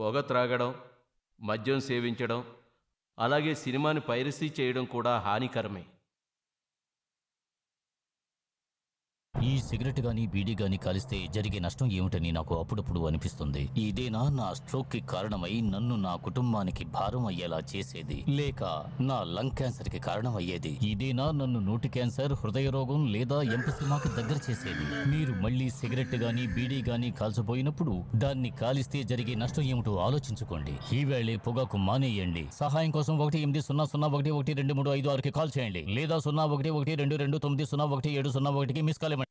పొగ త్రాగడం, మద్యం సేవించడం, అలాగే సినిమాని పైరసీ చేయడం కూడా హానికరమే. ఈ సిగరెట్ గాని బీడీ గాని కాలిస్తే జరిగే నష్టం ఏమిటని నాకు అప్పుడప్పుడు అనిపిస్తుంది. ఇదేనా నా స్ట్రోక్ కి కారణమై నన్ను నా కుటుంబానికి భారం అయ్యేలా చేసేది, లేక నా లంగ్ క్యాన్సర్ కి కారణం అయ్యేది? ఇదేనా నన్ను నోటి క్యాన్సర్, హృదయ రోగం లేదా ఎంపసిమాకి దగ్గర చేసేది? మీరు మళ్ళీ సిగరెట్ గాని బీడీ గాని కాల్చబోయినప్పుడు దాన్ని కాలిస్తే జరిగే నష్టం ఏమిటో ఆలోచించుకోండి. ఈవేళే పొగాకు మానేయండి. సహాయం కోసం 18001112356కి కాల్ చేయండి, లేదా 011229011701కి మిస్ కాల్ ఇవ్వండి.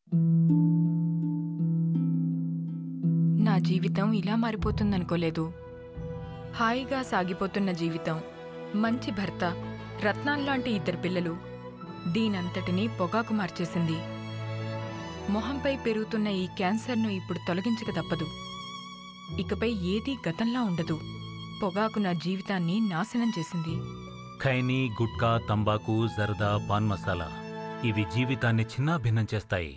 నా జీవితం ఇలా మారిపోతుందనుకోలేదు. హాయిగా సాగిపోతున్న జీవితం, మంచి భర్త, రత్నాల్లాంటి ఇద్దరు పిల్లలు, దీనంతటినీ పొగాకు మార్చేసింది. మొహంపై పెరుగుతున్న ఈ క్యాన్సర్ను ఇప్పుడు తొలగించక తప్పదు. ఇకపై ఏదీ గతంలా ఉండదు. పొగాకు నా జీవితాన్ని నాశనం చేసింది. ఖైనీ, గుట్కా, తంబాకు, జర్దా, పాన్ మసాలా ఇవి జీవితాన్ని చిన్నాభిన్నం చేస్తాయి.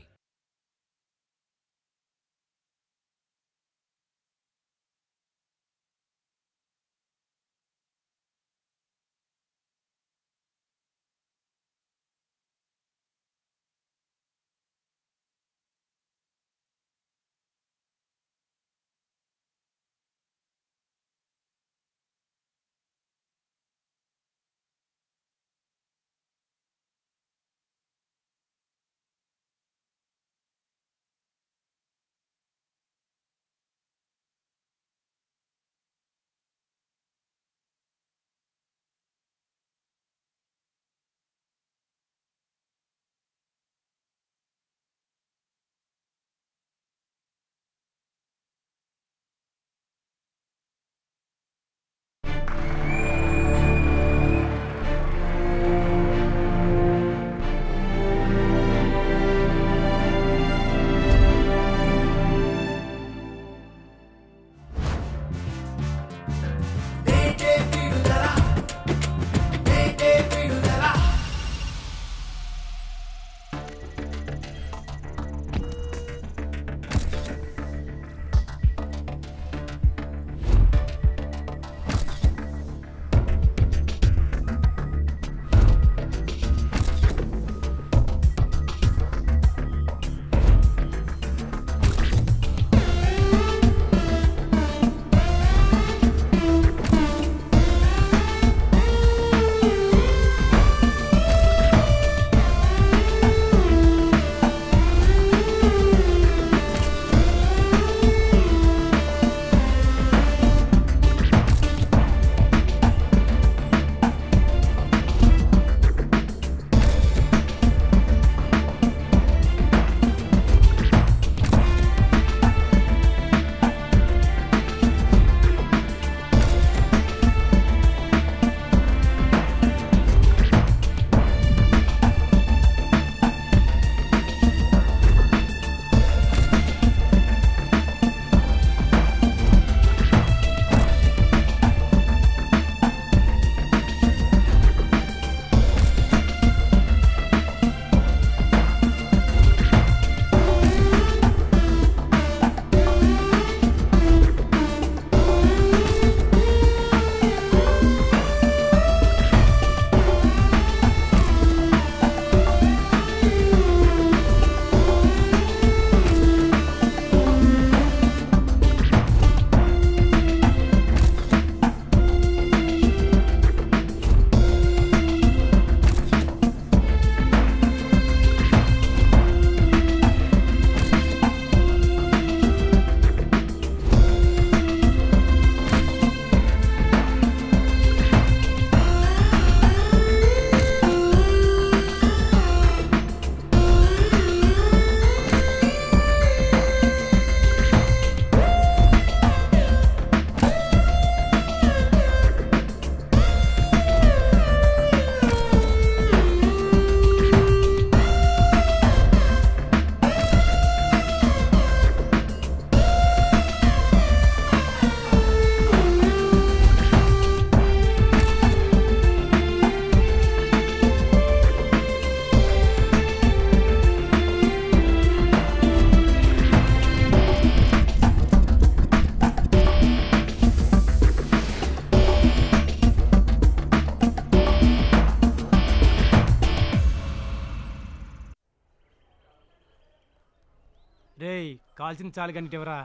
కాల్చిన చాలు కానీ ఎవరా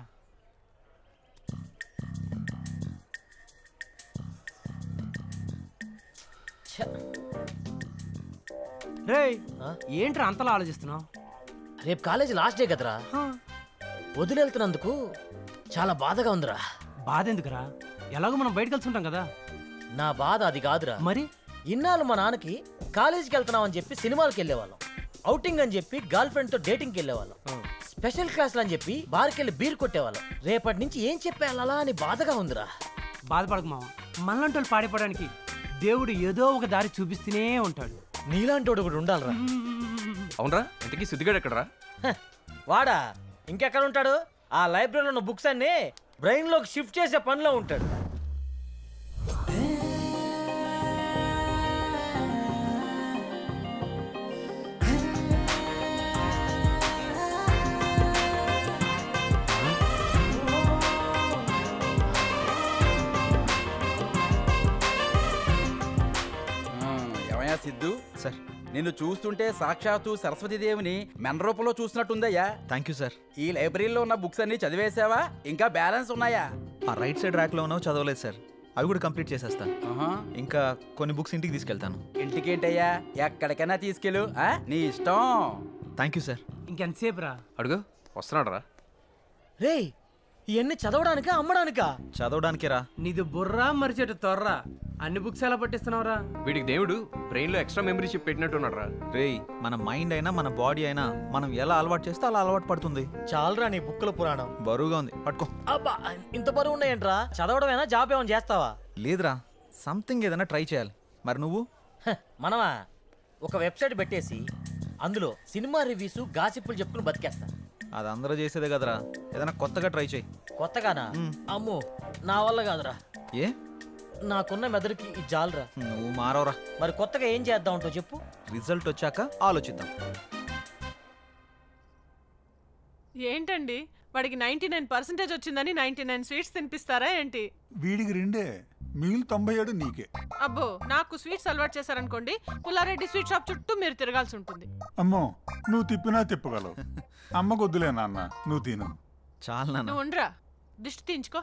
రే ఏంట్రా అంతలా ఆలోచిస్తున్నావు? రేపు కాలేజీ లాస్ట్ డే కదరా, వదిలేళ్తున్నందుకు చాలా బాధగా ఉందిరా. బాధ ఎందుకురా? ఎలాగో మనం బయట కలిసి ఉంటాం కదా. నా బాధ అది కాదురా. మరి ఇన్నాళ్ళు మా నాన్నకి కాలేజీకి వెళ్తున్నాం అని చెప్పి సినిమాలకు వెళ్ళేవాళ్ళం, అవుటింగ్ అని చెప్పి గర్ల్ ఫ్రెండ్ తో డేటింగ్కి వెళ్ళేవాళ్ళం, స్పెషల్ క్లాసులు అని చెప్పి బార్కి వెళ్ళి బీర్ కొట్టేవాళ్ళం. రేపటి నుంచి ఏం చెప్పేయాలా అని బాధగా ఉందిరా. బాధపడకు మామ, మనలాంటి వాళ్ళు పాడిపోవడానికి దేవుడు ఏదో ఒక దారి చూపిస్తూనే ఉంటాడు. నీలాంటి వాడు కూడా ఉండాలిరా. అవునరా, ఇంతకీ సిద్ధిగాడు ఎక్కడరా? వాడా ఇంకెక్కడ ఉంటాడు? ఆ లైబ్రరీలో ఉన్న బుక్స్ అన్ని బ్రెయిన్ లోకి షిఫ్ట్ చేసే పనిలో ఉంటాడు. ఏమయ్యా సిద్ధు సార్, నిన్ను చూస్తుంటే సాక్షాత్తు సరస్వతీదేవిని మెన్ రూపంలో చూసినట్టుందయ్యా. Thank you sir. ఈ లైబ్రరీలో ఉన్న బుక్స్ అన్ని చదివేసావా? ఇంకా బ్యాలెన్స్ ఉన్నాయా? ఆ రైట్ సైడ్ ర్యాక్లో ఉన్నావు, చదవలేదు సార్. అవి కూడా కంప్లీట్ చేసేస్తా. ఇంకా కొన్ని బుక్స్ ఇంటికి తీసుకెళ్తాను. ఇంటికేంటయ్యా, ఎక్కడికైనా తీసుకెళ్ళు, నీ ఇష్టం. Thank you sir. ఇంకెంతసేపు రా? అడుగు, వస్తున్నాడు రా. రే, ఇవన్నీ చదవడానికా అమ్మడానికా? చదవడానికే రా. నీది బుర్రా మరిచేట తొర్రా, అన్ని బుక్స్ ఎలా పట్టిస్తున్నావురా? వీడికి దేవుడు బ్రెయిన్ లో ఎక్స్ట్రా మెమరీ చిప్ పెట్టినట్టున్నాడు రా. రేయ్, మన మైండ్ అయినా మన బాడీ అయినా మనం ఎలా అలవాటు చేస్తే అలా అలవాటు పడుతుంది. చాలరా నీ బుక్కుల పురాణం. బరువుగా ఉంది, పట్టుకో. అబ్బా, ఇంత బరువు ఉన్నాయంట్రా? చదవడమేనా, జాబ్ ఏమైనా చేస్తావా? లేదురా, సంథింగ్ ఏదైనా ట్రై చేయాలి. మరి నువ్వు? మనమా ఒక వెబ్సైట్ పెట్టేసి అందులో సినిమా రివ్యూస్ గాసిప్పులు చెప్పుకుని బతికేస్తా. అది అందరూ చేసేదే కదరా, ఏదైనా కొత్తగా ట్రై చేయి. కొత్తగానా? అమ్మో, నా వల్ల కాదురా. ఏ? నాకున్న మెదడుకి ఇది జాలరా. నువ్వు మారవరా. మరి కొత్తగా ఏం చేద్దాం అంటో చెప్పు. రిజల్ట్ వచ్చాక ఆలోచిద్దాం. ఏంటండి, వాడికి 99% వచ్చిందని 99 స్వీట్స్ తినిపిస్తారా ఏంటి? వీడికి 2 మిగిలిన 97 నీకే. అబ్బో, నాకు స్వీట్స్ అలవాటు చేశారనుకోండి, పుల్లారెడ్డి స్వీట్ షాప్ చుట్టూ మీరు తిరగాల్సి ఉంటుంది. అమ్మో, నువ్వు తిప్పినా తిప్పగలవు. అమ్మకు వద్దులే నాన్న, నువ్వు తిను. చాలా నాన్న. నువ్వు ఉండరా, దిష్టి తీయించుకో.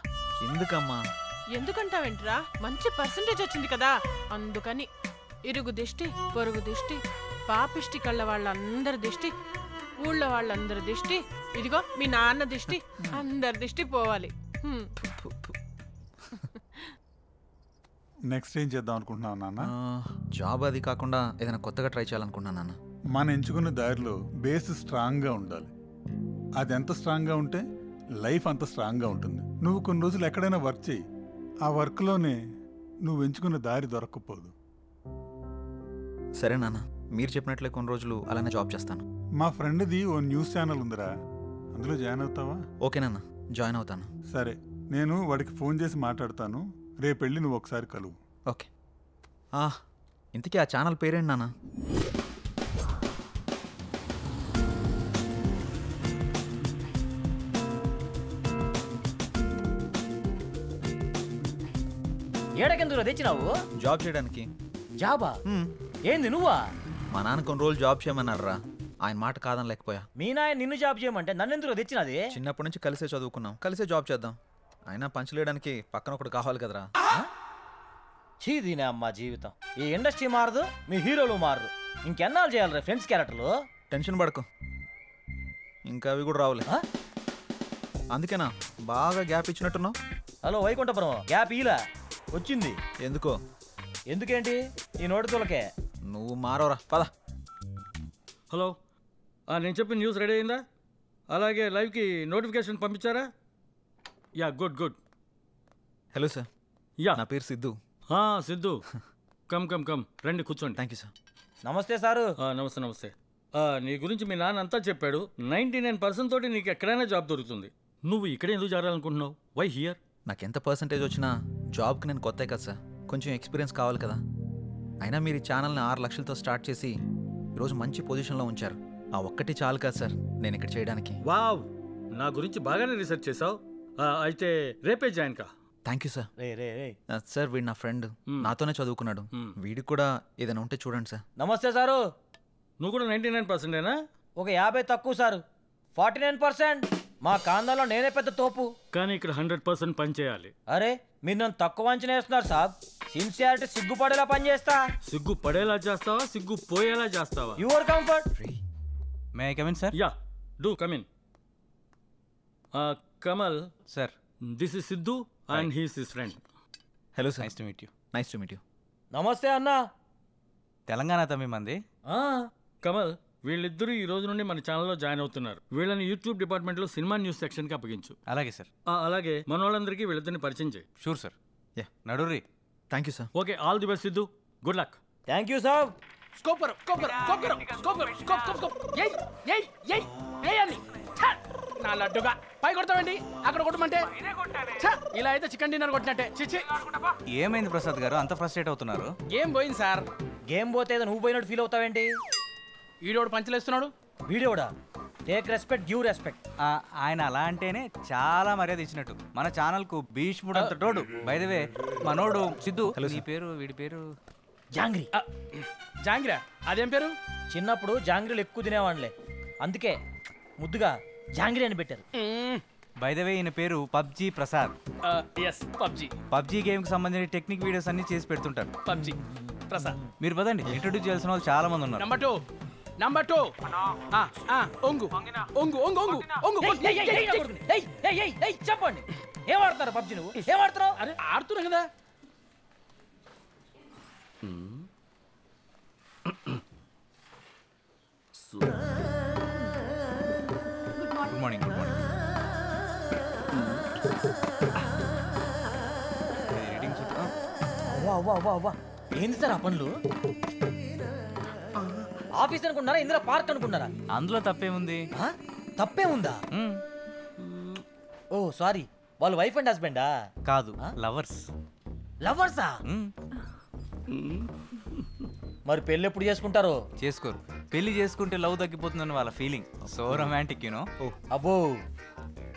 ఎందుకమ్మా? ఎందుకంటావేంట్రా, మంచి పర్సంటేజ్ వచ్చింది కదా అందుకని. ఇరుగు దిష్టి, పొరుగు దిష్టి, పాపిష్టి కళ్ళ వాళ్ళందరి దిష్టి, ఊళ్ళో వాళ్ళందరి దిష్టి, ఇదిగో మీ నాన్న దిష్టి, అందరి దిష్టి పోవాలి. నెక్స్ట్ ఏం చేద్దాం అనుకుంటున్నావు నాన్న? జాబ్ అది కాకుండా ఏదైనా కొత్తగా ట్రై చేయాలనుకుంటున్నాను నాన్న. మనం ఎంచుకున్న దారిలో బేస్ స్ట్రాంగ్గా ఉండాలి. అది ఎంత స్ట్రాంగ్గా ఉంటే లైఫ్ అంత స్ట్రాంగ్గా ఉంటుంది. నువ్వు కొన్ని రోజులు ఎక్కడైనా వర్క్ చేయి, ఆ వర్క్లోనే నువ్వు ఎంచుకున్న దారి దొరకకపోదు. సరే నాన్న, మీరు చెప్పినట్లే కొన్ని రోజులు అలానే జాబ్ చేస్తాను. మా ఫ్రెండ్ది ఓ న్యూస్ ఛానల్ ఉందిరా, అందులో జాయిన్ అవుతావా? ఓకే నాన్న, జాయిన్ అవుతాను. సరే, నేను వాడికి ఫోన్ చేసి మాట్లాడతాను. రేపు వెళ్ళి నువ్వు ఒకసారి కలువు. ఓకే. ఇంతకీ ఆ ఛానల్ పేరేంటి నాన్న? ఏడకెందుకు తెచ్చినావు? జాబ్ చేయడానికి. జాబా? ఏంది నువ్వా? మా నాన్న కొన్ని రోజులు జాబ్ చేయమన్నారా, ఆయన మాట కాదని లేకపోయా. మీ నాయన నిన్ను జాబ్ చేయమంటే నన్నెందుకు తెచ్చినది? చిన్నప్పటి నుంచి కలిసే చదువుకున్నాం, కలిసే జాబ్ చేద్దాం. అయినా పంచలేయడానికి పక్కన ఒకటి కావాలి కదరా. చీదీనే అమ్మా జీవితం. ఈ ఇండస్ట్రీ మారదు, మీ హీరోలు మారరు. ఇంకెన్నాళ్ళు చేయాలరా ఫ్రెండ్స్ క్యారెక్టర్లు? టెన్షన్ పడకు, ఇంకా అవి కూడా రావులే. అందుకేనా బాగా గ్యాప్ ఇచ్చినట్టున్నావు? హలో వైకుంఠపురం, గ్యాప్ ఇలా వచ్చింది. ఎందుకో? ఎందుకేంటి, ఈ నోటి తోలకే. నువ్వు మారవరా, పద. హలో, నేను చెప్పిన న్యూస్ రెడీ అయిందా? అలాగే లైవ్కి నోటిఫికేషన్ పంపించారా? Yeah, good good. Hello sir. Yeah, నా పేరు Siddhu. Siddhu, come come come, రండి కూర్చోండి. Thank you sir. నమస్తే సారు. నమస్తే నమస్తే. నీ గురించి మీ నాన్న అంతా చెప్పాడు. 99% తోటి నీకు ఎక్కడైనా జాబ్ దొరుకుతుంది. నువ్వు ఇక్కడే ఎందుకు చేరాలనుకుంటున్నావు? Why here? నాకు ఎంత పర్సంటేజ్ వచ్చినా జాబ్కి నేను కొత్త కదా సార్, కొంచెం ఎక్స్పీరియన్స్ కావాలి కదా. అయినా మీరు ఈ ఛానల్ని 6 లక్షలతో స్టార్ట్ చేసి ఈరోజు మంచి పొజిషన్లో ఉంచారు. ఆ ఒక్కటి చాలు కదా సార్ నేను ఇక్కడ చేయడానికి. వావ్, నా గురించి బాగానే రీసెర్చ్ చేసావు. అయితే రేపే జాయిన్ కా. Thank you sir. Ray sir, వీడు నా ఫ్రెండ్, నాతోనే చదువుకున్నాడు. వీడికి కూడా ఏదైనా ఉంటే చూడండి సార్. నమస్తే సారు. నువ్వు కూడా 99%ఏనా? ఒక 50 తక్కువ సారు, 49%. మా కాందాలో నేనే పెద్ద తోపు. కానీ ఇక్కడ 100% పని చేయాలి. అరే మీరు నన్ను తక్కువ అంచనా వేస్తున్నారు సాబ్. సిన్సియారిటీ సిగ్గుపడేలా పని చేస్తా. సిగ్గు పడేలా చేస్తావా, సిగ్గు పోయేలా చేస్తావా? Your comfort. May I come in sir? Yeah, do come in. Kamal sir, this is Siddhu and he's his friend. Hello sir. Nice to meet you. Nice to meet you. నమస్తే అన్న. తెలంగాణ తమ్మి మంది. కమల్, వీళ్ళిద్దరూ ఈ రోజు నుండి మన ఛానల్లో జాయిన్ అవుతున్నారు. వీళ్ళని యూట్యూబ్ డిపార్ట్మెంట్లో సినిమా న్యూస్ సెక్షన్కి అప్పగించు. అలాగే సార్. అలాగే మన వాళ్ళందరికీ వీళ్ళిద్దరిని పరిచయం చేయి. Sure sir. యా, నడురి. Thank you sir. Okay, all the best Siddhu. Good luck. Thank you సాబ్. స్కోప్ కరో, స్కోప్ కరో, స్కోప్ కరో, స్కోప్ కరో, స్కోప్ స్కోప్ స్కోప్. ఏయ్ ఏయ్ ఏయ్ ఏయ్ అని. నా లడ్డుగా పై కొడతావండి, అక్కడ కొట్టమంటే ఇలా అయితే చికెన్ డిన్నర్ కొట్టినట్టే. చిచి. ఏమైంది ప్రసాద్ గారు అంత ఫ్రస్ట్రేట్ అవుతున్నారు? గేమ్ పోయింది సార్. గేమ్ పోతే ఏదో నువ్వు పోయినట్టు ఫీల్ అవుతావేంటి? ఈడోడు పంచలేస్తున్నాడు. వీడియోడా? Take respect, give respect. ఆయన అలా అంటేనే చాలా మర్యాద ఇచ్చినట్టు. మన ఛానల్ కు భీష్ముడు అంత తోడు. బై ద వే మనోడు సిద్ధు. నీ పేరు, వీడి పేరు జాంగ్రీ. జాంగ్రా? అదేం పేరు? చిన్నప్పుడు జాంగ్రీలు ఎక్కువ తినేవాళ్ళే, అందుకే ముద్దుగా జాంగ్రీ అని పెట్టారు. బై ద వే ఈయన పేరు PUBG Prasad. Yes, PUBG. PUBG game కి సంబంధించిన టెక్నిక్ వీడియోస్ అన్ని చేసి పెడుతుంటారు. పబ్జీ ప్రసాద్. మీరు పదండి, ఇంట్రొడ్యూస్ చేయాల్సిన వాళ్ళు చాలా మంది ఉన్నారు. నంబర్ 2 ఒంగు ఒంగు ఒంగు ఒంగు ఒంగు. చెప్పండి, ఏం ఆడుతున్నారు పబ్జీ? నువ్వు ఏం ఆడుతున్నావు? అరే ఆడుతున్నా కదా. Good morning. Good morning. ఏంది సార్ ఆ పనులు? ఆఫీస్ అనుకున్నారా, ఇందులో పార్క్ అనుకున్నారా? అందులో తప్పేముంది? తప్పే ఉందా? ఓ సారీ, వాళ్ళు వైఫ్ అండ్ హస్బెండా? కాదు, లవర్స్. లవర్సా? మరి పెళ్ళి ఎప్పుడు చేసుకుంటారు? చేసుకోరు. పెళ్లి చేసుకుంటే లవ్ తగ్గిపోతుందని వాళ్ళ ఫీలింగ్. So romantic you know. అబ్బో,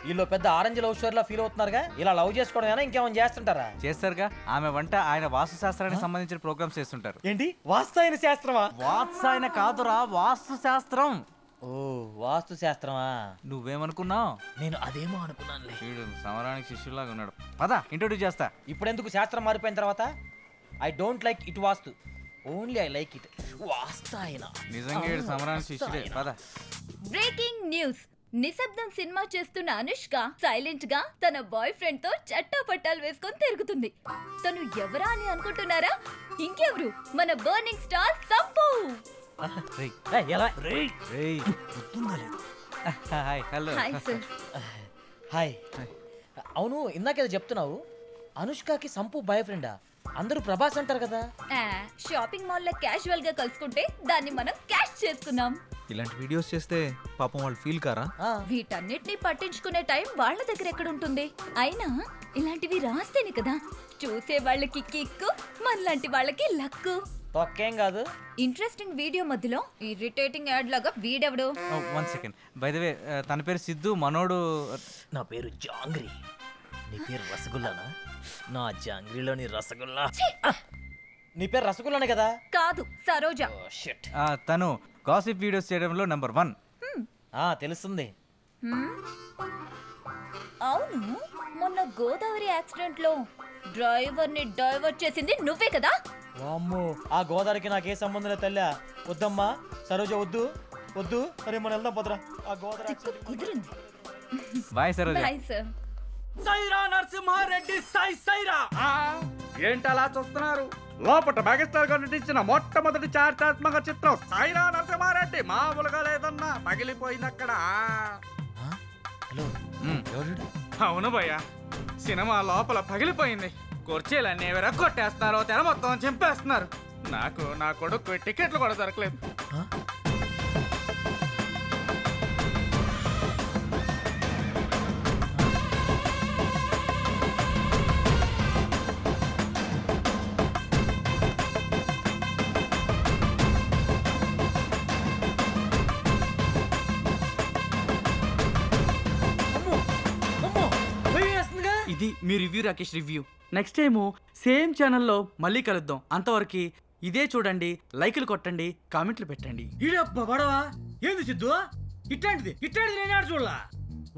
వీళ్ళు పెద్ద ఆరెంజ్ లవ్ స్టోరీలా ఫీల్ అవుతున్నారుగా. ఇలా లవ్ చేసుకోవడం ఇంకేమైనా చేస్తుంటారా? చేస్తారుగా. ఆమె వంట ఆయన వాస్తు శాస్త్రానికి సంబంధించిన ప్రోగ్రామ్స్ చేస్తుంటారు. ఏంటి వాస్తు శాస్త్రమా? వాత్సాయన కాదురా, వాస్తు శాస్త్రం. ఓ వాస్తు శాస్త్రమా? నువ్వేమనుకున్నావు? నేను అదేమో అనుకున్నానులే. వీడు సమరానికి శిష్యులాగా ఉన్నాడు. పద ఇంట్రొడ్యూస్ చేస్తా. ఇప్పుడెందుకు శాస్త్రం మారిపోయిన తర్వాత? I don't like it vastu, only I like it వాస్తాయన. నిజంగా వీడు సమరానికి శిష్యుడే. పద. Breaking news. నిశ్శబ్దం సినిమా చేస్తున్న అనుష్క సైలెంట్ గా తన బాయ్ ఫ్రెండ్ తో చట్టాపట్టాలు వేసుకొని తిరుగుతుంది. తను ఎవరా అని అనుకుంటున్నారా? ఇంకెవరు, మన burning star Sampu. Hello. Hi. అవును, ఇందాకేదో చెప్తున్నావు, అనుష్కకి సంపు బాయ్ ఫ్రెండా? అందరూ ప్రభాస్ అంటారు కదా. షాపింగ్ మాల్ లో క్యాజువల్ గా కలుసుకుంటే దాన్ని మనం క్యాష్ చేసుకున్నాం. ఇలాంటి వీడియోస్ చేస్తే పాపం వాళ్ళు ఫీల్ కారా? వీటన్నిటిని పట్టించుకునే టైం వాళ్ళ దగ్గర ఎక్కడ ఉంటుంది? అయినా ఇలాంటివి రాస్తేనే కదా చూసే వాళ్ళకి కిక్కు, మనలాంటి వాళ్ళకి లక్కు. తొక్కేం కాదు. ఇంట్రెస్టింగ్ వీడియో మధ్యలో ఇరిటేటింగ్ యాడ్ లాగా వీడెవడు? 1 సెకండ్. బై ద వే తన పేరు సిద్ధు, మనోడు. నా పేరు జాంగ్రీ. నీ పేరు రసగుల్లానా? నా జాంగ్రీలోని రసగుల్లా. నీ పేరు రసగుల్లానే కదా? కాదు, సరోజ. తను గాసిప్ వీడియోస్ చేయడంలో నెంబర్ 1. తెలుస్తుంది. అవును, మొన్న గోదావరి యాక్సిడెంట్ లో డ్రైవర్ ని డైవర్ట్ చేసింది నువ్వే కదా? వామ్మో, ఆ గోదావరికి నాకే సంబంధం లేదు తల్లా. వద్దమ్మా సరోజ, వద్దు వద్దు. అరే మనం వెళ్దాం పదరా. ఆ గోదావరి కుదిరింది. Bye Saroja. Bye sir. Sye Raa Narasimha Reddy Sye Raa. ఏంటలా చూస్తున్నారు? లోపల మెగాస్టార్ గారు నటించిన మొట్టమొదటి చారిత్రాత్మక చిత్రం సైరా నరసింహారెడ్డి. మామూలుగా లేదన్నా, పగిలిపోయింది అక్కడ. అవును భయ్యా, సినిమా లోపల పగిలిపోయింది. కుర్చీలన్నీ ఎవరో కొట్టేస్తున్నారు, తెర మొత్తం చింపేస్తున్నారు. నాకు నా కొడుకు టికెట్లు కూడా దొరకలేదు. ఇది మీ review, Rakesh review. Next time same ఛానల్లో మళ్ళీ కలుద్దాం. అంతవరకు ఇదే చూడండి, లైకులు కొట్టండి, కామెంట్లు పెట్టండి. బడవా ఏంది సిద్ధు? ఇట్లాంటిది నేనే చూడలా.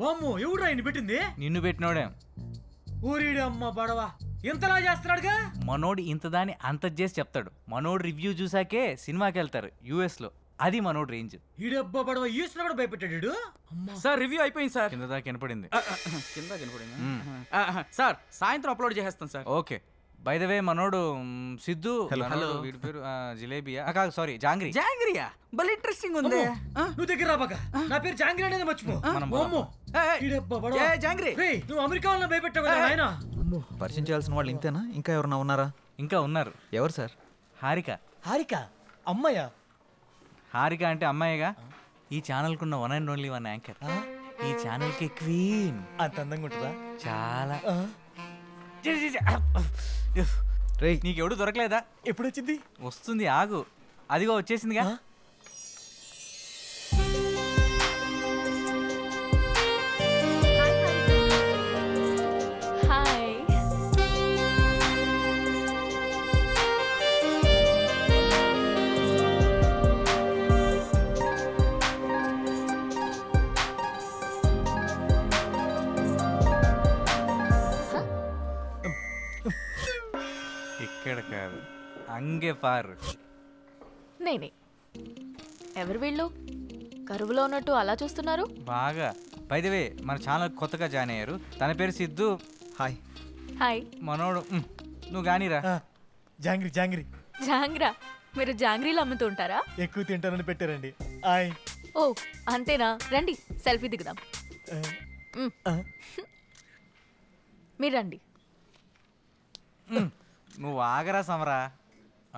వామ్మో ఎవడు ఆయన పెట్టింది? నిన్ను పెట్టినోడే. ఊరిడి అమ్మ బడవా ఇంతలా చేస్తున్నాడుగా. మనోడు ఇంత దాన్ని అంత చేసి చెప్తాడు. మనోడు రివ్యూ చూసాకే సినిమాకి వెళ్తారు US లో. అది మనోడు రేంజ్. ఈడబ్బ బడవ ఈసిన కూడా భయపెట్టాడు. సార్ రివ్యూ అయిపోయింది సార్. కింద దాకా వినపడింది. కింద కనపడింది సార్. సాయంత్రం అప్లోడ్ చేసేస్తాను sir. Okay. By the way మనోడు సిద్ధు. హలో. వీడి పేరు జిలేబియా కాదు, సారీ జాంగ్రీ. జాంగ్రియా భలే ఇంట్రెస్టింగ్ ఉంది. నువ్వు దగ్గర రాబాక. నా పేరు జాంగ్రీ అనేది మర్చిపో. జాంగ్రీ నువ్వు అమెరికా వాళ్ళని భయపెట్టావు కదా ఆయన. పరిచయం చేయాల్సిన వాళ్ళు ఇంతేనా? ఇంకా ఎవరన్నా ఉన్నారా? ఇంకా ఉన్నారు. ఎవరు సార్? హారిక. హారిక అమ్మాయ్యా? హారిక అంటే అమ్మాయిగా. ఈ ఛానల్కున్న one and only one anchor. ఈ ఛానల్కి క్వీన్. అంత అందంగా ఉంటుందా? చాలా. నీకెవడు దొరకలేదా? ఎప్పుడు వచ్చింది? వస్తుంది, ఆగు. అదిగో వచ్చేసిందిగా. హాయ్. ఇక్కడ కాదు, అంగే పారు. నేనే. ఎవరు వీళ్ళు? కరువులో ఉన్నట్టు అలా చూస్తున్నారు? బాగా. బై ద వే మన ఛానల్ కొత్తగా జాయిన్ అయ్యారు. తన పేరు సిద్ధు. హాయ్. హాయ్. మనోడు నువ్వు గానీరా. జాంగ్రీ జాంగ్రీ జాంగ్రా. మీరు జాంగ్రీలు అమ్ముతూ ఉంటారా? ఎక్కువ తింటానని పెట్టారండి. హాయ్. ఓ అంతేనా? రండి సెల్ఫీ దిగుదాం. మీరు రండి. నువ్వు ఆగరా సమరా,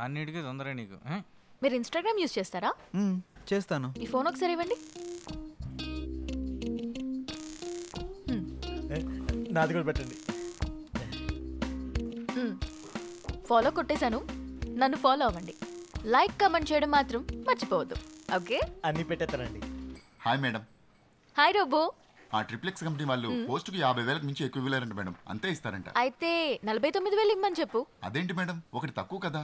అన్నిటికీ తొందర నీకు. మీరు ఇన్స్టాగ్రామ్ యూజ్ చేస్తారా? చేస్తాను. ఈ ఫోన్ ఒకసారి ఇవ్వండి. నాది కూడా పెట్టండి. ఫాలో కొట్టేశాను, నన్ను ఫాలో అవ్వండి. లైక్ కమెంట్ చేయడం మాత్రం మర్చిపోవద్దు. ఓకే? అన్ని పెట్టేస్తానండి. Hi madam. Hi robot. ఆ ట్రిప్లెక్స్ కంపెనీ వాళ్ళు పోస్టుకి 50,000 మించి ఎక్కువ ఇవ్వలేరంట మేడం. అంతే ఇస్తారంట. అయితే 49,000 ఇమ్మని చెప్పు. అదేంటి మేడం, ఒకటి తక్కువ కదా?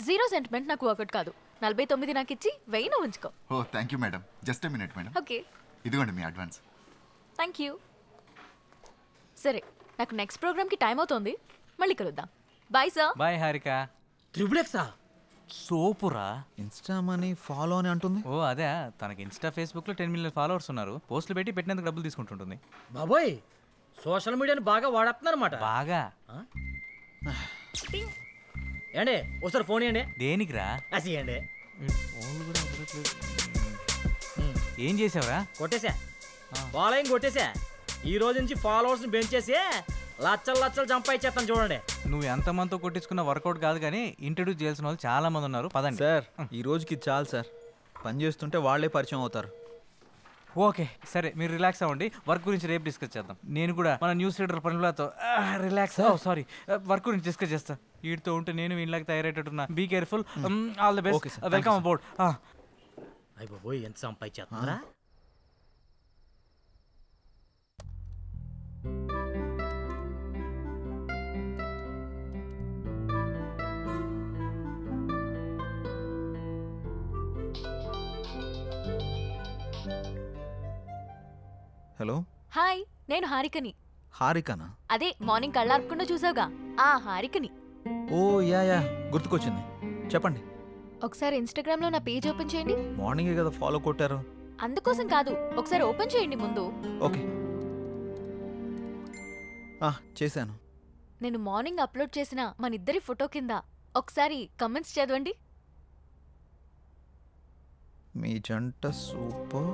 జీరో సెంటిమెంట్ నాకు ఒకటి కాదు. 49 నాకు ఇచ్చి 1000 నువ్వు ఉంచుకో. Oh thank you madam. Just a minute madam. Okay. ఇదిగోండి మీ అడ్వాన్స్. Thank you. సరే, నాకు నెక్స్ట్ ప్రోగ్రామ్కి టైం అవుతోంది. మళ్ళీ కలుద్దాం. Bye sir. బాయ్ హారిక. త్రిబులెక్సా? సోపురా. ఇన్స్టా మనీ ఫాలో అని అంటుంది. ఓ అదే. తనకి ఇన్స్టా ఫేస్బుక్ లో 10 మిలియన్ ఫాలోవర్స్ ఉన్నారు. పోస్టులు పెట్టి పెట్టినందుకు డబ్బులు తీసుకుంటుంటుంది. బాబోయ్, సోషల్ మీడియాని బాగా వాడుతున్నారన్నమాట. బాగా. ఏండి ఒకసారి ఫోన్ ఇవ్వండి. దేనికిరా? అసియండి. ఏం చేసావురా? కొట్టేసా. ఫాలోయింగ్ కొట్టేసా. ఈ రోజు నుంచి ఫాలోవర్స్ ని పెంచేసి లచ్చలు లచ్చలు సంపాదించేస్తాను చూడండి. నువ్వు ఎంతమందితో కొట్టించుకున్న వర్కౌట్ కాదు కానీ ఇంట్రడ్యూస్ చేయాల్సిన వాళ్ళు చాలా మంది ఉన్నారు. పదండి సార్. ఈ రోజుకి చాలు సార్. పని చేస్తుంటే వాళ్ళే పరిచయం అవుతారు. ఓకే సరే, మీరు రిలాక్స్ అవ్వండి. వర్క్ గురించి రేపు డిస్కస్ చేద్దాం. నేను కూడా మన న్యూస్ రీడర్ పనులతో రిలాక్స్. సారీ, వర్క్ గురించి డిస్కస్ చేస్తా. వీటితో ఉంటే నేను వీళ్ళకి తయారయ్యేటట్టున్నా. Be careful. All the best. Welcome about. అయ్య బాబోయ్, ఎంత సంపాదించేస్తున్నారా? హలో. హాయ్, నేను హారికని. హారికనా? అదే మార్నింగ్ కళ్ళార్పకుండా చూసావుగా, ఆ హారికని. ఓ యా గుర్తుకొచ్చింది. చెప్పండి. ఒకసారి ఇన్స్టాగ్రామ్ లో నా పేజ్ ఓపెన్ చేయండి. మార్నింగే కదా ఫాలో కొట్టారు. అందుకోసం కాదు, ఒకసారి ఓపెన్ చేయండి ముందు. ఓకే చేశాను. నేను మార్నింగ్ అప్లోడ్ చేసిన మన ఇద్దరి ఫోటో కింద ఒకసారి కమెంట్స్ చదవండి. మీ జంట సూపర్.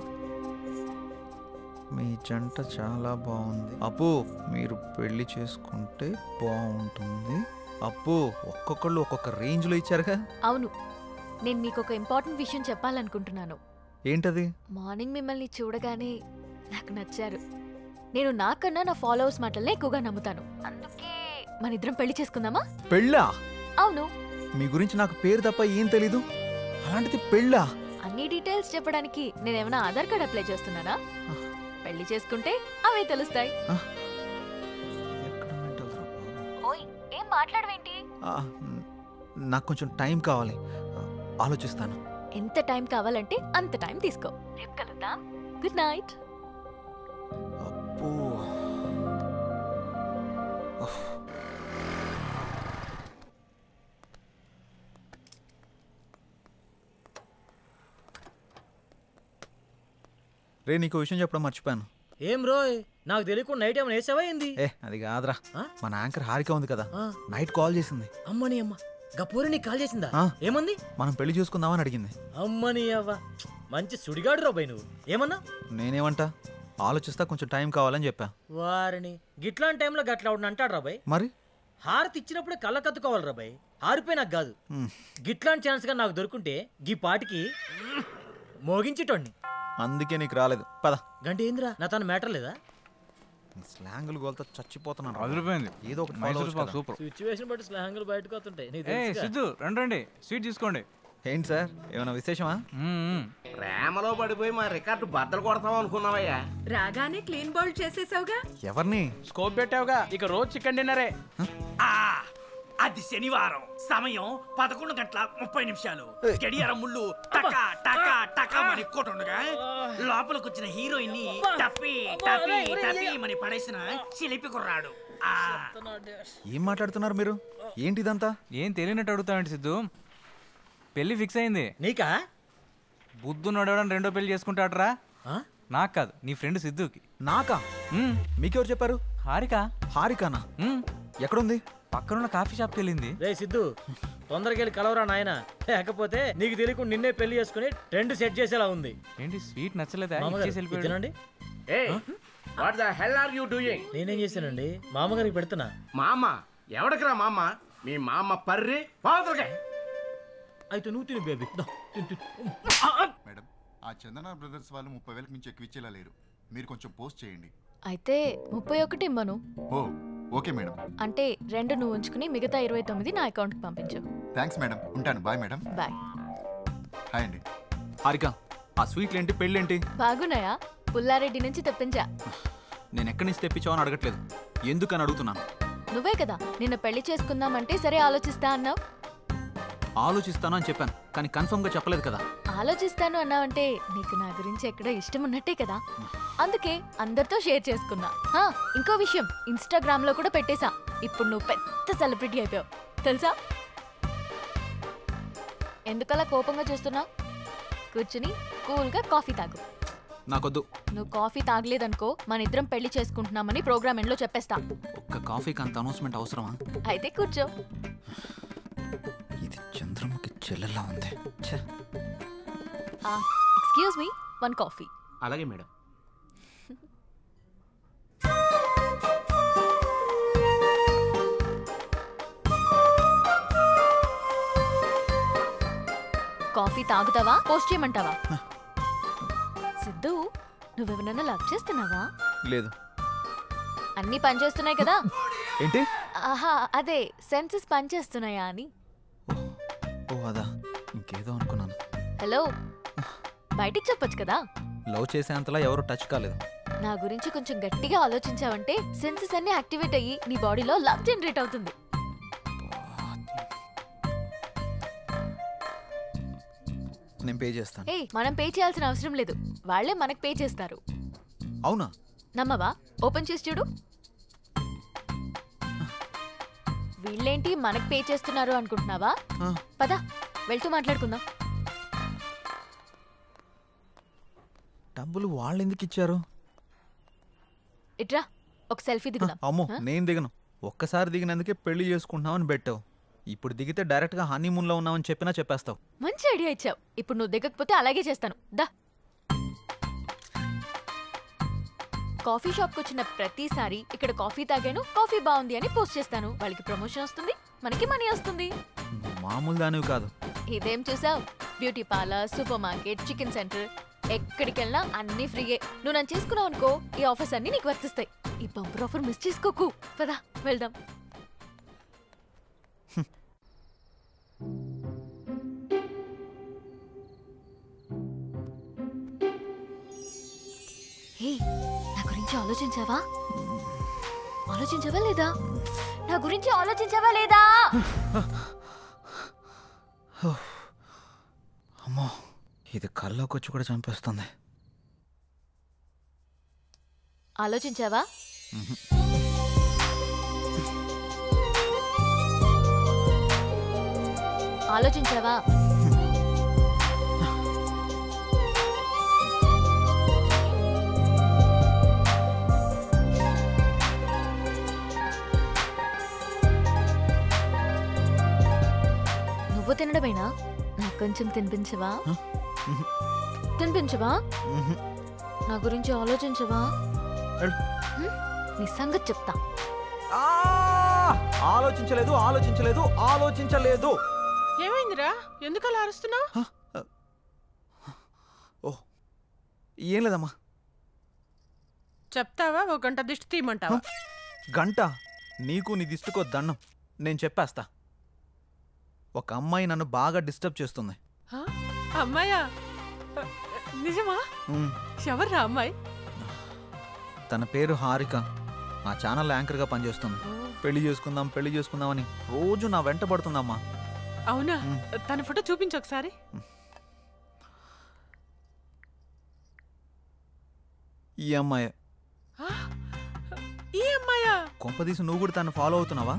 మీ జంట చాలా బాగుంది. అప్పు, మీరు పెళ్లి చేసుకుంటే బాగుంటుంది. అప్పు, ఒక్కొక్కళ్ళు ఒక్కొక్క రేంజ్లో ఇచ్చారుగా. అవును, నేను మీకు ఒక ఇంపార్టెంట్ విషయం చెప్పాలనుకుంటున్నాను. ఏంటది? మార్నింగ్ మిమ్మల్ని చూడగానే నాకు నచ్చారు. నేను నాకన్నా నా ఫాలోవర్స్ మాటలనే ఎక్కువగా నమ్ముతాను. అందుకే మన ఇద్దరం పెళ్లి చేసుకుందామా? పెళ్ళా? అవును. మీ గురించి నాకు పేరు తప్ప ఏం తెలీదు, అలాంటిది పెళ్ళా? అన్ని డీటెయిల్స్ చెప్పడానికి నేనేమైనా ఆధార్ కార్డ్ అప్లై చేస్తున్నానా? పెళ్లి చేసుకుంటే అవే తెలుస్తాయి. ఓయ్, ఏం మాట్లాడవేంటి? నాకు కొంచెం టైం కావాలి, ఆలోచిస్తాను. ఎంత టైం కావాలంటే అంత టైం తీసుకో. రేపు కలుద్దాం. Good night. అబ్బో. ఉఫ్. రే నీకు విషయం చెప్పడం మర్చిపోయాను. ఏం రోయ్, నాకు తెలియకుండా నైట్ ఏమైనా వేసావా ఏంది? అది కాదురా, మన యాంకర్ హారిక ఉంది కదా, నైట్ కాల్ చేసింది. అమ్మని అమ్మ, గపూరి నీకు కాల్ చేసిందా? ఏమంది? మనం పెళ్లి చూసుకుందామని అడిగింది. అమ్మని అవ్వ, మంచి సుడిగాడు రాబాయ్ నువ్వు. ఏమన్నా? నేనేమంటా, ఆలోచిస్తా, కొంచెం టైం కావాలని చెప్పా. వారిని గిట్లాంటి టైంలో గట్లా అవును అంటాడు రాబాయ్. మరి హారతి ఇచ్చినప్పుడే కళ్ళ కత్తుకోవాలి రాబాయ్, హారిపోయి నాకు కాదు. గిట్లాంటి ఛాన్స్ గా నాకు దొరుకుంటే గీ పాటికి మోగించేటోడిని. అందుకే నీకు రాలేదు. పద. గంట ఏందిరా, నా తన మ్యాటర్ లేదా? స్లాంగులు గోల్తో చచ్చిపోతున్నాను. అదిరిపోయింది. ఏదో ఒకటి మైసూర్ పాక్ సూపర్. సిచ్యువేషన్ బట్టి స్లాంగులు బయటకు వస్తుంటాయి. సిద్ధు రండి, స్వీట్ తీసుకోండి. ఏంటి సార్, ఏమైనా విశేషమా? ప్రేమలో పడిపోయి మా రికార్డు బద్దలు కొడతాం అనుకున్నావయ్యా. రాగానే క్లీన్ బౌల్ చేసేసావుగా. ఎవరిని? స్కోప్ పెట్టావుగా, ఇక రోజు చికెన్ డిన్నరే. అది శనివారం, సమయం 11:30 గడియారం ముళ్ళు టకా టకా టకా మని కొట్టుండగా లోపలికి వచ్చిన హీరోయిన్ ని టప్పి టప్పి టప్పి మని పడేసిన చిలిపి కుర్రాడు. ఏం మాట్లాడుతున్నారు మీరు? ఏంటిదంతా? ఏం తెలియనట్టు అడుగుతావండి సిద్ధు. పెళ్లి ఫిక్స్ అయింది. నీకా? బుద్ధు నడవడం రెండో పెళ్లి చేసుకుంటాడరా. నాకు కాదు, నీ ఫ్రెండ్ సిద్ధుకి. నాకా? మీకెవరు చెప్పారు? హారిక. హారికానా? ఎక్కడుంది? పక్కనున్న కాఫీ షాప్కి వెళ్ళింది. రే సిద్ధు, తొందరగా వెళ్ళి కలవరా నాయన, లేకపోతే నీకు తెలియకుండా నిన్నే పెళ్లి చేసుకుని ట్రెండ్ సెట్ చేసేలా ఉంది. ఏంటి స్వీట్ నచ్చలేదా? తినండి. What the hell are you doing? నేనేం చేశానండి, మామగారికి పెడుతున్నా. మామ ఎవడకరా మామ? మీ మామ పర్రి పాదరగా. అయితే నువ్వు తిను బేబీ. మేడం, ఆ చందన బ్రదర్స్ వాళ్ళు 30,000 మించి ఎక్కువ ఇచ్చేలా లేరు. మీరు కొంచెం పోస్ట్ చేయండి. అయితే 31 ఇమ్మను. ఓ ఓకే మేడం. అంటే 2 నువ్వు ఉంచుకుని మిగతా 29 నా అకౌంట్కి పంపించు. థ్యాంక్స్ మేడం, ఉంటాను. Bye madam. బాయ్. హాయ్ అండి. హారిక, ఆ స్వీట్లేంటి, పెళ్ళేంటి? బాగున్నాయా? పుల్లారెడ్డి నుంచి తెప్పించా. నేను ఎక్కడి నుంచి తెప్పించావని అడగట్లేదు, ఎందుకని అడుగుతున్నాను. నువ్వే కదా నిన్న పెళ్లి చేసుకుందామంటే సరే ఆలోచిస్తా అన్నావు. ఆలోచిస్తాను అని చెప్పాను, కానీ కన్ఫర్మ్ గా చెప్పలేదు కదా. ఆలోచిస్తాను అన్నావంటే నీకు నా గురించి ఎక్కడో ఇష్టం ఉన్నట్టే కదా, అందుకే అందరితో షేర్ చేసుకున్నా. ఇంకో విషయం, ఇన్స్టాగ్రామ్ లో కూడా పెట్టేశా. ఇప్పుడు నువ్వు పెద్ద సెలబ్రిటీ అయిపోయావు తెలుసా. ఎందుకలా కోపంగా చూస్తున్నావు? కూర్చుని కూల్గా కాఫీ తాగు. నాకొద్దు. నువ్వు కాఫీ తాగలేదనుకో మన ఇద్దరం పెళ్లి చేసుకుంటున్నామని ప్రోగ్రామ్ ఎండ్లో చెప్పేస్తా. ఒక్క కాఫీకి అంత అనౌన్స్మెంట్ అవసరమా? అయితే కూర్చో. ఇది చంద్రముఖి చెల్లెల్లా ఉంది. Excuse me, 1 coffee. అలాగే మేడం. కాఫీ తాగుతావా, పోస్ట్ చేయమంటావా? సిద్ధు, నువ్వెవరన్నా లవ్ చేస్తున్నావా? లేదు. అన్నీ పనిచేస్తున్నాయి కదా. ఏంటి? ఆహా, అదే సెన్సెస్ పనిచేస్తున్నాయా అని. ఓ అదా, ఇంకేదో అనుకున్నాను. హలో, బయటికి చెప్పొచ్చు కదా. లవ్ చేసేంతలా ఎవరు టచ్ కాలేదు. నా గురించి కొంచెం గట్టిగా ఆలోచించావంటే సెన్సెస్ అన్ని యాక్టివేట్ అయ్యి నీ బాడీలో లవ్ జనరేట్ అవుతుంది. నేను పే చేస్తాను. మనం పే చేయాల్సిన అవసరం లేదు, వాళ్ళే మనకు పే చేస్తారు. అవునా? నమ్మవా? ఓపెన్ చేసి చూడు. వీళ్ళేంటి మనకు పే చేస్తున్నారు అనుకుంటున్నావా? పద వెళ్తూ మాట్లాడుకుందాం. డబ్బులు వాళ్ళు ఎందుకు ఇచ్చారు? ఇట్రా, ఒక సెల్ఫీ దిగుదాం. అమ్మో, నేను దిగను. ఒక్కసారి దిగినందుకే పెళ్లి చేసుకుంటున్నామని పెట్టావు. ఇప్పుడు దిగితే డైరెక్ట్ గా హనీమూన్ లో ఉన్నామని చెప్పినా చెప్పేస్తావు. మంచి ఐడియా ఇచ్చావు. ఇప్పుడు నువ్వు దిగకపోతే అలాగే చేస్తాను. దా. కాఫీ షాప్కి వచ్చిన ప్రతిసారి ఇక్కడ కాఫీ తాగాను, కాఫీ బాగుంది అని పోస్ట్ చేస్తాను. వాళ్ళకి ప్రమోషన్ వస్తుంది, మనకి మనీ వస్తుంది. మామూలు దానివి కాదు. ఇదేం చూసావు? Beauty parlour, super market, chicken centre, ఎక్కడికి వెళ్ళినా అన్ని ఫ్రీయే. నువ్వు నన్ను చేసుకున్నావు అనుకో, ఈ ఆఫర్స్ అన్ని నీకు వర్తిస్తాయి. ఈ బంపర్ ఆఫర్ మిస్ చేసుకోకు. పదా వెళ్దాం. నా గురించి ఆలోచించావా? ఆలోచించావా లేదా? నా గురించి ఆలోచించావా లేదా? అమ్మో, ఇది కల్లోకి వచ్చి కూడా చంపేస్తుంది. ఆలోచించావా? ఆలోచించావా? నువ్వు తినడమేనా? నాకు కొంచెం తినిపించవా? తినిపించవా? నా గురించి ఆలోచించవా? నీ సంగతి చెప్తా. ఆలోచించలేదు ఆలోచించలేదు ఆలోచించలేదు. ఏమైందిరా? ఎందుకు అలా అరుస్తున్నావు? ఏం లేదమ్మా. చెప్తావా? ఒక గంట దిష్టి తీయమంటావా? గంట? నీకు నీ దిష్టికో దండం. నేను చెప్పేస్తా. ఒక అమ్మాయి నన్ను బాగా డిస్టర్బ్ చేస్తుంది. అమ్మాయా? నిజమా? ఎవర్రా అమ్మాయి? తన పేరు హారిక. మా ఛానల్ యాంకర్గా పనిచేస్తుంది. పెళ్లి చేసుకుందాం అని రోజు నా వెంట పడుతుందమ్మా. అవునా? తన ఫోటో చూపించు ఒకసారి. ఈ అమ్మాయి. ఈ అమ్మాయా? కొంపదీసి నువ్వు కూడా తను ఫాలో అవుతున్నావా?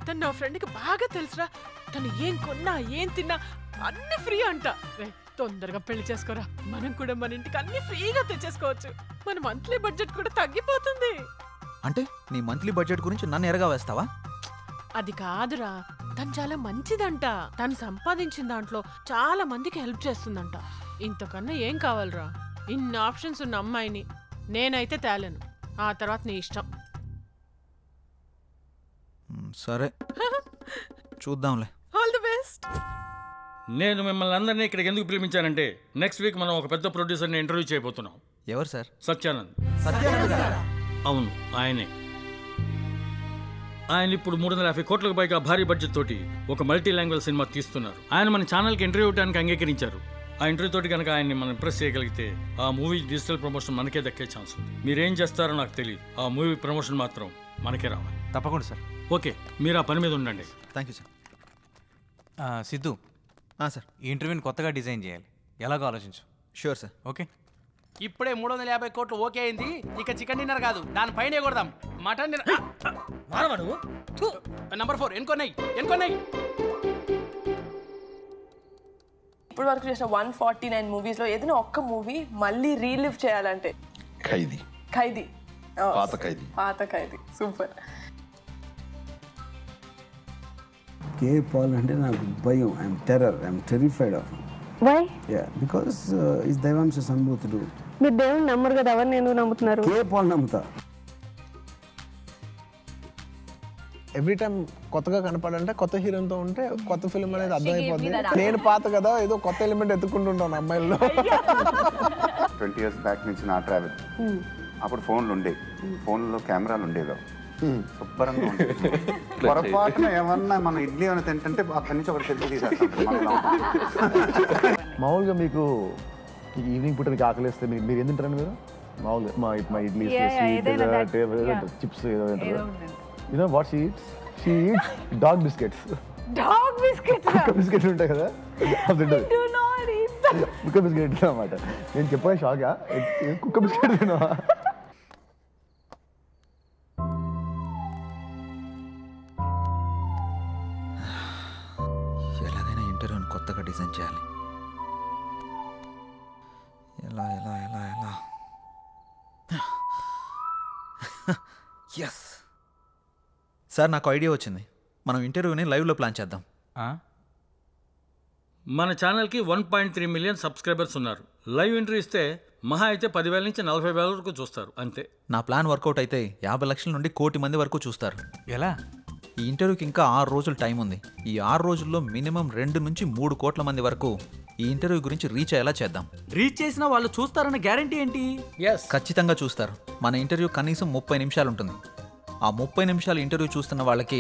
తను నా ఫ్రెండ్కి బాగా తెలుసురా. తను ఏం కొన్నా ఏం తిన్నా అన్ని ఫ్రీ అంట. తొందరగా పెళ్లి చేసుకోరా. మనం కూడా మన ఇంటికి అన్ని ఫ్రీగా తెచ్చేసుకోవచ్చు. మన మంత్లీ బడ్జెట్ కూడా తగ్గిపోతుంది. అంటే నీ మంత్లీ బడ్జెట్ గురించి నన్ను ఎరగా వేస్తావా? అది కాదురా, తను చాలా మంచిదంట. తను సంపాదించిన దాంట్లో చాలా మందికి హెల్ప్ చేస్తుందంట. ఇంతకన్నా ఏం కావాలరా? ఇన్ని ఆప్షన్స్ ఉన్న అమ్మాయిని నేనైతే తేలేను. ఆ తర్వాత నీ ఇష్టం. సరే చూద్దాంలే. All the best. నేను మిమ్మల్ని అందరినీ ఇక్కడికి ఎందుకు పిలిపించానంటే నెక్స్ట్ వీక్ మనం ఒక పెద్ద ప్రొడ్యూసర్ని ఇంటర్వ్యూ చేయబోతున్నాం. ఎవరు సార్? సత్యానంద్. సత్యానంద్? అవును, ఆయనే. ఆయన ఇప్పుడు 350 కోట్లకు పైగా భారీ బడ్జెట్ తోటి ఒక మల్టీ లాంగ్వేజ్ సినిమా తీస్తున్నారు. ఆయన మన ఛానల్కి ఇంటర్వ్యూ ఇవ్వడానికి అంగీకరించారు. ఆ ఇంటర్వ్యూ తోటి కనుక ఆయన్ని మనం ఇంప్రెస్ చేయగలిగితే ఆ మూవీ డిజిటల్ ప్రమోషన్ మనకే దక్కే ఛాన్స్ ఉంది. మీరేం చేస్తారో నాకు తెలియదు. ఆ మూవీ ప్రమోషన్ మాత్రం మనకే రావాలి. తప్పకుండా సార్. ఓకే, మీరు ఆ పని మీద ఉండండి. Thank you sir. Siddhu. Sir, ఈ ఇంటర్వ్యూని కొత్తగా డిజైన్ చేయాలి. ఎలాగో ఆలోచించు. Sure sir. ఓకే. ఇప్పుడే 350 కోట్లు ఓకే అయింది. ఇక చికెన్ డిన్నర్ కాదు, దానిపైనే కొడదాం. Mutton dinner. నంబర్ 4 ఎన్కొన్నాయి. ఇప్పుడు వరకు చేసిన 149 మూవీస్ లో ఏదైనా ఒక్క మూవీ మళ్ళీ రీలివ్ చేయాలంటే? ఖైదీ. పాత ఖైదీ. సూపర్. కే పాల్ అంటే నాకు భయం. I'm terrified of. Why? Because is దైవాంశ సంభూతుడు. మీరు దేవుని నమ్మరు కదా, ఎవరిని ఎందుకు నమ్ముతున్నారు? కే పాల్ నమ్ముతా. ఎవ్రీ టైం కొత్తగా కనపడాలంటే కొత్త హీరోతో ఉంటే కొత్త ఫిల్మ్ అనేది అర్థమైపోద్ది. నేను పాత కదా, ఏదో కొత్త ఎలిమెంట్ ఎత్తుకుంటుంటాను అమ్మాయిల్లో. 20 years బ్యాక్ నుంచి నా ట్రావెల్. అప్పుడు ఫోన్లు ఉండేవి. ఫోన్లో కెమెరాలు ఉండేవి. శుభ్రంగా ఉండేది. పొరపాటున ఏమన్నా మన ఇడ్లీ ఏమైనా తింటుంటే అక్కడి నుంచి ఒకటి సెల్ఫీ తీసేస్తాం. మామూలుగా మీకు ఈవినింగ్ పూట మీకు ఆకలిస్తే మీరు ఏం తింటారండి? మీరు మామూలుగా మా ఇడ్లీ చిప్స్ ఏదో తింటారు. You know what she eats? She eats dog biscuits. Dog biscuits? కుక్క బిస్కెట్లు ఉంటాయి కదా, అది తింటది. కుక్క బిస్కెట్ అన్నమాట. నేను చెప్పాను షాకా, కుక్క బిస్కెట్ తిన్నావా? ఎలాగైనా ఇంటర్వ్యూని కొత్తగా డిజైన్ చేయాలి. ఎలా ఎలా ఎలా ఎలా ఎస్ సార్, నాకు ఐడియా వచ్చింది. మనం ఇంటర్వ్యూని లైవ్లో ప్లాన్ చేద్దాం. మన ఛానల్కి 1.3 మిలియన్ సబ్స్క్రైబర్స్ ఉన్నారు. లైవ్ ఇంటర్వ్యూ ఇస్తే మహా అయితే 10,000 నుంచి 40,000 వరకు చూస్తారు, అంతే. నా ప్లాన్ వర్కౌట్ అయితే 50 లక్షల నుండి 1 కోటి మంది వరకు చూస్తారు. ఎలా? ఈ ఇంటర్వ్యూకి ఇంకా 6 రోజులు టైం ఉంది. ఈ 6 రోజుల్లో మినిమం 2 నుంచి 3 కోట్ల మంది వరకు ఈ ఇంటర్వ్యూ గురించి రీచ్ అయ్యేలా చేద్దాం. రీచ్ చేసిన వాళ్ళు చూస్తారన్న గ్యారంటీ ఏంటి? ఖచ్చితంగా చూస్తారు. మన ఇంటర్వ్యూ కనీసం 30 నిమిషాలు ఉంటుంది. ఆ 30 నిమిషాలు ఇంటర్వ్యూ చూస్తున్న వాళ్ళకి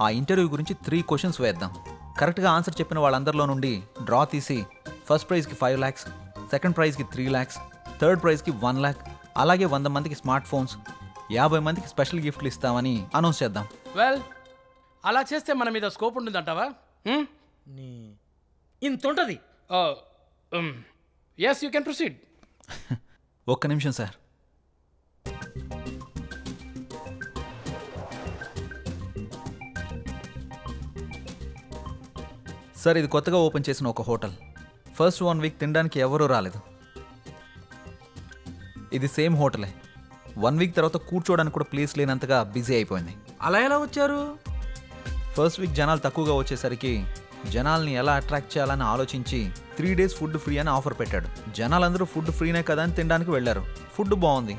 ఆ ఇంటర్వ్యూ గురించి 3 క్వశ్చన్స్ వేద్దాం. కరెక్ట్గా ఆన్సర్ చెప్పిన వాళ్ళందరిలో నుండి డ్రా తీసి ఫస్ట్ ప్రైజ్కి 5 lakhs, సెకండ్ ప్రైజ్కి 3 lakhs, థర్డ్ ప్రైజ్కి 1 lakh, అలాగే 100 మందికి స్మార్ట్ ఫోన్స్, 50 మందికి స్పెషల్ గిఫ్ట్లు ఇస్తామని అనౌన్స్ చేద్దాం. వెల్, అలా చేస్తే మన మీద స్కోప్ ఉంటుందంటావా? ఇంత ఉంటుంది. Yes, you can proceed. ఒక్క నిమిషం సార్. సార్ ఇది కొత్తగా ఓపెన్ చేసిన ఒక హోటల్. ఫస్ట్ 1 వీక్ తినడానికి ఎవరూ రాలేదు. ఇది సేమ్ హోటలే. 1 వీక్ తర్వాత కూర్చోవడానికి కూడా ప్లేస్ లేనంతగా బిజీ అయిపోయింది. అలా ఎలా వచ్చారు? ఫస్ట్ వీక్ జనాలు తక్కువగా వచ్చేసరికి జనాల్ని ఎలా అట్రాక్ట్ చేయాలని ఆలోచించి 3 days ఫుడ్ ఫ్రీ అని ఆఫర్ పెట్టాడు. జనాలందరూ ఫుడ్ ఫ్రీనే కదా అని తినడానికి వెళ్ళారు. ఫుడ్ బాగుంది.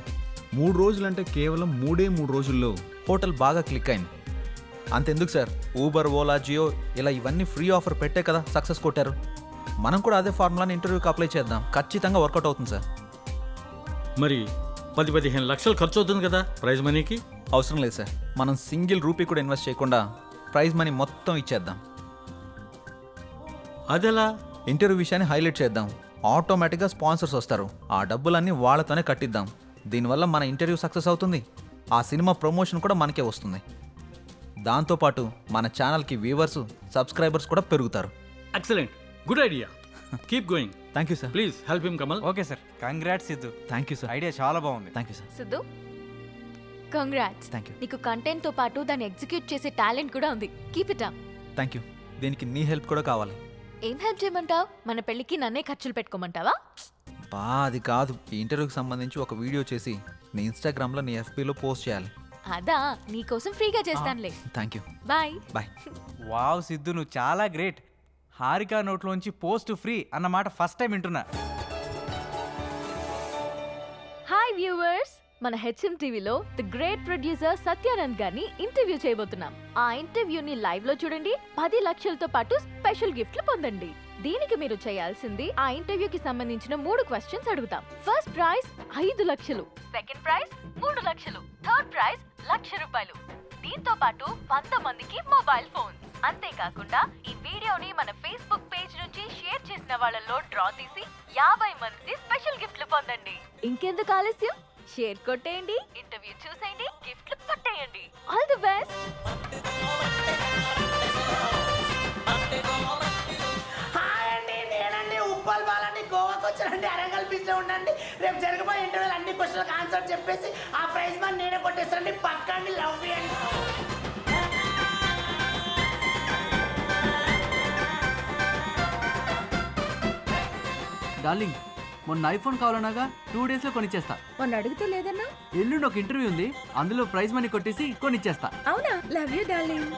3 రోజులంటే కేవలం 3 రోజుల్లో హోటల్ బాగా క్లిక్ అయింది. అంతెందుకు సార్, ఊబర్, ఓలా, జియో ఇలా ఇవన్నీ ఫ్రీ ఆఫర్ పెట్టే కదా సక్సెస్ కొట్టారు. మనం కూడా అదే ఫార్ములాని ఇంటర్వ్యూకి అప్లై చేద్దాం. ఖచ్చితంగా వర్కౌట్ అవుతుంది సార్. మరి 10-15 లక్షలు ఖర్చు అవుతుంది కదా ప్రైజ్ మనీకి? అవసరం లేదు సార్. మనం సింగిల్ రూపీ కూడా ఇన్వెస్ట్ చేయకుండా ప్రైజ్ మనీ మొత్తం ఇచ్చేద్దాం. అదెలా? ఇంటర్వ్యూ విషయాన్ని హైలైట్ చేద్దాం. ఆటోమేటిక్గా స్పాన్సర్స్ వస్తారు. ఆ డబ్బులన్నీ వాళ్ళతోనే కట్టిద్దాం. దీనివల్ల మన ఇంటర్వ్యూ సక్సెస్ అవుతుంది. ఆ సినిమా ప్రమోషన్ కూడా మనకే వస్తుంది. దాంతోపాటు మన ఛానల్కి వ్యూవర్స్, సబ్స్క్రైబర్స్ కూడా పెరుగుతారు. Excellent, good idea. Keep going. Thank you sir. Please help him Kamal. Okay sir. Congrats Siddhu. Thank you sir. Idea చాలా బాగుంది. Thank you sir. Siddhu, congrats. Thank you. నీకు కంటెంట్ తో పాటు దాన్ని ఎగ్జిక్యూట్ చేసే టాలెంట్ కూడా ఉంది. Keep it up. Thank you. దీనికి నీ హెల్ప్ కూడా కావాలి. ఏం హెల్ప్ చేయమంటావు? మన పెళ్ళికి నన్నే ఖర్చులు పెట్టుకోమంటావా? బా అది కాదు. ఈ ఇంటర్వ్యూకి సంబంధించి ఒక వీడియో చేసి నీ ఇన్స్టాగ్రామ్లో, నీ ఎఫ్బీలో పోస్ట్ చేయాలి. అదా, నీకోసం ఫ్రీగా చేస్తానులే. Thank you. Bye bye. Wow Siddhu, నువ్వు చాలా గ్రేట్. హారిక నోట్లోంచి పోస్ట్ ఫ్రీ అన్నమాట ఫస్ట్ టైం వింటున్నా. హాయ్ వ్యూవర్స్, మన హెచ్ఎం టీవీలో ది గ్రేట్ ప్రొడ్యూసర్ సత్యానంద్ గారిని ఇంటర్వ్యూ చేయబోతున్నాం. ఆ ఇంటర్వ్యూని లైవ్ లో చూడండి. 10 లక్షలతో పాటు స్పెషల్ గిఫ్ట్లు పొందండి. దీనికి మీరు చేయాల్సింది, ఆ ఇంటర్వ్యూకి సంబంధించిన 3 క్వశ్చన్స్ అడుగుతాం. ఫస్ట్ ప్రైజ్ 5 లక్షలు, సెకండ్ ప్రైజ్ 3 లక్షలు, థర్డ్ ప్రైజ్ ₹1,00,000. దీంతో పాటు 100 మందికి మొబైల్ ఫోన్స్. అంతేకాకుండా ఈ వీడియోని మన ఫేస్బుక్ పేజ్ నుంచి షేర్ చేసిన వాళ్ళలో డ్రా తీసి 50 మంది స్పెషల్ గిఫ్ట్లు పొందండి. ఇంకెందుకు ఆలస్యం, షేర్ కొట్టేయండి, ఇంటర్వ్యూ చూసేయండి, గిఫ్ట్లు పట్టేయండి. All the best. ఉప్పల్ బాలని గోవాకి వచ్చానండి. అరంగల్ బీచ్ లో ఉండండి. రేపు జరగబోయే ఇంటర్వ్యూలు అన్ని క్వశ్చన్లకు ఆన్సర్ చెప్పేసి ఆ ప్రైజ్ మనీ నేనే కొట్టేస్తానండి. పక్కండి, లవ్ చేయండి. డార్లింగ్, మొన్న ఐఫోన్ కావాలన్నాగా 2 days లో కొనిచ్చేస్తా. మొన్న అడిగితే లేదన్నా? ఎల్లుండి ఒక ఇంటర్వ్యూ ఉంది, అందులో ప్రైజ్ మనీ కొట్టేసి కొనిచ్చేస్తా. అవునా? Love you darling.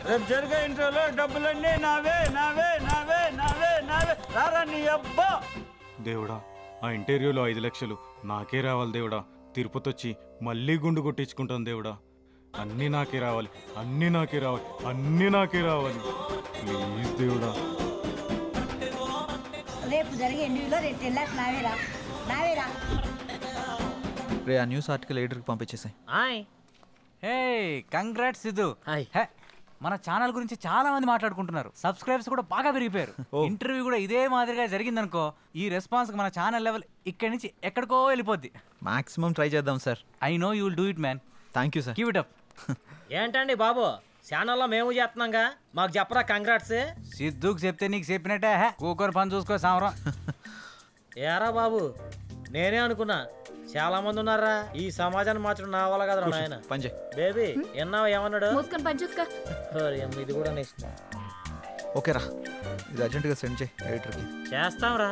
రేపు జరిగే ఇంటర్వ్యూలో డబ్బులన్నీ నావే నావే నావే నావే నావే. రారా నీ అబ్బా. దేవుడా, ఆ ఇంటర్వ్యూలో 5 లక్షలు నాకే రావాలి దేవుడా. తిరుపతి వచ్చి మళ్ళీ గుండు కొట్టించుకుంటాను దేవుడా. అన్నీ నాకే రావాలి, అన్నీ నాకే రావాలి, అన్నీ నాకే రావాలి. ప్లీజ్ దేవుడా. రేపు జరిగే ఇంటర్వ్యూలో 10 lakhs నావేరా, నావేరా. రే, ఆ న్యూస్ ఆర్టికల్ ఎడిటర్కి పంపించేసాయి. హే, కంగ్రాట్స్ సిద్ధు. హే, మన ఛానల్ గురించి చాలా మంది మాట్లాడుకుంటున్నారు. సబ్స్క్రైబర్స్ కూడా బాగా పెరిగిపోయారు. ఇంటర్వ్యూ కూడా ఇదే మాదిరిగా జరిగిందనుకో, ఈ రెస్పాన్స్ మన ఛానల్ లెవెల్ ఇక్కడి నుంచి ఎక్కడికో వెళ్ళిపోద్ది. మాక్సిమం ట్రై చేద్దాం sir. I know you will do it man. Thank you sir. Keep it up. ఏంటండి బాబు, ఛానల్లో మేము చేస్తున్నాంగా, మాకు చెప్పరా కంగ్రాట్స్? సిద్ధుకు చెప్తే నీకు చెప్పినట్టే. కూకొని పని చూసుకో సామరం. ఏరా బాబు, నేనే అనుకున్నా చాలా మంది ఉన్నారా ఈ సమాజాన్ని మార్చడం నా వల్ల కదా నాయన. పంచే బేబీ ఎన్నావు ఏమన్నాడు? మూసుకొని పని చూసుకో. ఇది కూడా నెక్స్ట్. ఓకేరా, ఇది అర్జెంటుగా సెండ్ చేయి ఎడిటర్కి. చేస్తాంరా.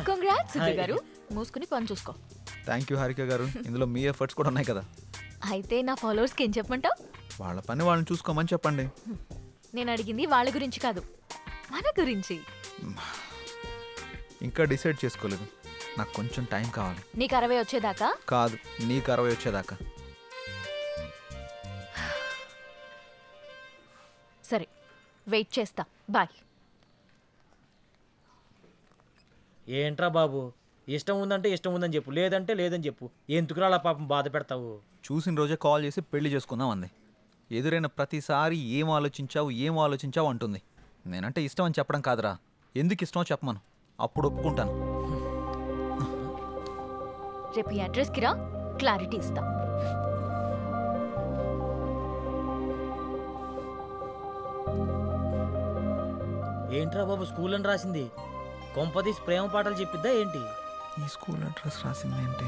కంగ్రాట్స్ సిద్ధు గారు, మూసుకుని పని చూసుకో. థ్యాంక్ యూ హారిక గారు. ఇందులో మీ ఎఫర్ట్స్ కూడా ఉన్నాయి కదా. అయితే నా ఫాలోవర్స్కి ఏం చెప్పమంటావు? వాళ్ళ పని వాళ్ళని చూసుకోమని చెప్పండి. నేను అడిగింది వాళ్ళ గురించి కాదు, మన గురించి. ఇంకా డిసైడ్ చేసుకోలేదు. నాకు కొంచెం టైం కావాలి. నీకు 60 వచ్చేదాకా కాదు, నీకు 60 వచ్చేదాకా. సరే, వెయిట్ చేస్తా. బాయ్. ఏంట్రా బాబు, ఇష్టం ఉందంటే ఇష్టం ఉందని చెప్పు, లేదంటే లేదని చెప్పు. ఎందుకురా అలా పాపం బాధ పెడతావు? చూసిన రోజే కాల్ చేసి పెళ్లి చేసుకుందాం అంది. ఎదురైన ప్రతిసారి ఏం ఆలోచించావు అంటుంది. నేనంటే ఇష్టం అని చెప్పడం కాదురా, ఎందుకు ఇష్టమో చెప్పమను, అప్పుడు ఒప్పుకుంటాను. రేపు ఈ అడ్రస్కి రా, క్లారిటీ ఇస్తా. ఏంట్రా బాబు స్కూల్ అని రాసింది? కొంపదీసి ప్రేమ పాటలు చెప్పిద్దా ఏంటి? ఈ స్కూల్ అడ్రస్ రాసింది ఏంటి?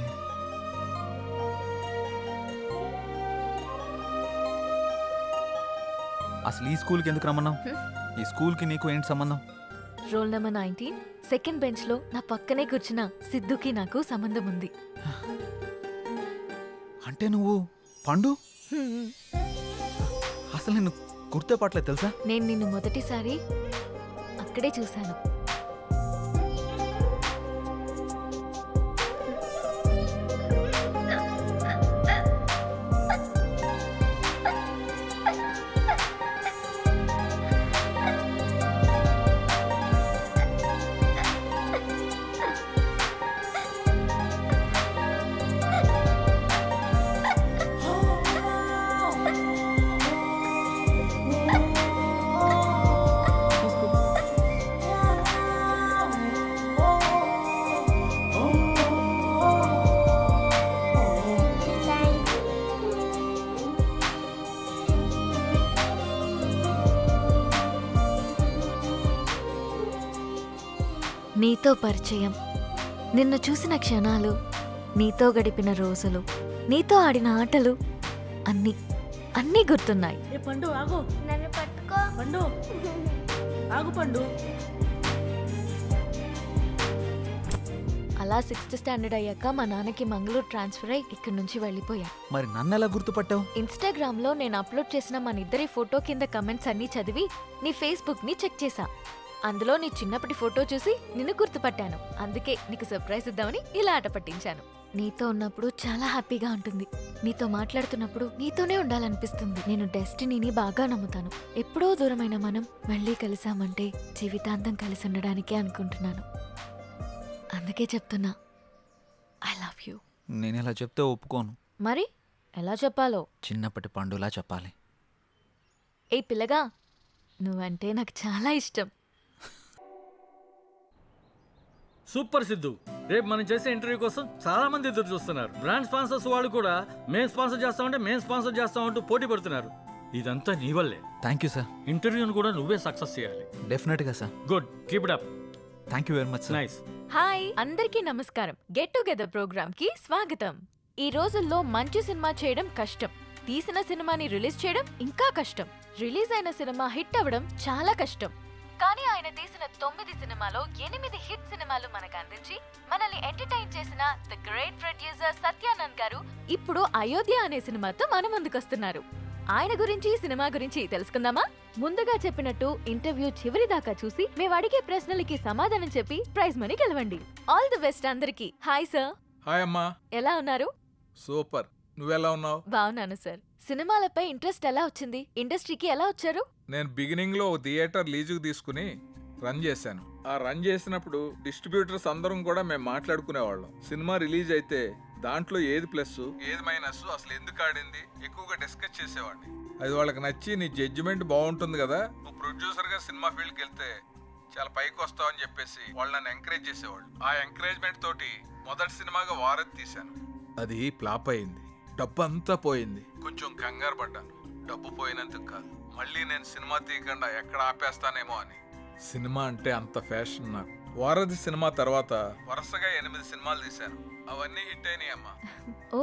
అసలు ఈ స్కూల్కి ఎందుకు రమ్మన్నావు? ఈ స్కూల్కి నీకు ఏంటి సంబంధం? రోల్ నెంబర్ 19 సెకండ్ బెంచ్ లో నా పక్కనే కూర్చున్న సిద్ధుకి నాకు సంబంధం ఉంది. అంటే నువ్వు పండు? అసలు నేను గుర్తుపట్టలేదు తెలుసా? నేను నిన్ను మొదటిసారి అక్కడే చూశాను. నీతో పరిచయం, నిన్ను చూసిన క్షణాలు, నీతో గడిపిన రోజులు, నీతో ఆడిన ఆటలు అన్నీ అన్నీ గుర్తున్నాయి. పండు ఆగు, నన్ను పట్టుకో. పండు ఆగు పండు. అలా 6th స్టాండర్డ్ అయ్యాక మా నాన్నకి మంగళూరు ట్రాన్స్ఫర్ అయ్యి ఇక్కడి నుంచి వెళ్ళిపోయా. మరి నన్ను ఎలా గుర్తుపట్టావు? ఇన్స్టాగ్రామ్ లో నేను అప్లోడ్ చేసిన మన ఇద్దరి ఫోటో కింద కమెంట్స్ అన్ని చదివి నీ ఫేస్బుక్ ని చెక్ చేశా. అందులో నీ చిన్నప్పటి ఫోటో చూసి నిన్ను గుర్తుపట్టాను. అందుకే నీకు సర్ప్రైజ్ ఇద్దామని ఇలా ఆట పట్టించాను. నీతో ఉన్నప్పుడు చాలా హ్యాపీగా ఉంటుంది. నీతో మాట్లాడుతున్నప్పుడు నీతోనే ఉండాలనిపిస్తుంది. నేను డెస్టినీని బాగా నమ్ముతాను. ఎప్పుడో దూరమైన మనం మళ్ళీ కలిసామంటే జీవితాంతం కలిసి ఉండడానికే అనుకుంటున్నాను. అందుకే చెప్తున్నా, ఐ లవ్ యూ. నేను ఎలా చెప్తే ఒప్పుకోను. మరి ఎలా చెప్పాలో? చిన్నప్పటి పండులా చెప్పాలి. ఏ పిల్లగా, నువ్వంటే నాకు చాలా ఇష్టం. సూపర్ సిద్ధు, రేపు మనం చేసే ఇంటర్వ్యూ కోసం చాలా మంది ఎదురు చూస్తున్నారు. బ్రాండ్ స్పాన్సర్స్ వాళ్ళు కూడా మేము స్పాన్సర్ చేస్తామంటే మేము స్పాన్సర్ చేస్తామంటూ పోటీ పడుతున్నారు. ఇదంతా నీ వల్లే. Thank you sir. ఇంటర్వ్యూను కూడా నువ్వే సక్సెస్ చేయాలి. డెఫినెట్గా sir. Good, keep it up. Thank you very much. Nice. Hi అందరికీ నమస్కారం. గెట్ టుగెదర్ ప్రోగ్రామ్ కి స్వాగతం. ఈ రోజుల్లో మంచి సినిమా చేయడం కష్టం. తీసిన సినిమాని రిలీజ్ చేయడం ఇంకా కష్టం. రిలీజ్ అయిన సినిమా హిట్ అవ్వడం చాలా కష్టం. కానీ ఆయన తీసిన 9 సినిమాలో 8 హిట్ సినిమాలు మనకు అందించి మనల్ని ఎంటర్టైన్ చేసిన ది గ్రేట్ ప్రొడ్యూసర్ సత్యానంద్ గారు ఇప్పుడు అయోధ్య అనే సినిమాతో మన ముందుకొస్తున్నారు. ఆయన గురించి సినిమా గురించి తెలుసుకుందామా? ముందుగా చెప్పినట్టు ఇంటర్వ్యూ చివరి దాకా చూసి మేము అడిగే ప్రశ్నలకి సమాధానం చెప్పి ప్రైజ్ మనీ గెలవండి. ఆల్ ది బెస్ట్ అందరికి. Hi sir. హాయ్ అమ్మా. ఎలా ఉన్నారు? సూపర్. నువ్వెలా ఉన్నావు? బాగున్నాను సార్. సినిమాలపై ఇంట్రెస్ట్ ఎలా వచ్చింది? ఇండస్ట్రీకి ఎలా వచ్చారు? నేను బిగినింగ్ లో థియేటర్ లీజుకు తీసుకుని రన్ చేశాను. ఆ రన్ చేసినప్పుడు డిస్ట్రిబ్యూటర్స్ అందరం కూడా మేము మాట్లాడుకునేవాళ్ళం. సినిమా రిలీజ్ అయితే దాంట్లో ఏది ప్లస్ ఏది మైనస్, అసలు ఎందుకు ఆడింది ఎక్కువగా డిస్కస్ చేసేవాడిని. అది వాళ్ళకి నచ్చి నీ జడ్జిమెంట్ బాగుంటుంది కదా, నువ్వు ప్రొడ్యూసర్ గా సినిమా ఫీల్డ్కి వెళ్తే చాలా పైకి వస్తావు అని చెప్పేసి వాళ్ళు నన్ను ఎంకరేజ్ చేసేవాళ్ళు. ఆ ఎంకరేజ్మెంట్ తోటి మొదటి సినిమాగా వారధి తీశాను. అది ఫ్లాప్ అయింది. డబ్బు అంతా పోయింది. కొంచెం కంగారు పడ్డాను. డబ్బు పోయినందుకు కాదు, మళ్ళీ నేను సినిమా తీయకుండా ఎక్కడ ఆపేస్తానేమో అని. సినిమా అంటే అంత ఫ్యాషన్ నాకు. వారధి సినిమా తర్వాత వరుసగా 8 సినిమాలు తీశాను. అవన్నీ హిట్ అయినాయి అమ్మా. ఓ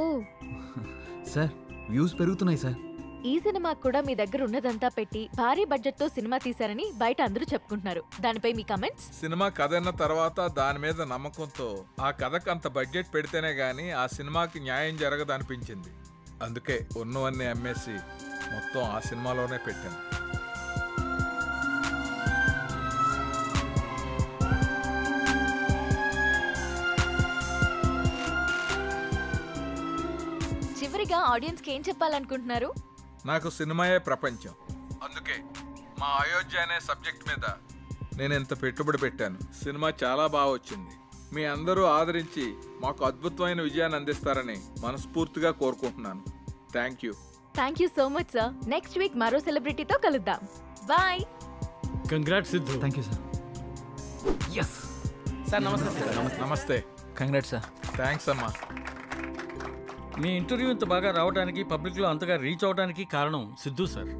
సార్, వ్యూస్ పెరుగుతున్నాయి సార్. ఈ సినిమా కూడా మీ దగ్గర ఉన్నదంతా పెట్టి భారీ బడ్జెట్ తో సినిమా తీశారని బయట అందరూ చెప్పుకుంటున్నారు. దానిపై మీ కమెంట్స్? సినిమా కథ అన్న తర్వాత దాని మీద నమ్మకంతో ఆ కథకు అంత బడ్జెట్ పెడితేనే గానీ ఆ సినిమాకి న్యాయం జరగదనిపించింది. అందుకే ఉన్నవన్నీ అమ్మేసి మొత్తం ఆ సినిమాలోనే పెట్టాను. చివరిగా ఆడియన్స్ కి ఏం చెప్పాలనుకుంటున్నారు? నాకు సినిమాయే ప్రపంచం. అందుకే మా అయోధ్య అనే సబ్జెక్ట్ మీద నేను ఎంత పెట్టుబడి పెట్టాను. సినిమా చాలా బాగా వచ్చింది. మీ అందరూ ఆదరించి మాకు అద్భుతమైన విజయాన్ని అందిస్తారని మనస్ఫూర్తిగా కోరుకుంటున్నాను. Thank you. Thank you so much sir. Next week మరో సెలబ్రిటీతో కలుద్దాం. Bye. Congrats Siddhu. Thank you sir. Yes sir. నమస్తే సార్. నమస్తే. Congrats sir. థ్యాంక్స్ అమ్మా. మీ ఇంటర్వ్యూ ఇంత బాగా రావడానికి, పబ్లిక్లో అంతగా రీచ్ అవడానికి కారణం Siddhu sir.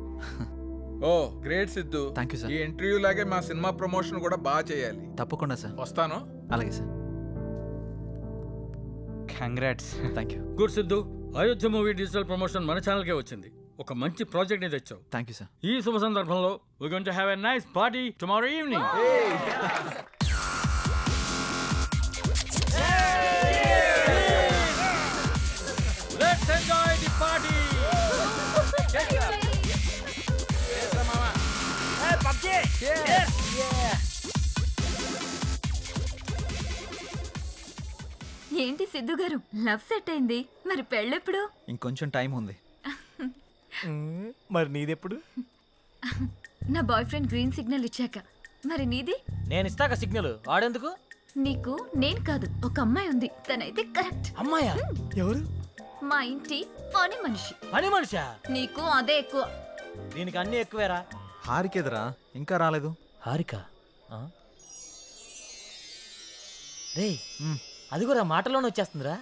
Oh great Siddhu. Thank you sir. ఈ ఇంటర్వ్యూ లాగే మా సినిమా ప్రమోషన్ కూడా బాగా చేయాలి. తప్పకుండా సార్. వస్తాను. అలాగే sir. Congrats. Thank you. Good Siddhu. Ayodhya movie digital promotion మన ఛానల్కే వచ్చింది. ఒక మంచి ప్రాజెక్ట్ ని తెచ్చావు. Thank you sir. ఈ శుభ సందర్భంలో we're going to have a nice party tomorrow evening. Let's enjoy the party. ఏంటి సిద్ధు గారు, లవ్ సెట్ అయింది, మరి పెళ్ళెప్పుడు? ఇంకొంచెం టైం ఉంది. మరి నీదెప్పుడు? నా బాయ్ ఫ్రెండ్ గ్రీన్ సిగ్నల్ ఇచ్చాక. మరి నీది? నేను ఇస్తాక సిగ్నల్ ఆడేందుకు? నీకు నేను కాదు, ఒక అమ్మాయి ఉంది, తనైతే కరెక్ట్. అమ్మాయా? ఎవరు? మా ఇంటి పని మనిషి. పని మనిషా? నీకు అదే ఎక్కువ. దీనికి అన్ని ఎక్కువేరా. హారికేదరా ఇంకా రాలేదు. హారిక రే, అది కూడా మాటలోనే వచ్చేస్తుందిరా.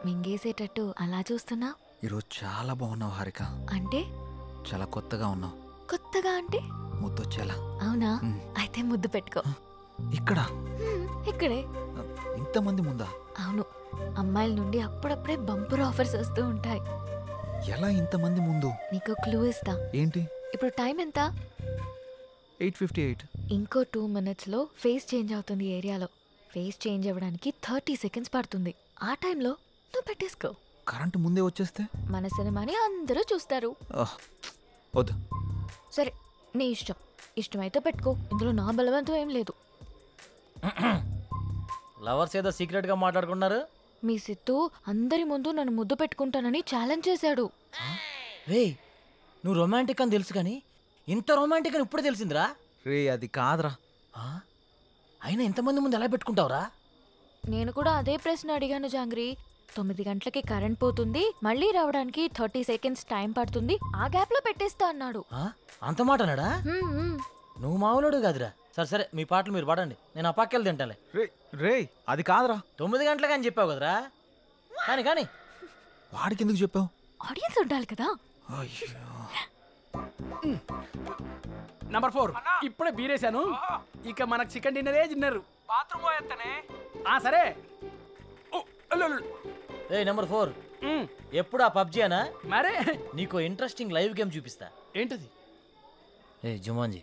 మింగేసేటట్టు అలా చూస్తున్నా? ఈరోజు చాలా బాగున్నావు హారిక. అంటే? చాలా కొత్తగా ఉన్నావు. కొత్తగా అంటే? ముద్దొచ్చేలా. అవునా? అయితే ముద్దు పెట్టుకో. ఇక్కడ? ఇక్కడే. ఇంతమంది ముందా? అవును, అమ్మాయిల నుండి అప్పుడప్పుడే బంపర్ ఆఫర్స్ వస్తూ ఉంటాయి. ఎలా ఇంతమంది ముందు? నీకు క్లూ ఇస్తా. ఏంటి? ఇప్పుడు టైం ఎంత? 8:58. ఇంకో 2 minutesలో ఫేస్ చేంజ్ అవుతుంది ఏరియాలో. ఫేస్ చేంజ్ అవ్వడానికి 30 seconds పడుతుంది. ఆ టైంలో నువ్వు పెట్టేసుకో. కరెంటు ముందే వచ్చేస్తే? మన సినిమాని అందరూ చూస్తారు. వద్దు. సరే, నీ ఇష్టం. ఇష్టమైతే పెట్టుకో, ఇందులో నా బలవంతం ఏం లేదు. లవర్స్ ఏదో సీక్రెట్ గా మాట్లాడుకున్నారు. మీ సిత్తు అందరి ముందు నన్ను ముద్దు పెట్టుకుంటానని ఛాలెంజ్ చేశాడు. రే, నువ్వు రొమాంటిక్ అని తెలుసు కానీ ఇంత రొమాంటిక్ అని ఇప్పుడు తెలిసిందిరా. రే, అది కాదురా. అయినా ఎంతమంది ముందు ఎలా పెట్టుకుంటావురా? నేను కూడా అదే ప్రశ్న అడిగాను జాంగ్రీ. 9 గంటలకి కరెంట్ పోతుంది, మళ్ళీ రావడానికి 30 seconds టైం పడుతుంది, ఆ గ్యాప్ లో పెట్టేస్తా అన్నాడు. అంత మాట అన్నాడా? నువ్వు మామూలుడు కాదురా. సరే సరే, మీ పాటలు మీరు పాడండి, నేను ఆ పక్కెళ్ళి తింటాలే. రే, అది కాదురా. 9 గంటలకు అని చెప్పావు కదరా. కానీ కానీ వాడికి ఎందుకు చెప్పావు? ఆడియన్స్ ఉండాలి కదా. నంబర్ 4 ఇప్పుడే బీరేశాను, ఇక మనకు చికెన్ డిన్నరే తిన్నారు. బాత్రూమ్ పోయేస్తానే. సరే. నెంబర్ 4 ఎప్పుడు ఆ పబ్జీ అనా? మరే నీకు ఇంట్రెస్టింగ్ లైవ్ గేమ్ చూపిస్తా. ఏంటది? జుమాన్జీ,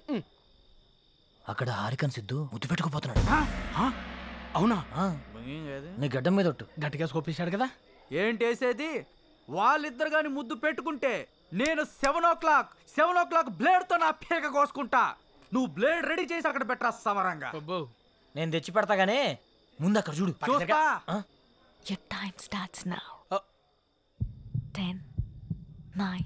అక్కడ హారికన్ సిద్ధు ముద్దు పెట్టుకుపోతున్నాడు. అవునా? నీ గడ్డం మీద ఒట్టు. గట్టిగా స్కోపేశాడు కదా. ఏంటేసేది? వాళ్ళిద్దరు గాని ముద్దు పెట్టుకుంటే నేను 7 o'clock బ్లేడ్ తో నా పీక కోసుకుంటా. నువ్వు బ్లేడ్ రెడీ చేసి అక్కడ పెట్టరా సమరంగా. నేను తెచ్చి పెడతా గానీ ముందు అక్కడ చూడు. చూస్తా. Your time starts now. 10, 9.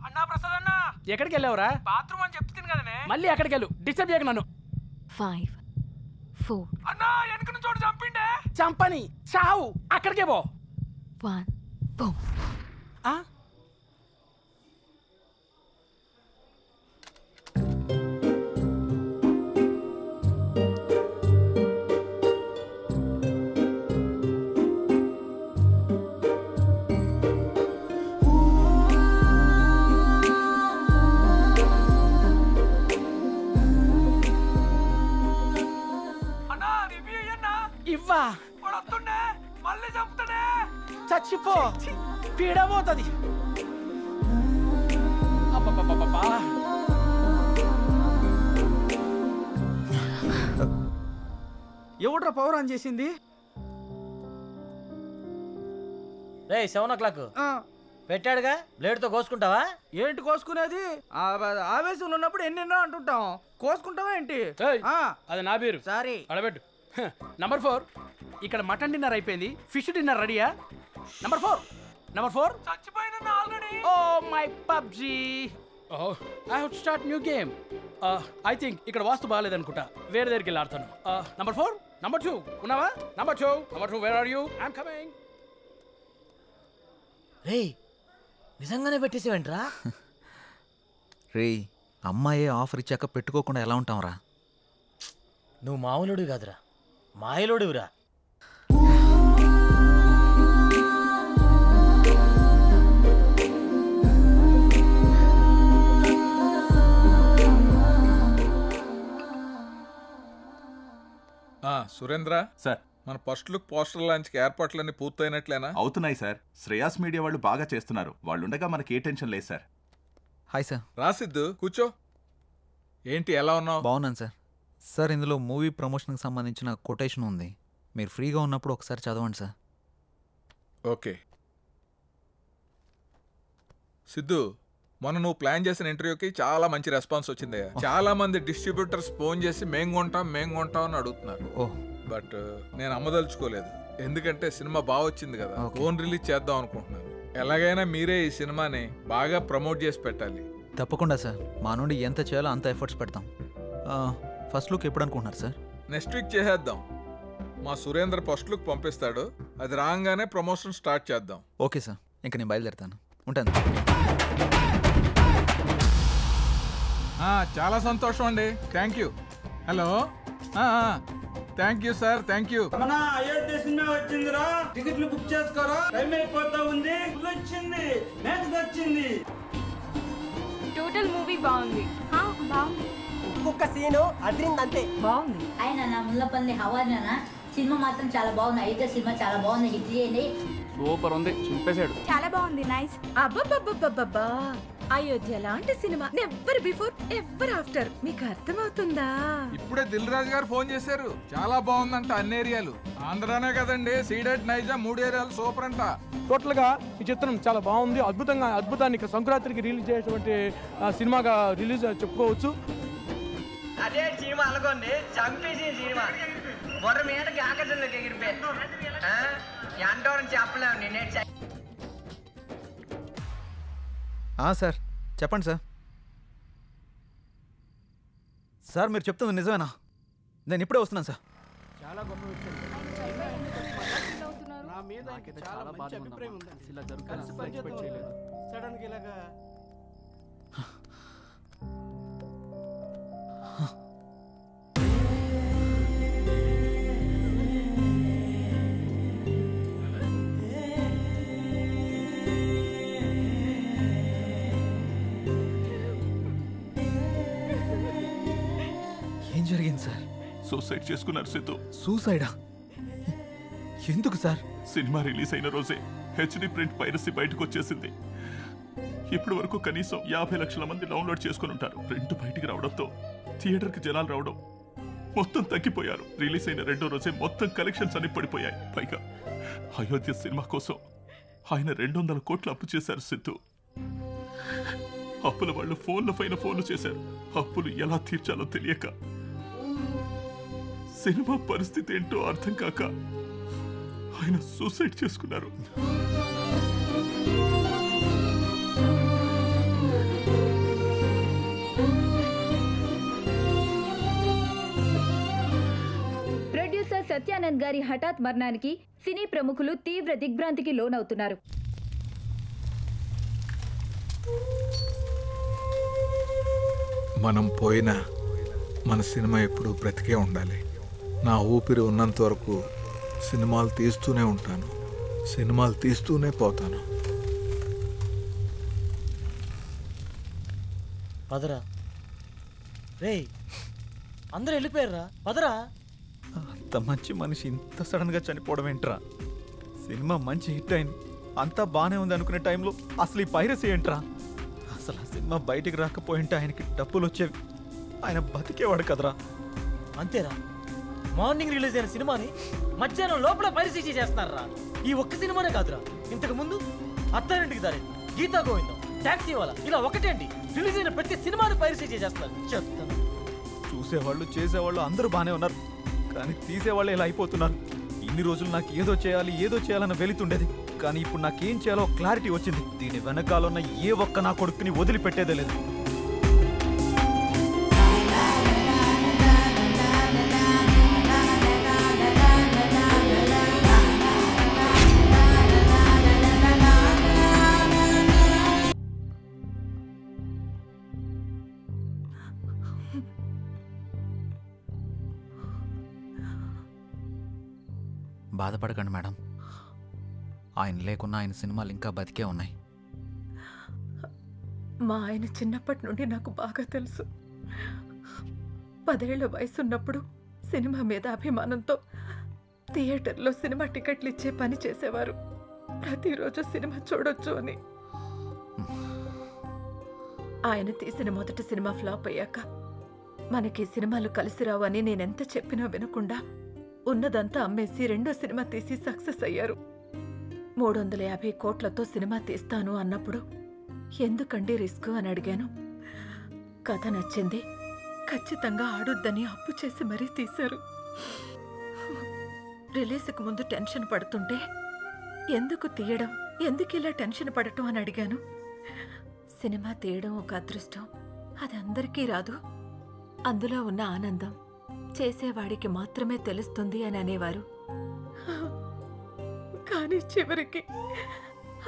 అన్నా ప్రసాద్ అన్నా, ఎక్కడికి వెళ్ళావురా? బాత్రూమ్ అని చెప్తుంది కదనే. మళ్ళీ ఎక్కడికి వెళ్ళు, డిస్టర్బ్ చేయకు నన్ను. 5, 4. అన్నా వెనక నుంచి చోటు చంపిండే. చంపని చావు, అక్కడికే పో. 1, boom. ఇవ్వా వస్తుండే, మళ్ళీ చంపుతాడే. చచ్చిపో, పీడబోతుంది. ఎవడ్రా పవర్ ఆన్ చేసింది? 7 o'clock పెట్టాడుగా, బ్లేడ్ తో కోసుకుంటావా? ఏంటి కోసుకునేది? ఆవేశంలో ఉన్నప్పుడు ఎన్నెన్నో అంటుంటాం, కోసుకుంటావా ఏంటి? అది నా పేరు. సారీ, అడబెట్టు. నంబర్ 4 ఇక్కడ మటన్ డిన్నర్ అయిపోయింది, ఫిష్ డిన్నర్ రెడీయా? నంబర్ 4 చచ్చిపోయిన already. Oh my PUBG. I have to start new game. I think ఇక్కడ వాస్తు బాగాలేదనుకుంటా, వేరే దగ్గరికి వెళ్ళి ఆడతాను. నంబర్ 4, నంబర్ 2 ఉన్నావా? Number 2 where are you? I'm coming. రేయ్ నిజంగానే పెట్టేసేవేంట్రా? రేయ్ అమ్మాయే ఆఫర్ ఇచ్చాక పెట్టుకోకుండా ఎలా ఉంటాంరా? నువ్వు మామూలుడు కాదురా, మాయలోడురా. సురేంద్ర సార్, మన ఫస్ట్ లుక్ పోస్టర్ లాంచ్కి ఏర్పాట్లన్నీ పూర్తయినట్లేనా? అవుతున్నాయి సార్. శ్రేయాస్ మీడియా వాళ్ళు బాగా చేస్తున్నారు. వాళ్ళుండగా మనకి ఏ టెన్షన్ లేదు సార్. Hi sir. రాసిద్దు కూర్చో. ఏంటి ఎలా ఉన్నావు? బాగున్నాను సార్. సార్ ఇందులో మూవీ ప్రమోషన్కి సంబంధించిన కొటేషన్ ఉంది, మీరు ఫ్రీగా ఉన్నప్పుడు ఒకసారి చదవండి సార్. ఓకే. సిద్ధు, మొన్న నువ్వు ప్లాన్ చేసిన ఇంటర్వ్యూకి చాలా మంచి రెస్పాన్స్ వచ్చిందయ్యా. చాలా మంది డిస్ట్రిబ్యూటర్స్ ఫోన్ చేసి మేం కొంటాం అని అడుగుతున్నారు. బట్ నేను అమ్మదలుచుకోలేదు, ఎందుకంటే సినిమా బాగా వచ్చింది కదా, ఫోన్ రిలీజ్ చేద్దాం అనుకుంటున్నాను. ఎలాగైనా మీరే ఈ సినిమాని బాగా ప్రమోట్ చేసి పెట్టాలి. తప్పకుండా సార్, మా నుండి ఎంత చేయాలో అంత ఎఫర్ట్స్ పెడతాం. ఫస్ట్ లుక్ ఎప్పుడు అనుకుంటున్నారు సార్? నెక్స్ట్ వీక్ చేసేద్దాం. మా సురేంద్ర ఫస్ట్ లుక్ పంపిస్తాడు, అది రాగానే ప్రమోషన్ స్టార్ట్ చేద్దాం. ఓకే సార్, ఇంక నేను బయలుదేరుతాను. ఉంటాను. చాలా సంతోషం అండి. Thank you. Hello, thank you sir, thank you. మన అయోధ్య సినిమా వచ్చిందిరా, టికెట్లు బుక్ చేసుకోరా, టైం అయిపోతా ఉంది. వచ్చింది, మ్యాచ్ వచ్చింది. టోటల్ మూవీ బాగుంది. బాగుంది, ఒక్కొక్క సీను అదిరింది అంతే. బాగుంది. ఆయన నా ముల్లపల్లి హవానా సినిమా మాత్రం చాలా బాగుంది. అయితే సినిమా చాలా బాగుంది, హిట్ చేయండి. సూపర్ ఉంది, చింపేశాడు. చాలా బాగుంది, నైస్. అబ్బబ్బబ్బబ్బబ్బా, అయోధ్య లాంటి cinema never before ever after. మీకు అర్థమవుతుందా? ఇప్పుడే దిల్ రాజు గారు ఫోన్ చేశారు, చాలా బాగుందంట అన్ని ఏరియాలు. ఆంధ్రానే కదండి, సీడెడ్ నైజా 3 ఏరియాలు సూపర్ అంట. టోటల్ గా ఈ చిత్రం చాలా బాగుంది. అద్భుతాన్ని సంక్రాంతికి రిలీజ్ చేసేటువంటి సినిమాగా రిలీజ్ చెప్పుకోవచ్చు. అదే సినిమా అనుకోండి, చంపేసి సినిమా బొర్ర మీదకి ఆకర్షణలోకి ఎగిరిపోయి ఎంతో చెప్పలేము. నేనే సార్ చెప్పండి సార్. సార్ మీరు చెప్తుంది నిజమేనా? నేను ఇప్పుడే వస్తున్నాను సార్. చాలా గొప్ప విషయం. నా మీద చాలా మంచి అభిప్రాయం ఉందండి. ఇలా జరుగుతుంది ఎక్స్పెక్ట్ చేయలేదు. సడన్ గా ఇలాగా ఏం జరిగింది సార్? సూసైడ్ చేసుకున్నారు సిద్ధు. సూసైడా? ఎందుకు సార్? సినిమా రిలీజ్ అయిన రోజే హెచ్డి ప్రింట్ పైరసీ బయటకు వచ్చేసింది. ఇప్పటి వరకు కనీసం 50 లక్షల మంది డౌన్లోడ్ చేసుకుని ఉంటారు. ప్రింట్ బయటికి రావడంతో థియేటర్కి జనాలు రావడం మొత్తం తగ్గిపోయారు. రిలీజ్ అయిన 2వ రోజే మొత్తం కలెక్షన్స్ అన్ని పడిపోయాయి. పైగా అయోధ్య సినిమా కోసం ఆయన 200 కోట్లు అప్పు చేశారు సిద్ధు. అప్పుల వాళ్ళు ఫోన్ల పైన ఫోన్లు చేశారు. అప్పులు ఎలా తీర్చాలో తెలియక, సినిమా పరిస్థితి ఏంటో అర్థం కాక ఆయన సూసైడ్ చేసుకున్నారు. ప్రొడ్యూసర్ సత్యానంద్ గారి హఠాత్ మరణానికి సినీ ప్రముఖులు తీవ్ర దిగ్భ్రాంతికి లోనవుతున్నారు. మనం పోయినా మన సినిమా ఎప్పుడు బ్రతికే ఉండాలి. నా ఊపిరి ఉన్నంత వరకు సినిమాలు తీస్తూనే ఉంటాను, సినిమాలు తీస్తూనే పోతాను. పదరా రేయ్, అందరూ వెళ్ళిపోయారా? పదరా. అంత మంచి మనిషి ఇంత సడన్గా చనిపోవడం ఏంట్రా? సినిమా మంచి హిట్ అయింది, అంతా బాగానే ఉంది అనుకునే టైంలో అసలు ఈ పైరసీ ఏంట్రా? అసలు ఆ సినిమా బయటికి రాకపోయింటే ఆయనకి డబ్బులు వచ్చేవి, ఆయన బతికేవాడు కదరా. అంతేరా, మార్నింగ్ రిలీజ్ అయిన సినిమాని మధ్యాహ్నం లోపల పైరసీ చేస్తున్నారా? ఈ ఒక్క సినిమానే కాదురా, ఇంతకు ముందు అత్తారింటికి దారి, గీతా గోవిందం, టాక్సీ వాళ్ళ, ఇలా ఒకటేంటి రిలీజ్ అయిన ప్రతి సినిమాని పైరసీ చేస్తున్నారు. చెప్తాను, చూసేవాళ్ళు చేసేవాళ్ళు అందరూ బాగానే ఉన్నారు, కానీ తీసేవాళ్ళు ఇలా అయిపోతున్నారు. ఇన్ని రోజులు నాకు ఏదో చేయాలన్న వెళుతుండేది, కానీ ఇప్పుడు నాకేం చేయాలో క్లారిటీ వచ్చింది. దీని వెనకాల ఉన్న ఏ ఒక్క నా కొడుకుని వదిలిపెట్టేదే లేదు. బాధపడకండి మేడం, ఆయన లేకున్నా ఆయన సినిమాలు ఇంకా బతికే ఉన్నాయి. మా ఆయన చిన్నప్పటి నుండి నాకు బాగా తెలుసు. 10 ఏళ్ల వయసున్నప్పుడు సినిమా మీద అభిమానంతో థియేటర్లో సినిమా టికెట్లు ఇచ్చే పని చేసేవారు. ప్రతిరోజు సినిమా చూడొచ్చు అని. ఆయన తీసిన మొదటి సినిమా ఫ్లాప్ అయ్యాక మనకి సినిమాలు కలిసి రావు అని నేనెంత చెప్పినా వినకుండా ఉన్నదంతా అమ్మేసి రెండో సినిమా తీసి సక్సెస్ అయ్యారు. 350 కోట్లతో సినిమా తీస్తాను అన్నప్పుడు ఎందుకండి రిస్క్ అని అడిగాను. కథ నచ్చింది, ఖచ్చితంగా ఆడొద్దని అప్పు చేసి మరీ తీశారు. రిలీజ్కి ముందు టెన్షన్ పడుతుంటే ఎందుకు తీయడం, ఎందుకు ఇలా టెన్షన్ పడటం అని అడిగాను. సినిమా తీయడం ఒక అదృష్టం, అది అందరికీ రాదు. అందులో ఉన్న ఆనందం చేసేవాడికి మాత్రమే తెలుస్తుంది అని అనేవారు. కానీ చివరికి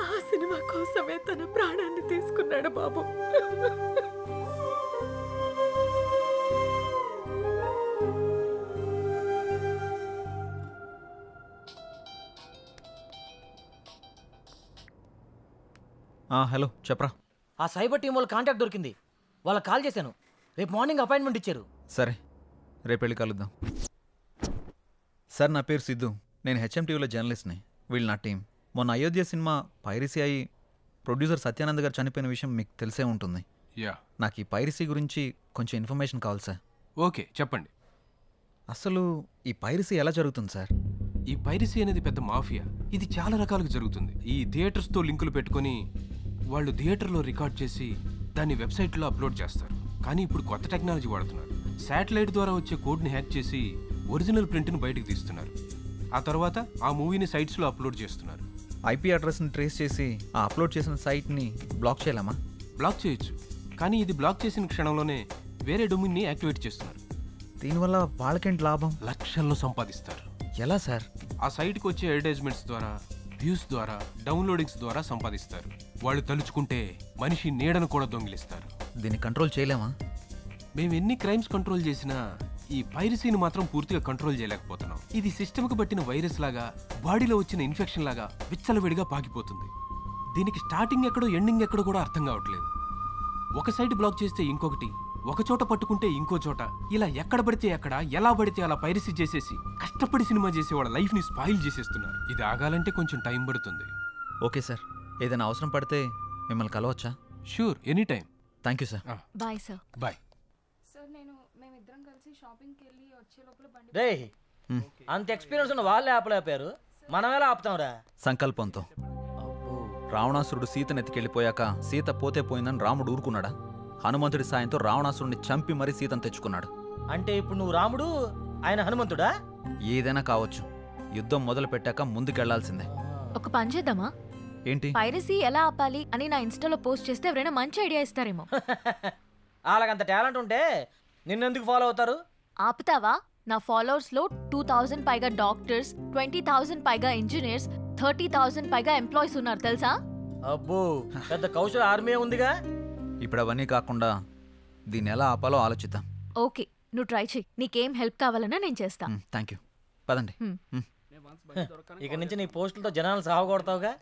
ఆ సినిమా కోసమే తన ప్రాణాన్ని తీసుకున్నాడు బాబు. హలో చెప్పరా. ఆ సైబర్ టీం వాళ్ళ కాంటాక్ట్ దొరికింది. వాళ్ళకి కాల్ చేశాను. రేపు మార్నింగ్ అపాయింట్మెంట్ ఇచ్చారు. సరే, రేపు వెళ్ళి కలుద్దాం. సార్, నా పేరు సిద్ధు. నేను హెచ్ఎంటీవీలో జర్నలిస్ట్ని. వీళ్ళు నా టీం. మొన్న అయోధ్య సినిమా పైరసీ అయి ప్రొడ్యూసర్ సత్యానంద్ గారు చనిపోయిన విషయం మీకు తెలిసే ఉంటుంది. నాకు ఈ పైరసీ గురించి కొంచెం ఇన్ఫర్మేషన్ కావాలి సార్. ఓకే, చెప్పండి. అసలు ఈ పైరసీ ఎలా జరుగుతుంది సార్? ఈ పైరసీ అనేది పెద్ద మాఫియా. ఇది చాలా రకాలుగా జరుగుతుంది. ఈ థియేటర్స్తో లింకులు పెట్టుకొని వాళ్ళు థియేటర్లో రికార్డ్ చేసి దాన్ని వెబ్సైట్లో అప్లోడ్ చేస్తారు. కానీ ఇప్పుడు కొత్త టెక్నాలజీ వాడుతున్నారు. శాటిలైట్ ద్వారా వచ్చే కోడ్ని హ్యాక్ చేసి ఒరిజినల్ ప్రింట్ని బయటకు తీస్తున్నారు. ఆ తర్వాత ఆ మూవీని సైట్స్లో అప్లోడ్ చేస్తున్నారు. ఐపీ అడ్రస్ని ట్రేస్ చేసి ఆ అప్లోడ్ చేసిన సైట్ని బ్లాక్ చేయలేమా? బ్లాక్ చేయొచ్చు, కానీ ఇది బ్లాక్ చేసిన క్షణంలోనే వేరే డొమైన్ని యాక్టివేట్ చేస్తున్నారు. దీనివల్ల వాళ్ళకేంటి లాభం? లక్షల్లో సంపాదిస్తారు. ఎలా సార్? ఆ సైట్కి వచ్చే అడ్వర్టైజ్మెంట్స్ ద్వారా, వ్యూస్ ద్వారా, డౌన్లోడింగ్స్ ద్వారా సంపాదిస్తారు. వాళ్ళు తలుచుకుంటే మనిషి నీడను కూడా దొంగిలిస్తారు. దీన్ని కంట్రోల్ చేయలేమా? మేము ఎన్ని క్రైమ్స్ కంట్రోల్ చేసినా ఈ పైరసీని మాత్రం పూర్తిగా కంట్రోల్ చేయలేకపోతున్నాం. ఇది సిస్టమ్కి పట్టిన వైరస్ లాగా, బాడీలో వచ్చిన ఇన్ఫెక్షన్ లాగా విచ్చలవిడిగా పాకిపోతుంది. దీనికి స్టార్టింగ్ ఎక్కడో ఎండింగ్ ఎక్కడో కూడా అర్థం కావట్లేదు. ఒక సైట్ బ్లాక్ చేస్తే ఇంకొకటి, ఒక చోట పట్టుకుంటే ఇంకో చోట, ఇలా ఎక్కడ పడితే ఎక్కడ, ఎలా పడితే అలా పైరసీ చేసేసి కష్టపడి సినిమా చేసే వాళ్ళ లైఫ్ని స్పాయిల్ చేసేస్తున్నారు. ఇది ఆగాలంటే కొంచెం టైం పడుతుంది. ఓకే సార్, ఏదైనా అవసరం పడితే మిమ్మల్ని కలవచ్చా? Sure, any time. Thank you sir. Bye sir. Bye sir. మేమిద్దరం కలిసి షాపింగ్కి వెళ్ళి వచ్చే లోపల బండి. రే, అంత ఎక్స్పీరియన్స్ ఉన్న వాళ్ళే ఆపలేపారు, మనం ఎలా ఆపుతాంరా? సంకల్పంతో. రావణాసురుడు సీతను ఎత్తికెళ్ళిపోయాక సీత పోతే పోయిందని రాముడు ఊరుకున్నాడా? హనుమంతుడి సాయంతో రావణాసురుడిని చంపి మరీ సీతను తెచ్చుకున్నాడు. అంటే ఇప్పుడు నువ్వు రాముడు, ఆయన హనుమంతుడా? ఏదైనా కావచ్చు. యుద్ధం మొదలు పెట్టాక ముందుకెళ్లాల్సిందే. ఒక పని చేద్దామా? ఏంటి? పైరసీ ఎలా ఆపాలి అని నా ఇన్స్టాలో పోస్ట్ చేస్తే ఎవరైనా మంచి ఐడియా ఇస్తారేమో. వాళ్ళకంత టాలెంట్ ఉంటే నిన్నెందుకు ఫాలో అవుతారు? ఆపుతావా? నా ఫాలోవర్స్ లో 2000 పైగా డాక్టర్స్, 20,000 పైగా ఇంజనీర్స్, 30,000 పైగా ఎంప్లాయీస్ ఉన్నారు తెలుసా? అబ్బో, పెద్ద కౌశల ఆర్మీ ఉందిగా. ఇప్పుడు అవన్నీ కాకుండా దీన్ని ఎలా ఆపాలో ఆలోచిద్దాం. ఓకే, నువ్వు ట్రై చెయ్యి. నీకేం హెల్ప్ కావాలన్నా నేను చేస్తా. Thank you. పదండి. ఇక నుంచి నీ పోస్టులతో జనాలు సాగొడతావుగా.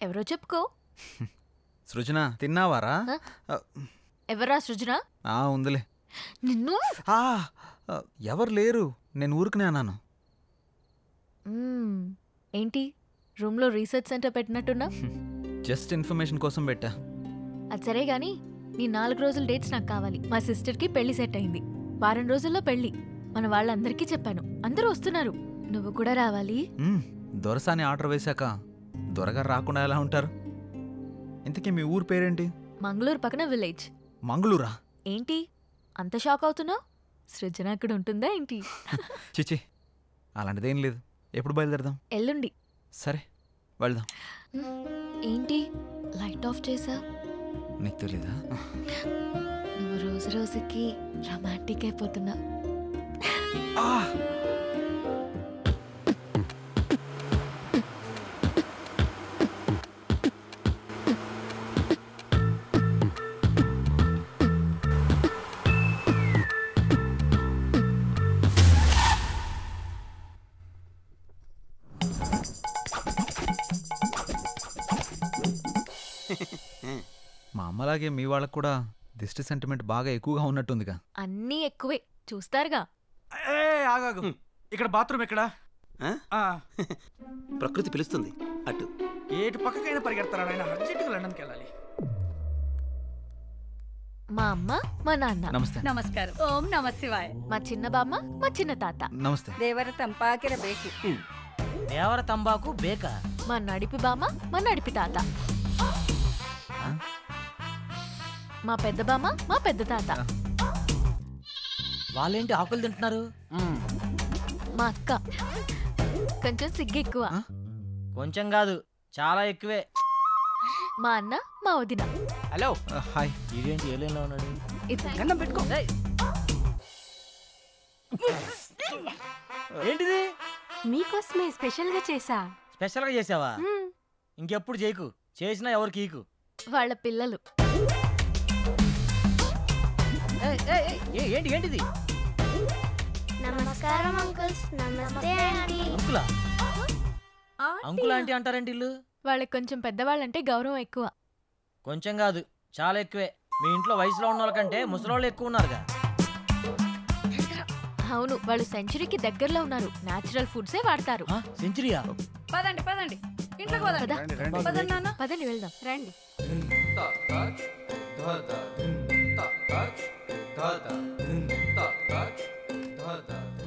ఎవరో చెప్పుకో. సృజన తిన్నావారా? ఎవరా సృజన? ఉందిలే. నిన్ను ఎవరు లేరు, నేను ఊరుకునే అన్నాను. ఏంటి రూమ్లో రీసెర్చ్ సెంటర్ పెట్టినట్టున్నా? జస్ట్ ఇన్ఫర్మేషన్ కోసం పెట్టా. అది సరే గాని నీ 4 రోజుల డేట్స్ నాకు కావాలి. మా సిస్టర్కి పెళ్లి సెట్ అయింది. వారం రోజుల్లో పెళ్లి. మన వాళ్ళందరికీ చెప్పాను, అందరూ వస్తున్నారు, నువ్వు కూడా రావాలి. దొరసాని ఆర్డర్ వేశాక దొరగారు రాకుండా ఎలా ఉంటారు? ఇంతకీ మీ ఊరు పేరేంటి? మంగళూరు పక్కన విలేజ్. మంగళూరా? ఏంటి అంత షాక్ అవుతున్నావు? సృజన అక్కడ ఉంటుందా ఏంటి? చిచి అలాంటిదేం లేదు. ఎప్పుడు బయలుదేరదాం? ఎల్లుండి. సరే వెళ్దాం. ఏంటి లైట్ ఆఫ్ చేసా? నీకు తెలీదా? నువ్వు రోజు రోజుకి రొమాంటిక్ అయిపోతున్నా. మా అమ్మలాగే మీ వాళ్ళకు కూడా దిష్టి సెంటిమెంట్ బాగా ఎక్కువగా ఉన్నట్టుందిగా. అన్నీ ఎక్కువే చూస్తారుగా. ఆగాగు, ఇక్కడ బాత్రూమ్ ఎక్కడా? ప్రకృతి పిలుస్తుంది అటు. ఏటు పక్కకైనా పరిగెడతారా నాయన? అర్జెంటుగా లండన్కి వెళ్ళాలి. మా అమ్మ మా నాన్న. నమస్తే. ನಮಸ್ಕಾರ. ಓಂ ನಮ ಶಿವಾಯ. మా చిన్న బామ్మ మా చిన్న తాత. నమస్తే. ದೇವರ ತಂಪಾಕಿರ ಬೇಕು. దేవర తంబాకు బేక. మా నడిపి బామ్మ మా నడిపి తాత. మా పెద్ద బామ్మ మా పెద్ద తాత. వాళ్ళేంటి ఆకులు తింటున్నారు? మా అక్క కొంచెం సిగ్గు ఎక్కువ. కొంచెం కాదు చాలా ఎక్కువే. మా అన్న మా వదిన. Hello hi. ఇదేంటి ఏలేలో ఉన్నాడు? గన్నం పెట్టుకో. ఏంటిది? మీకోసమే స్పెషల్ గా చేసా. స్పెషల్ గా చేసావా? ఇంకెప్పుడు చేయకు, చేసినా ఎవరికి ఈకు. వాళ్ళ పిల్లలు. ఏంటి ఏంటిది? నమస్కారం అంకుల్స్. నమస్తే ఆంటీ. అంకులా? అంకుల్ ఆంటీ అంటారేంటి ఇల్లు? వాళ్ళకి కొంచెం పెద్దవాళ్ళంటే గౌరవం ఎక్కువ. కొంచెం కాదు చాలా ఎక్కువే. మీ ఇంట్లో వయసులో ఉన్న వాళ్ళకంటే ముసలోళ్ళు ఎక్కువ ఉన్నారుగా. అవును, వాళ్ళు సెంచరీకి దగ్గరలో ఉన్నారు. నేచురల్ ఫుడ్సే వాడతారు. సెంచరీయా? పదండి పదండి, ఇంట్లోకి పదండి. పదండి నాన్న, పదండి వెళ్దాం. రండి.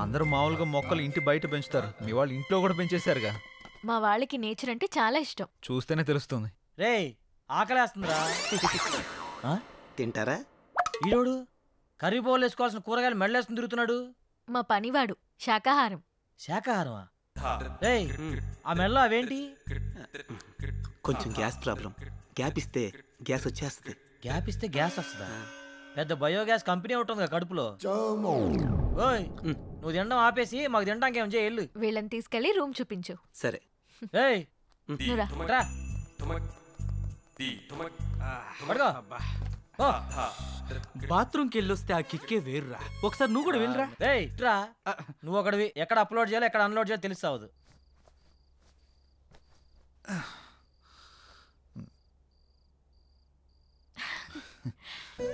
అందరూ మామూలుగా మొక్కలు ఇంటి బయట పెంచుతారు, మీ వాళ్ళు ఇంట్లో కూడా పెంచేశారుగా. మా వాళ్ళకి నేచర్ అంటే చాలా ఇష్టం. చూస్తేనే తెలుస్తుంది. రే ఆకలేస్తుందిరా. తింటారా? ఈరోడు కర్రీ బౌల్ వేసుకోవాల్సిన కూరగాయలు మెడలేసుకుని తిరుగుతున్నాడు. మా పనివాడు శాకాహారం. శాకాహారమా? రే ఆ మెడలో అవేంటి? కొంచెం గ్యాస్ ప్రాబ్లం. గ్యాప్ ఇస్తే గ్యాస్ వచ్చేస్తుంది. గ్యాప్ ఇస్తే గ్యాస్ వస్తుందా? పెద్ద బయోగ్యాస్ కంపెనీ ఉంటుంది కడుపులో. ఓయ్ నువ్వు తినడం ఆపేసి మాకు తినడానికి ఏం చేయాలి? వీళ్ళని తీసుకెళ్లి రూమ్ చూపించు. సరే. ఏయ్ రా. బాత్రూమ్కి వెళ్ళొస్తే ఆ కిక్కే వేర్రా. ఒకసారి నువ్వు కూడా వెళ్ళరా. ఏయ్ రా. నువ్వు ఒకటివి ఎక్కడ అప్లోడ్ చేయాలో ఎక్కడ అన్లోడ్ చేయాలో తెలుస్తావు.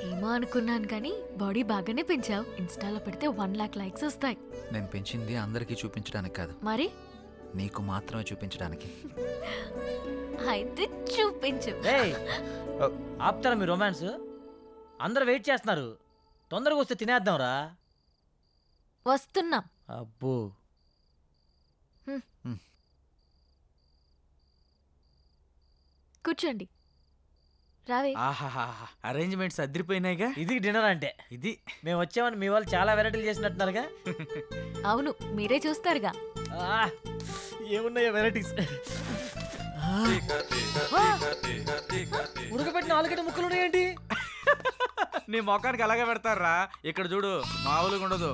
ఏమో అనుకున్నాను కానీ బాడీ బాగానే పెంచావు. ఇన్స్టాలో పెడితే 1 lakh లైక్స్ వస్తాయి. నేను పెంచింది అందరికీ చూపించడానికి కాదు, మరి నీకు మాత్రమే చూపించడానికి. అయితే చూపించు. ఆపుతారా మీ రొమాన్స్? అందరు వెయిట్ చేస్తున్నారు, తొందరగా వస్తే తినేద్దాం రా. వస్తున్నాం. అబ్బో కూర్చోండి. రావే. అరేంజ్మెంట్స్ అదిరిపోయినాయిగా. ఇది డిన్నర్ అంటే. ఇది మేము వచ్చామని మీ వాళ్ళు చాలా వెరైటీలు చేసినట్టున్నారుగా. అవును, మీరే చూస్తారుగా. ఏమున్నాయో వెరైటీస్. ఉడకబెట్టిన ఆలుగడ్డ ముక్కలు ఉన్నాయేంటి? నీ మొఖానికి అలాగే పెడతారా. ఇక్కడ చూడు మామూలుగా ఉండదు.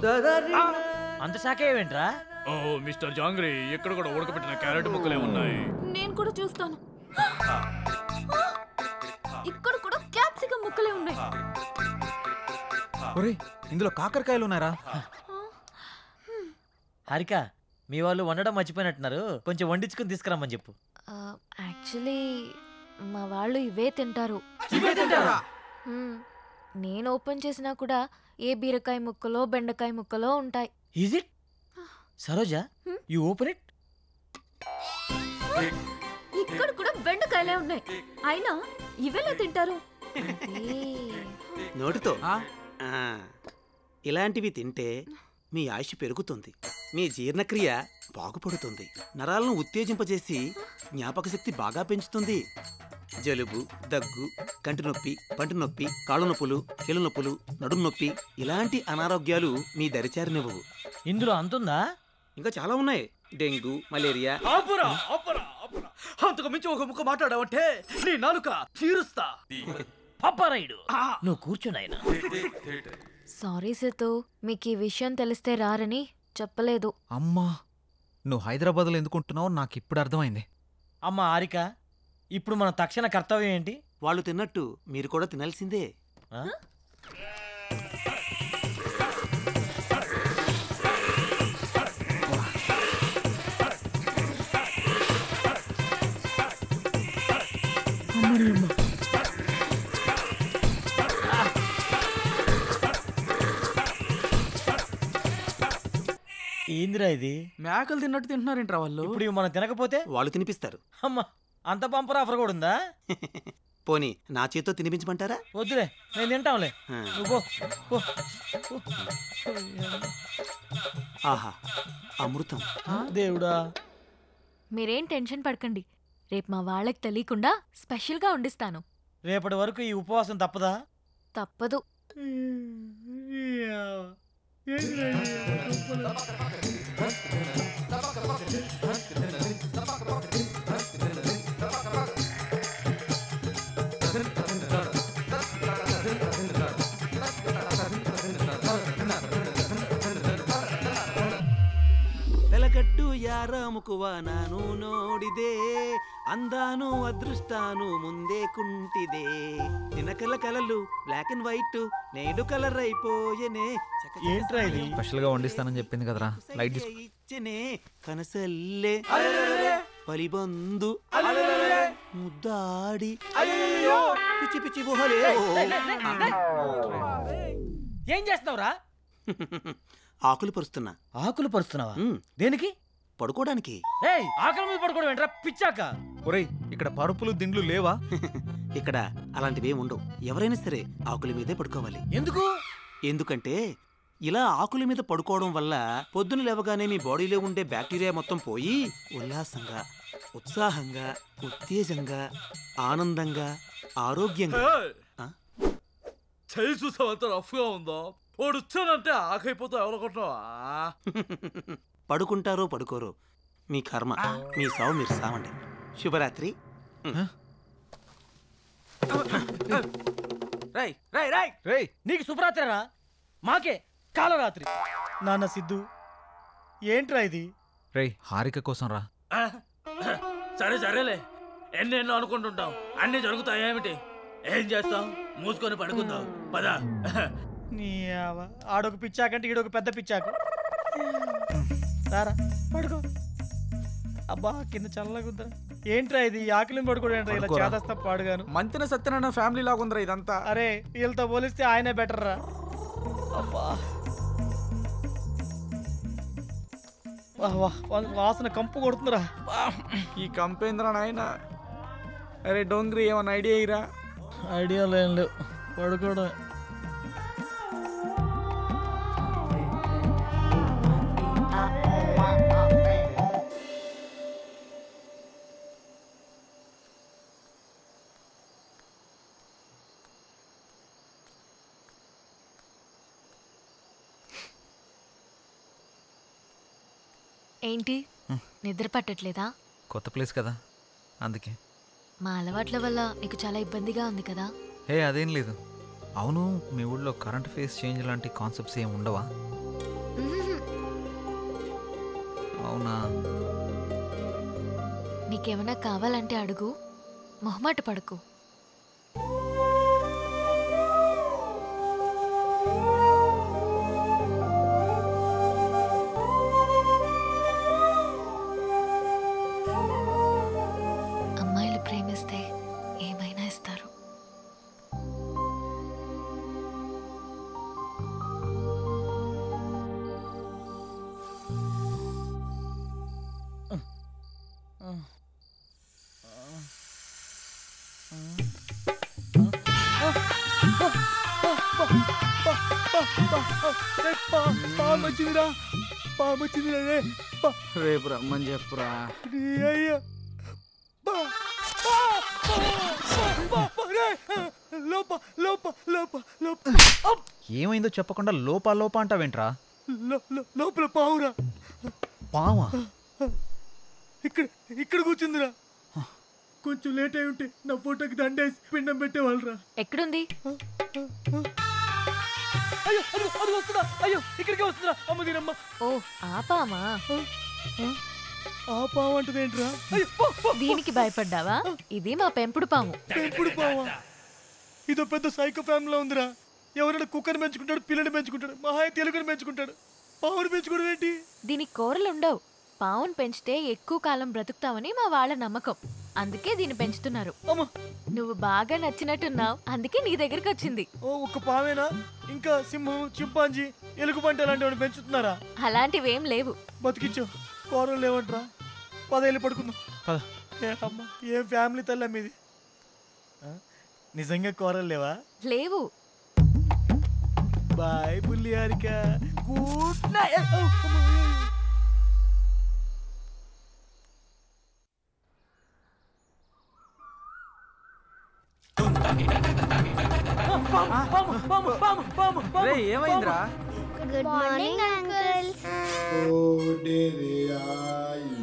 అంత శాఖ ఏమేంట్రా? ఓ మిస్టర్ జాంగ్రీ, ఇక్కడ కూడా ఉడకబెట్టిన క్యారెట్ ముక్కలే ఉన్నాయి. నేను కూడా చూస్తాను. ఇక్కడ కూడా క్యాప్సికం ముక్కలే ఉన్నాయి. ఒరేయ్ ఇందులో కాకరకాయలు ఉన్నారా? హారిక మీ వాళ్ళు వండడం మర్చిపోయినట్టున్నారు, కొంచెం వండించుకుని తీసుకురమ్మని చెప్పు. యాక్చువల్లీ మా వాళ్ళు ఇవే తింటారు. నేను ఓపెన్ చేసినా కూడా ఏ బీరకాయ ముక్కలో బెండకాయ ముక్కలో ఉంటాయి. Is it? Saroja, you open it. ఇక్కడ కూడా బెండకాయలే ఉన్నాయి, అయినా ఇవెలా తింటారు? నోటితో ఇలాంటివి తింటే మీ ఆయుష్ పెరుగుతుంది, మీ జీర్ణక్రియ బాగుపడుతుంది, నరాలను ఉత్తేజింపజేసి జ్ఞాపక శక్తి బాగా పెంచుతుంది. జలుబు, దగ్గు, కంటి నొప్పి, పంటి నొప్పి, కాళ్ళు నొప్పులు, కీళ్ళ నొప్పులు, నడుము నొప్పి ఇలాంటి అనారోగ్యాలు మీ దరిచారినివ్వవు. ఇందులో అంతుందా? ఇంకా చాలా ఉన్నాయి. Dengue, malaria. ఆపురా ఆపురా ఆపురా, అంతకు మించి ఒక ముక్క మాట్లాడావంటే నీ నాలుక తీరుస్తా. పాపారాయుడు, నువ్వు కూర్చున్నాయన. సారీ సేతు, మీకు ఈ విషయం తెలిస్తే రారని చెప్పలేదు. అమ్మా, నువ్వు హైదరాబాద్లో ఎందుకుంటున్నావు నాకు ఇప్పుడు అర్థమైంది. అమ్మ హారిక, ఇప్పుడు మన తక్షణ కర్తవ్యం ఏంటి? వాళ్ళు తిన్నట్టు మీరు కూడా తినాల్సిందే. ఏందిరా ఇది? మేకలు తిన్నట్టు తింటున్నారేంట్రా వాళ్ళు? ఇప్పుడు ఇవి మనం తినకపోతే వాళ్ళు తినిపిస్తారు. అమ్మా, అంత బంపర్ ఆఫర్ కూడా ఉందా? పోనీ నా చేతితో తినిపించమంటారా? వద్దులే, నేను తింటాంలే. నువ్వు పో. ఆహా, అమృతం. దేవుడా. మీరేం టెన్షన్ పడకండి, రేపు మా వాళ్ళకి తెలియకుండా స్పెషల్గా వండిస్తాను. రేపటి వరకు ఈ ఉపవాసం తప్పదా? తప్పదు. వెలగట్టు యారాముకువ నాను నోడిదే, అందాను అదృష్టాను ముందే కుంటిదే, నినకల కలలు బ్లాక్ అండ్ వైట్ నేడు కలర్ అయిపోయనే. ఏంట్రా ఇది? స్పెషల్గా వండిస్తానని చెప్పింది కదరా, లైట్ తీసుకో. ఇచ్చనే కనసల్లే పలిబందు ముద్దాడి పిచ్చి పిచ్చి గుహలే. ఏం చేస్తున్నావురా? ఆకులు పరుస్తున్నా. ఆకులు పరుస్తున్నావా? దేనికి? పడుకోవడానికి. ఏయ్, ఆకుల మీద పడుకోవడం ఏంట్రా పిచ్చాక? ఒరేయ్, ఇక్కడ పరుపులు దిండ్లు లేవా? ఇక్కడ అలాంటివి ఉండవు. ఎవరైనా సరే ఆకుల మీదే పడుకోవాలి. ఎందుకు? ఎందుకంటే ఇలా ఆకుల మీద పడుకోవడం వల్ల పొద్దున లేవగానే మీ బాడీలో ఉండే బ్యాక్టీరియా మొత్తం పోయి ఉల్లాసంగా, ఉత్సాహంగా, ఉత్తేజంగా, ఆనందంగా, ఆరోగ్యంగా. చేయి చూసావు ఎంత రఫ్గా ఉందో. వాడు వచ్చానంటే ఆకైపోతావు. ఎవరనుకుంటున్నావా? పడుకుంటారో పడుకోరో మీ కర్మ, మీ సావు మీరు సావండి. శుభరాత్రి. నీకు శుభరాత్రి రా, మాకే కాలరాత్రి. నాన్న సిద్ధు, ఏంట్రా ఇది? రేయ్, హారిక కోసం రా. సరే సరేలే, ఎన్నెన్నో అనుకుంటుంటాం, అన్నీ జరుగుతాయి. ఏమిటి ఏం చేస్తాం? మూసుకొని పడుకుందాం పదా. నీ ఆడొక పిచ్చాకంటే ఈడొక పెద్ద పిచ్చాకు. సారా పడుకో. అబ్బా, కింద చల్లగా ఉందా. ఏంట్రా ఇది? ఆకలిని పడుకోవడం ఏంట్రా ఇలా చేదస్తా పాడుగాను. మంతిన సత్యనారాయణ ఫ్యామిలీ లాగా ఉందిరా ఇదంతా. అరే, వీళ్ళతో పోలిస్తే ఆయనే బెటర్ రా. అబ్బా, వాసన కంపు కొడుతుందిరా. ఈ కంపేంద్ర నాయన. అరే డోంగ్రీ, ఏమన్నా ఐడియా ఇరా? ఐడియా లేవు, పడుకోవడం. ఏంటి, నిద్ర పట్టట్లేదా? కొత్త ప్లేస్ కదా, అందుకే. మా అలవాట్ల వల్ల నీకు చాలా ఇబ్బందిగా ఉంది కదా? హే, అదేం లేదు. అవును, మీ ఊళ్ళో కరెంట్ ఫేస్ చేంజ్ లాంటి కాన్సెప్ట్స్ ఏమి ఉండవా? అవునా? నీకేమైనా కావాలంటే అడుగు, మొహమాట పడకు. పాము వచ్చిందిరా, పాము వచ్చిందిరా రే. రేపు రమ్మని చెప్పురా. అయ్యా ఏమైందో చెప్పకుండా లోపా అంటావేంట్రా? లోపల పావురా. పావా? ఇక్కడ కూర్చుందిరా. కొంచెం లేట్ అయి ఉంటే నా ఫోటోకి దండేసి పిండం పెట్టేవాళ్ళరా. ఎక్కడుంది? అయ్యో అది వస్తుందా? అయ్యో ఇక్కడికే వస్తుందా? అమ్మ దీనమ్మ. ఓ ఆ పామా? ఆ పాము అంటది ఏంట్రా? దీనికి భయపడ్డావా? ఇది మా పెంపుడు పాము. పెంపుడు పావా? ఇదో పెద్ద సైకో ఫ్యామిలీలో ఉందిరా. ఎవరైనా కుక్కని పెంచుకుంటాడు, పిల్లని పెంచుకుంటాడు, మహా తెలుగుని పెంచుకుంటాడు. పావుని పెంచుకోవడం ఏంటి? దీనికి కూరలు ఉండవు. పావును పెంచితే ఎక్కువ కాలం బ్రతుకుతామని మా వాళ్ళ నమ్మకం. అందుకే దీన్ని పెంచుతున్నారు. నువ్వు బాగా నచ్చినట్టున్నావు, అందుకే నీ దగ్గరికి వచ్చింది. ఓ ఒక్క పావేనా? ఇంకా సింహం, చింపాంజీ, ఎలుగుబంటి అలాంటివి పెంచుతున్నారా? అలాంటివేం లేవు. బతికించు. కూరలు లేవంట్రా. 10 ఏళ్ళు పడుకుందాం. అమ్మా ఏం ఫ్యామిలీ తల్లి మీది. నిజంగా కూరలు లేవా? లేవు. బాయ్ బుల్లి హారిక. Good night. ఏమైందిరా? Good morning uncles.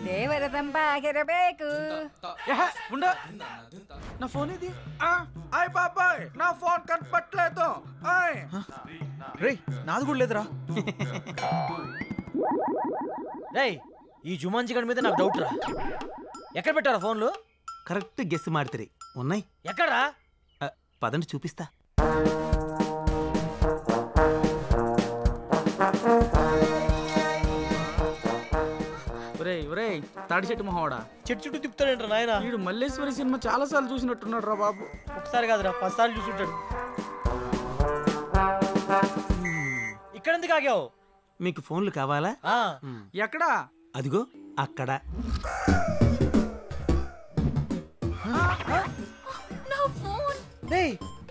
ದೇವರ ತಂಪಾಗಿರಬೇಕು. నా ఫోన్ ఇది. అయ్ బాబాయ్ నా ఫోన్ కనపట్లేదు. రే నాది కూడా లేదురా. రేయ్ ఈ జుమాన్జీ గడి మీద నాకు డౌట్ రా. ఎక్కడ పెట్టారా ఫోన్లు? కరెక్ట్ గెస్ మాడితే ఉన్నాయి. ఎక్కడా? పదండి చూపిస్తా. తాడి చెట్టు మొహవాడా చెట్టు చుట్టూ తిప్పుతాడంట నాయన. వీడు మల్లేశ్వరి సినిమా చాలా సార్లు చూసినట్టున్నాడు రా బాబు. ఒకసారి కాదురా 10 సార్లు చూసుంటాడు. ఇక్కడ ఎందుకు ఆగావు? మీకు ఫోన్లు కావాలా? ఎక్కడా? అదిగో అక్కడ.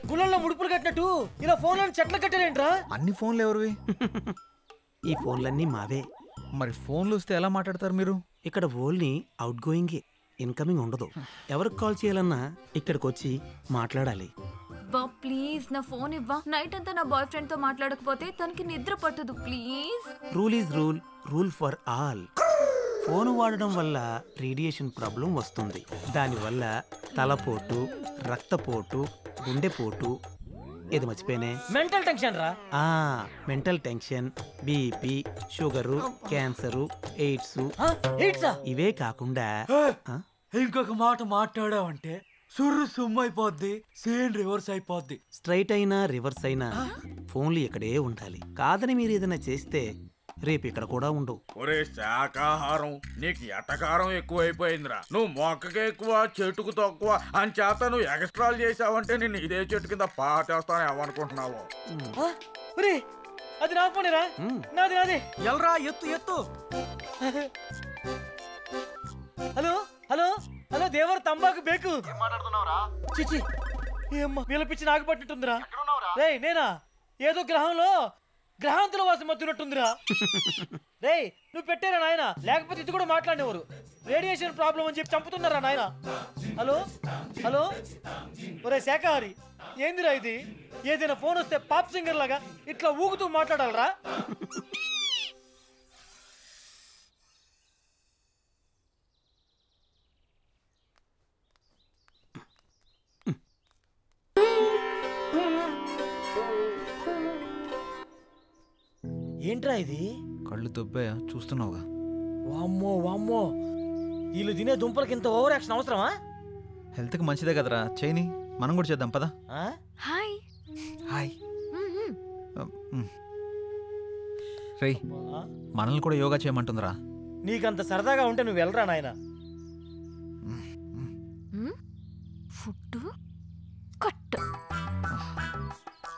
గుళ్ళల్లో ముడుపులు కట్టినట్టు ఇలా ఫోన్లను చెట్లు కట్టారేంట్రా? అన్ని ఫోన్లు ఎవరివి? ఈ ఫోన్లన్నీ మావే. మరి ఫోన్లు వస్తే ఎలా మాట్లాడతారు మీరు? ఇక్కడ ఓన్లీ అవుట్ గోయింగే, ఇన్కమింగ్ ఉండదు. ఎవరికి కాల్ చేయాలన్నా ఇక్కడికి వచ్చి మాట్లాడాలి. బా ప్లీజ్ నా ఫోన్ ఇవ్వా. నైట్ అంతా నా బాయ్ ఫ్రెండ్ తో మాట్లాడకపోతే తనకి నిద్ర పట్టదు. Please. Rule is rule, rule for all. Phone వాడడం వల్ల రేడియేషన్ ప్రాబ్లం వస్తుంది. దానివల్ల తలపోటు, రక్తపోటు, గుండెపోటు, ఇది మర్చిపోయినే మెంటల్ టెన్షన్ రా. Mental tension, BP, sugar, cancer, AIDS. ఇవే కాకుండా ఇంకొక మాట మాట్లాడావంటే సుర్రు సుమ్ము అయిపోద్ది, సేన్ రివర్స్ అయిపోద్ది. స్ట్రైట్ అయినా రివర్స్ అయినా ఫోన్లు ఇక్కడే ఉండాలి. కాదని మీరు ఏదైనా చేస్తే రేపు ఇక్కడ కూడా ఉండవు. ఒరే శాకాహారం, నీకు ఎటకారం ఎక్కువైపోయిందిరా. నువ్వు మొక్కకి ఎక్కువ చెట్టుకు తక్కువ అని చేత నువ్వు ఎక్స్ట్రాలు చేసావంటే నేను ఇదే చెట్టు కింద పాటేస్తాను ఏమనుకుంటున్నావు? అది నా ఫోనేరా. నాది నాది. ఎల్రా ఎత్తు ఎత్తు. హలో హలో హలో దేవర్ తంబాకు బేకు. చిచి ఏమ్మా వీళ్ళ పిచ్చి నాకు పట్టినట్టుందిరా. రేయ్ నేనా ఏదో గ్రహంలో గ్రహాంతుల వాసం మత్తున్నట్టుందిరా. రేయ్ నువ్వు పెట్టారా నాయన, లేకపోతే ఇది కూడా మాట్లాడేవారు. రేడియేషన్ ప్రాబ్లం అని చెప్పి చంపుతున్నారా నాయన. హలో హలో ఒరే శాఖాహారి ఏందిరా ఇది? ఏదైనా ఫోన్ వస్తే పాప్ సింగర్ లాగా ఇట్లా ఊగుతూ మాట్లాడాలరా? ఏంట్రా ఇది? కళ్ళు దొబ్బాయా చూస్తున్నావుగా? వామ్మో వామ్మో, వీళ్ళు తినే దుంపలకి ఇంత ఓవర్ యాక్షన్ అవసరమా? హెల్త్కి మంచిదే కదరా, చేయని మనం కూడా చేద్దాం పదా. Hi hi. రేయ్ మనల్ని కూడా యోగా చేయమంటుందిరా. నీకంత సరదాగా ఉంటే నువ్వు వెళ్ళరా నాయన. ఫుడ్ కట్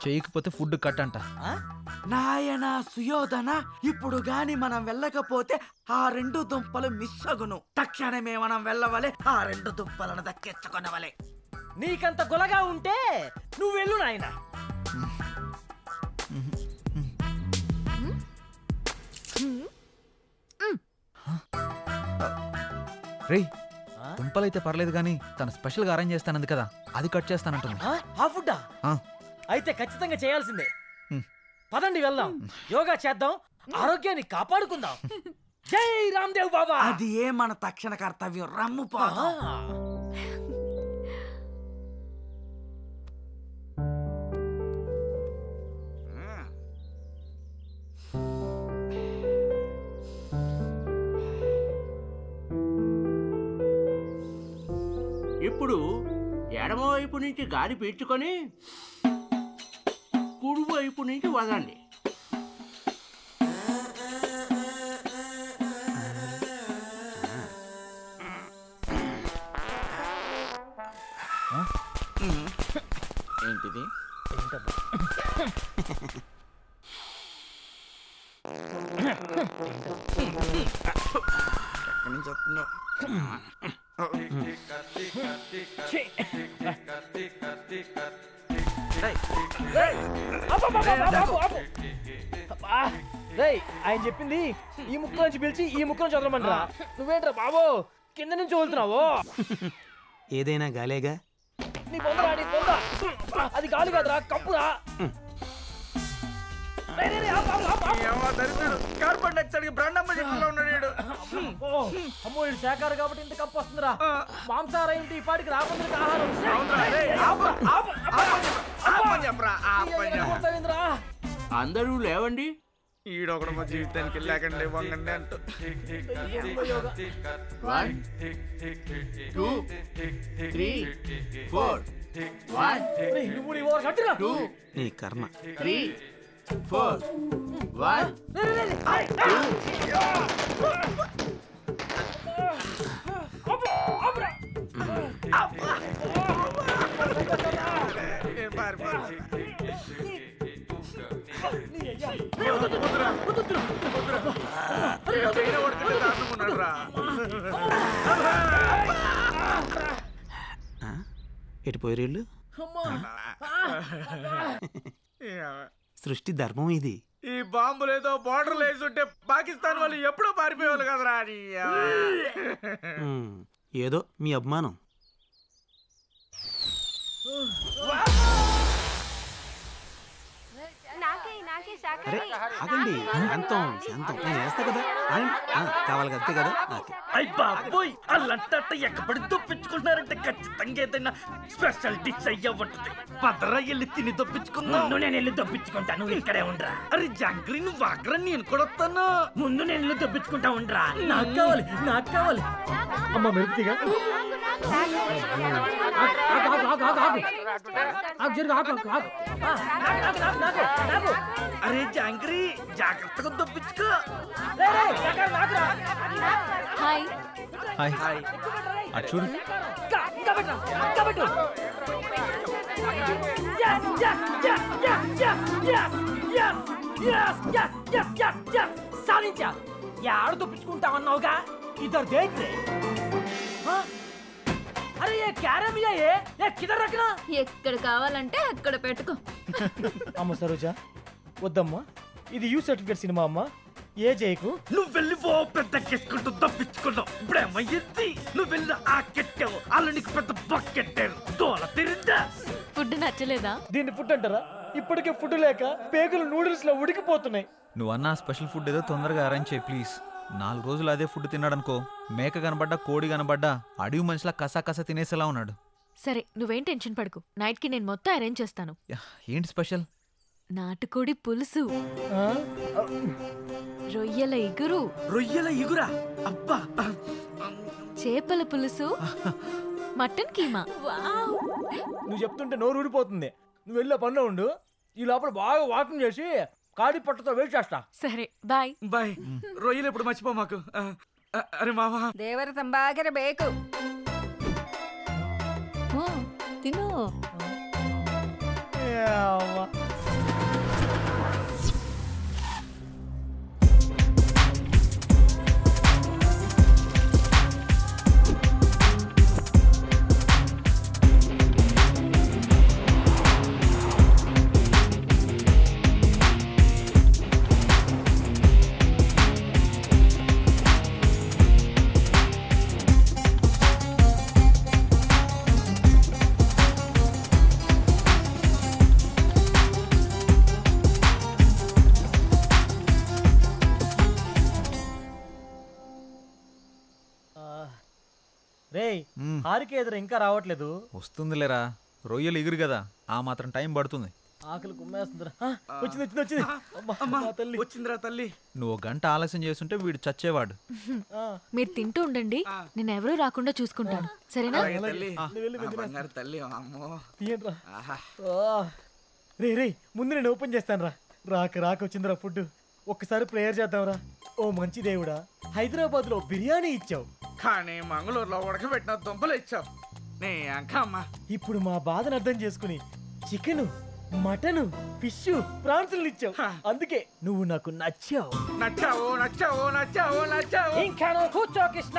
చేయకపోతే ఫుడ్ కట్ అంట. నాయనా సుయోధన, ఇప్పుడు గాని మనం వెళ్ళకపోతే ఆ 2 దుంపలు మిస్ అగును. తక్షణమే మనం వెళ్ళవలే, ఆ 2 దుంపలను దక్కించుకొనవలే. నీకంత గొలగా ఉంటే నువ్వు వెళ్ళు నాయన. రే తుంపలైతే పర్లేదు కానీ తను స్పెషల్గా అరేంజ్ చేస్తానంది కదా, అది కట్ చేస్తానంటుంది. ఆ ఫుడ్డా? అయితే ఖచ్చితంగా చేయాల్సిందే. పదండి వెళ్దాం, యోగా చేద్దాం, ఆరోగ్యాన్ని కాపాడుకుందాం. జై రామ్దేవ్ బాబా. అది ఏ మన తక్షణ కర్తవ్యం. రమ్ము పోదాం. ఇప్పుడు ఎడమవైపు నుంచి గాలి పీల్చుకొని కుడివైపు నుంచి వదండి. ఏంటిది? ఎక్కడి నుంచి వస్తుందో? ఆయన చెప్పింది ఈ ముక్క నుంచి పిలిచి ఈ ముక్క నుంచి వదలమంటారా? నువ్వేంట్రా బాబు కింద నుంచి వదులుతున్నావు? ఏదైనా గాలేగా. నీ పొందరా, నీ పొంద. అది గాలి కాదురా, కప్పురా. కార్బన్ డైఆక్సైడ్ బ్రాండమ్మ చెట్టులో ఉన్నాడు. అమ్మో ఇది శాఖాహారం కాబట్టి ఇంత కప్పు వస్తుందిరా. మాంసాహారం ఏంటి ఈ పాటికి రాకుండా ఆహారం. అందరూ లేవండి. ఈడొకడు మా జీవితానికి లేకండి వంగండి అంటూ. 1 2 3 4 నీ కర్మ. 3 4 1 ఎటు పోయేళ్ళు? సృష్టి ధర్మం ఇది. ఈ బాంబులు ఏదో బోర్డర్లు వేసి ఉంటే పాకిస్తాన్ వాళ్ళు ఎప్పుడో పారిపోయేవాళ్ళు కదరా. ఏదో మీ అభిమానం. అరే ఆగండి, శాంతం శాంతం. నేను వేస్తా కదా, కావాలి అంతే కదా. అయ్ బాబోయ్, అల్లంట ఎక్కబడి దొప్పించుకుంటున్నారంటే ఖచ్చితంగా ఏదైనా స్పెషల్ డిష్ అయ్యా ఉంటుంది. పదరా వెళ్ళి తిని దొప్పించుకుందాం. ముందు నేను వెళ్ళి దొప్పించుకుంటా, నువ్వు ఇక్కడే ఉండరా. అరే జంగ్రీ నువ్వు ఆగ్రా, నేను కూడా వస్తాను. ముందు నేను వెళ్ళి దొప్పించుకుంటా ఉండరా. నాకు కావాలి, నాకు కావాలి. అమ్మ మెరుపుతిగా అరే జాంగ్రీ జాగ్రత్తగా దొప్పించుకో. హాయ్ హాయ్ అటు చూడు. సాధించా. యాడ దొప్పించుకుంటా అన్నావుగా, ఇద్దరు దేంట్రే. అరే ఏ క్యారమ్ ఏ కిదర్ రఖనా. ఎక్కడ కావాలంటే అక్కడ పెట్టుకో. అమ్మ సరోజా వద్దమ్మా, ఇది యూ సర్టిఫికేట్ సినిమా అమ్మా. ఏ జైకు నువ్వు వెళ్ళి ఓ పెద్ద కెట్టుకుంటూ తప్పించుకున్నావు. ఇప్పుడేమయ్యింది? నువ్వు వెళ్ళి ఆ కెట్టావు, అలా నీకు పెద్ద బకెట్టారు. దోల తిరిందా? ఫుడ్ నచ్చలేదా? దీన్ని ఫుడ్ అంటారా? ఇప్పటికే ఫుడ్ లేక పేగులు నూడిల్స్ లో ఉడికిపోతున్నాయి. నువ్వు అన్న స్పెషల్ ఫుడ్ ఏదో తొందరగా అరేంజ్ చేయి ప్లీజ్. 4 రోజులు అదే ఫుడ్ తిన్నాడనుకో, మేక కనబడ్డా కోడి కనబడ్డా అడవి మనిషిలా కసా తినేసేలా ఉన్నాడు. సరే నువ్వేం టెన్షన్ పడకు, నైట్ కి నేను మొత్తం అరేంజ్ చేస్తాను. ఏంటి స్పెషల్? నాటుకోడి పులుసు, రొయ్యల ఇగురు. రొయ్యల ఇగురా? అబ్బా. చేపల పులుసు, మటన్ కీమా. నువ్వు చెప్తుంటే నోరు ఊడిపోతుంది. నువ్వు వెళ్ళే పనిలో ఉండు, ఈ లోపల బాగా వాకింగ్ చేసి కాడి పట్టుతో వెయిట్ చేస్తా. సరే బాయ్. బాయ్. రొయ్యలు ఎప్పుడు మర్చిపో మాకు. అరే మావా, ದೇವರ ತಂಬಾಗಿರ ಬೇಕು. తిను. రేయ్ హారిక ఎదురు ఇంకా రావట్లేదు. వస్తుందిలేరా, రొయ్యలు ఎగురు కదా, ఆ మాత్రం టైం పడుతుంది. ఆకలి కుమ్మేస్తుందిరా. వచ్చింది వచ్చింది వచ్చింది. అమ్మా, తల్లి వచ్చిందిరా తల్లి. నువ్వు గంట ఆలస్యం చేస్తుంటే వీడు చచ్చేవాడు. మీరు తింటూ ఉండండి, నేను ఎవరూ రాకుండా చూసుకుంటాను, సరేనా? తల్లి అమ్మో తీయండిరా. రే రే ముందు నేను ఓపెన్ చేస్తాను రా. రాక వచ్చిందిరా ఫుడ్. ఒక్కసారి ప్రేయర్ చేద్దాంరా. ఓ మంచి దేవుడా, హైదరాబాద్ లో బిర్యానీ ఇచ్చావు, కానీ మంగళూరులో ఉడకబెట్టిన దుంపలు ఇచ్చావు. నీ అంకమ్మ ఇప్పుడు మా బాధను అర్థం చేసుకుని చికెన్, మటన్, ఫిష్, ప్రాన్స్ ఇచ్చావు. అందుకే నువ్వు నాకు నచ్చావు. నచ్చావు నచ్చావు నచ్చావు నచ్చావు. ఇంకా కూర్చో కృష్ణ.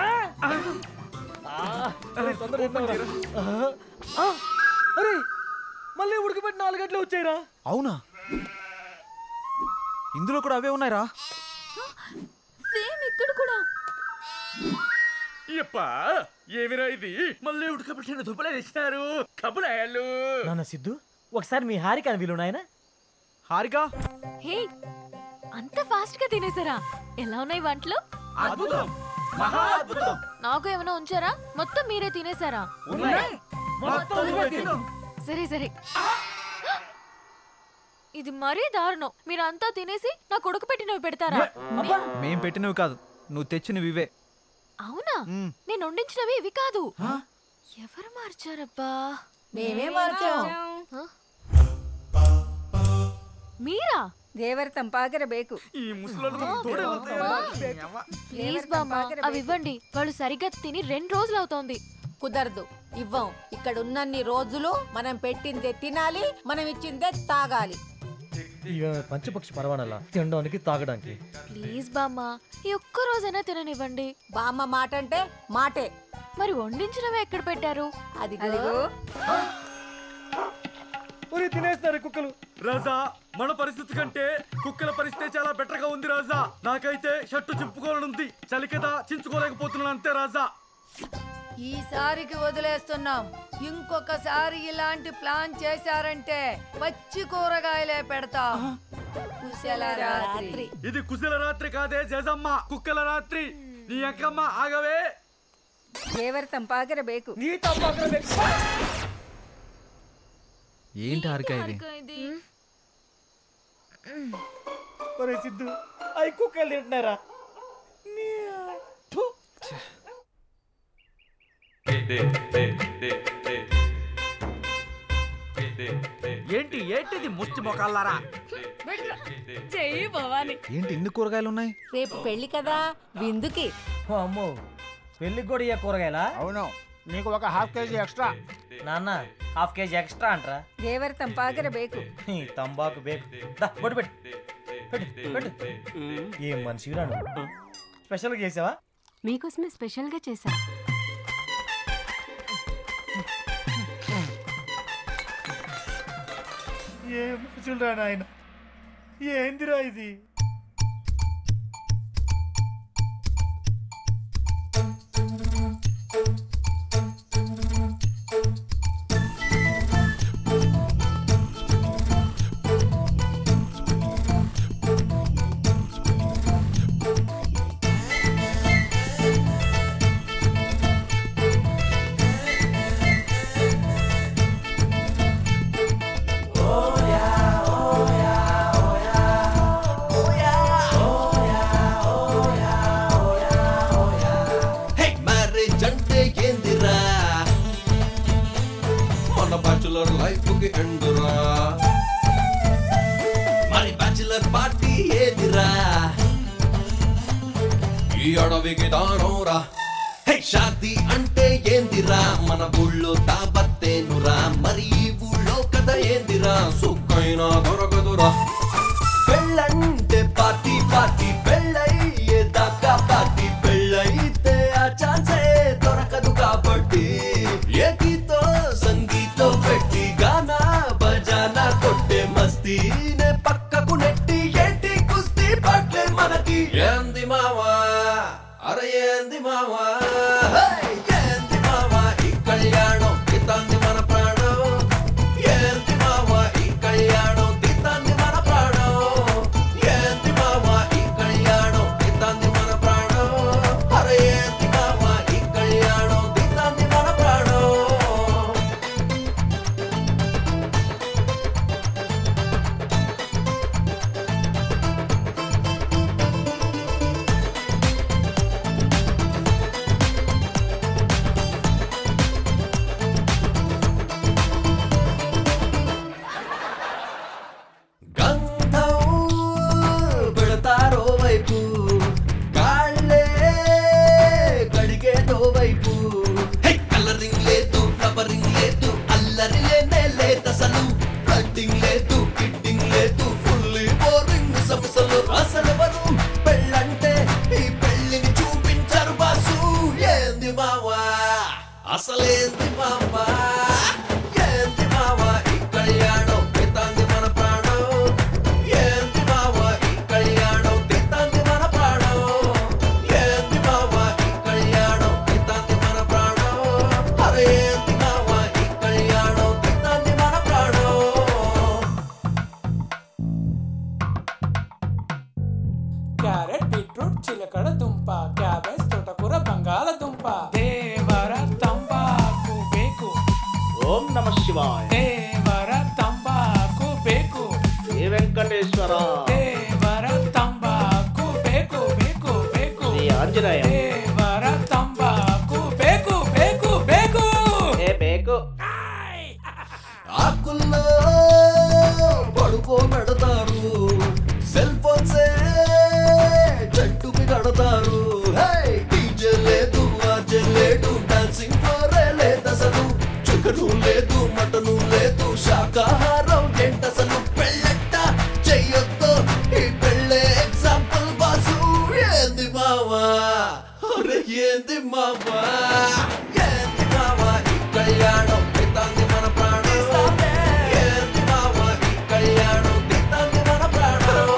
అరే మళ్ళీ ఉడకబెట్టి 4 గంటలు వచ్చాయిరా. అవునా, ఇందులో కూడా అవే ఉన్నాయిరా. సేమ్ ఇక్కడ కూడా. ఏమిరా ఇది, మళ్ళీ ఉడకబెట్టిన దుంపలే తెచ్చినారు. కబులాయాలు నాన్న సిద్ధు, ఒకసారి మీ హారిక అని వీలు నాయన. హారిక, హే అంత ఫాస్ట్ గా తినేసారా? ఎలా ఉన్నాయి వంటలు? అద్భుతం, మహా అద్భుతం. నాకు ఏమైనా ఉంచారా? మొత్తం మీరే తినేసారా? సరే సరే, ఇది మరీ దారుణం. మీరంతా తినేసి నా కొడుకు పెట్టినవి పెడతారా? మేం పెట్టినవి కాదు, నువ్వు తెచ్చినవి ఇవే. అవునా, నేను వండించినవి ఇవి కాదు. ఎవరు మార్చారబ్బా? మేమే మార్చాం. మీరా? దేవర తంపాకర బేకు. ఈ ముసలోళ్ళు ప్లీజ్ బామ్మ, అవి ఇవ్వండి. వాళ్ళు సరిగ్గా తిని 2 రోజులు అవుతోంది. కుదరదు, ఇవ్వం. ఇక్కడ ఉన్నన్ని రోజులు మనం పెట్టిందే తినాలి, మనం ఇచ్చిందే తాగాలి. ఇక పంచపక్షి పరవానలా తినడానికి తాగడానికి. ప్లీజ్ బామ్మ, ఈ ఒక్క రోజైనా తిననివ్వండి. బామ్మ మాట అంటే మాటే. మరి వండించినవి ఎక్కడ పెట్టారు? అదిగో. తినేస్తారు కుక్కలు. రాజా, మన పరిస్థితి కంటే కుక్కల పరిస్థితి చాలా బెటర్ గా ఉంది రాజా. నాకైతే షర్టు చింపుకోవాలనుంది, చలి కదా చించుకోలేకపోతున్నాను అంతే రాజా. ఈసారికి వదిలేస్తున్నాం. ఇంకొకసారి ఇలాంటి ప్లాన్ చేశారంటే పచ్చి కూరగాయలే పెడతాం. కుశల రాత్రి. ఇది కుశల రాత్రి కాదే జేజమ్మ, కుక్కల రాత్రి. నీ అక్కమ్మ ఆగవే. దేవర తంపాకర బేకు. ఏంటి హారిక ఇది? ఒరే సిద్ధు, అవి కుక్కలు తింటున్నారా? ఏంటి ఏంటిది ముచ్చి మొక్కలారా? చెయ్యి భవాని. ఏంటి ఇన్ని కూరగాయలు ఉన్నాయి? రేపు పెళ్లి కదా, విందుకి. అమ్మో, పెళ్లికి కూడా ఇయ్య కూరగాయలా? అవును, నీకు ఒక ½ కేజీ ఎక్స్ట్రా. నాన్న, ½ కేజీ ఎక్స్ట్రా అంటరా? దేవర తంపాకర బేకు. తంబాకు బేకు. బొట్టు పెట్టు. ఏం మనిషి రాను. స్పెషల్గా చేసావా? మీకోసమే స్పెషల్గా చేసా. ఏం మనుషులు రా నాయన, ఏందిరా ఇది? మరి బ్యాచులర్ పార్టీ ఏదిరా? ఈ అడవికి దానోరా. షాదీ అంటే ఏందిరా? మన ఊళ్ళో తాబత్తేనురా. మరి ఈ ఊళ్ళో కథ ఏందిరా? సుక్కైనా దొరకదురా. పెళ్ళంటే పార్టీ పార్టీ, పెళ్ళయ్యే దాకా పార్టీ. పెళ్ళైతే ఆ ఛాన్సే దొరకదు కాబట్టి ఏకీతో సంగీతో పెట్టి గానా బజానా కొట్టే మస్తీనే పక్కకు నెట్టి ఏంటి కుస్తీ పట్లే మనకి. ఏంది మావా, అరే ఏంది మావా, ఏంది మావా ఈ కళ్యాణం, ఇంత అసలేంది మావా ఏంది మావా ఈ కళ్యాణం తీతాంది మన ప్రాణం ఏంది మావా ఈ కళ్యాణం తీతాంది మన ప్రాణం ఏంది మావా ఈ కళ్యాణం తీతాంది మన ప్రాణం అరే ఏంది మావా ఈ కళ్యాణం తీతాంది మన ప్రాణం క్యారెట్ బీట్రూట్ చిలకడ దుంప క్యాబేజ్ తోటకూర బంగాళదుంప దేవర తంబాకు బేకు ఓం నమ శివాయ దేవర తంబాకు బేకు ఏ వెంకటేశ్వర దేవర తంబాకు బేకు బేకు బేకు శ్రీ ఆంజనేయ దేవర తంబాకు బేకు బేకు బేకు ఏ బేకు ఆకుల్లో పడుకో పెడతారు సెల్ ఫోన్సే చెట్టుకి కడతారు డీజే లేదు ఆర్జే లేడు డాన్సింగ్ ఫ్లోరే లేదసలు చికెను లేదు మటను లేదు శాకాహారం ఏంటసలు పెళ్ళెట్ట చెయ్యొద్దు ఈ పెళ్ళే ఎగ్జాంపుల్ బాసు ఏంది మావా అరే ఏంది మావా ఏంది మావా ఈ కళ్యాణం తీతాంది మన ప్రాణం ఏంది మావా ఈ కళ్యాణం తీతాంది మన ప్రాణం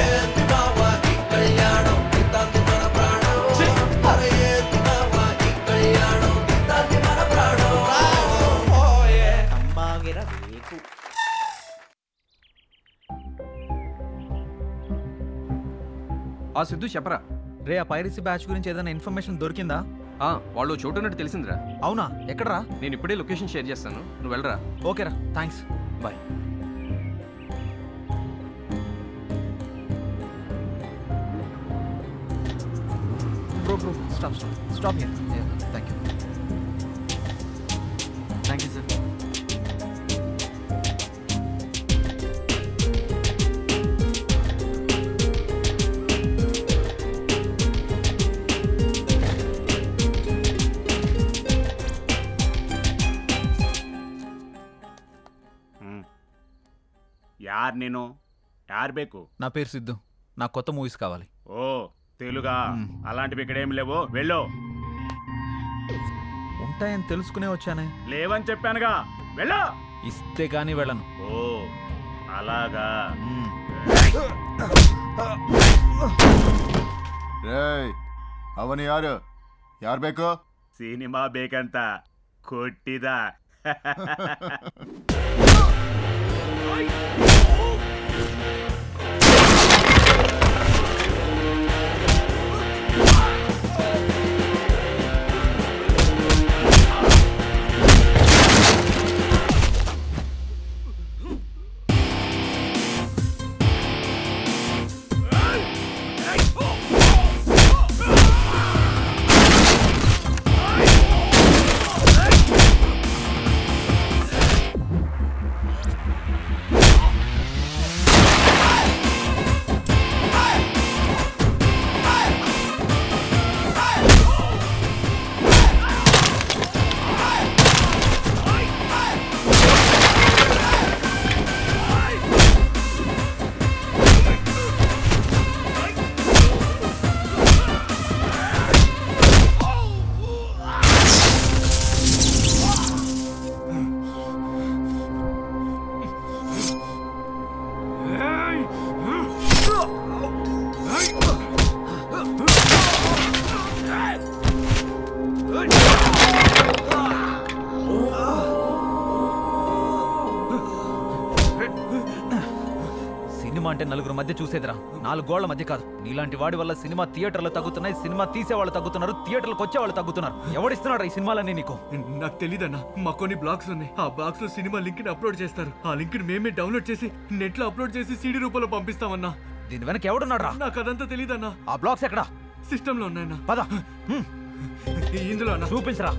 ఏంది మావా ఈ కళ్యాణం తీతాంది మన ప్రాణం అరే ఏంది మావా ఈ కళ్యాణం తీతాంది మన ప్రాణం ఓయే అంబాగిర బేకు ఆ సిద్ధు చెప్పరా రే ఆ పైరసీ బ్యాచ్ గురించి ఏదైనా ఇన్ఫర్మేషన్ దొరికిందా వాళ్ళు చోటు ఉన్నట్టు తెలిసిందిరా. అవునా ఎక్కడరా? నేను ఇప్పుడే లొకేషన్ షేర్ చేస్తాను, నువ్వు వెళ్ళరా. ఓకేరా, thanks, bye. Bro, stop here. Yeah, thank you. Thank you, sir. యార్ నేను యార్ బేకు నా పేరు సిద్ధు, నాకు కొత్త మూవీస్ కావాలి. ఓ తెలుగా అలాంటివి ఇక్కడేం లేవు, వెళ్ళు. ఉంటాయని తెలుసుకునే వచ్చానే. లేవని చెప్పానుగా, వెళ్ళు. ఇస్తే కానీ వెళ్ళను. ఓ అలాగా. ರೇಯ್ ಅವನು ಯಾರು ಯಾರು ಬೇಕು? ಸಿನಿಮಾ ಬೇಕಂತ ಕೊಟ್ಟಿದ. సినిమా అంటే నలుగురు మధ్య చూసేదిరా, 4 గోళ్ల మధ్య కాదు. నీలాంటి వాడి వల్ల సినిమా థియేటర్లు తగ్గుతున్నాయి, సినిమా తీసేవాళ్ళు తగ్గుతున్నారు, థియేటర్లకు వచ్చే వాళ్ళు తగ్గుతున్నారు. ఎవడిస్తున్నాడు ఈ సినిమాలన్నీ నీకు? నాకు తెలీదన్నా, మా కొన్ని బ్లాగ్స్ ఉన్నాయి. ఆ బ్లాగ్స్ లో సినిమా లింక్ ని అప్లోడ్ చేస్తారు. ఆ లింక్ ని మేమే డౌన్లోడ్ చేసి నెట్ లో అప్లోడ్ చేసి సీడీ రూపంలో పంపిస్తామన్నా. దీని వెనక ఎవడున్నాడు రా? నాకు అదంతా తెలీదన్నా. ఆ బ్లాగ్స్ ఎక్కడా? సిస్టమ్ లో ఉన్నాయన్నా. పద ఇందులో అన్నా. చూపించరా.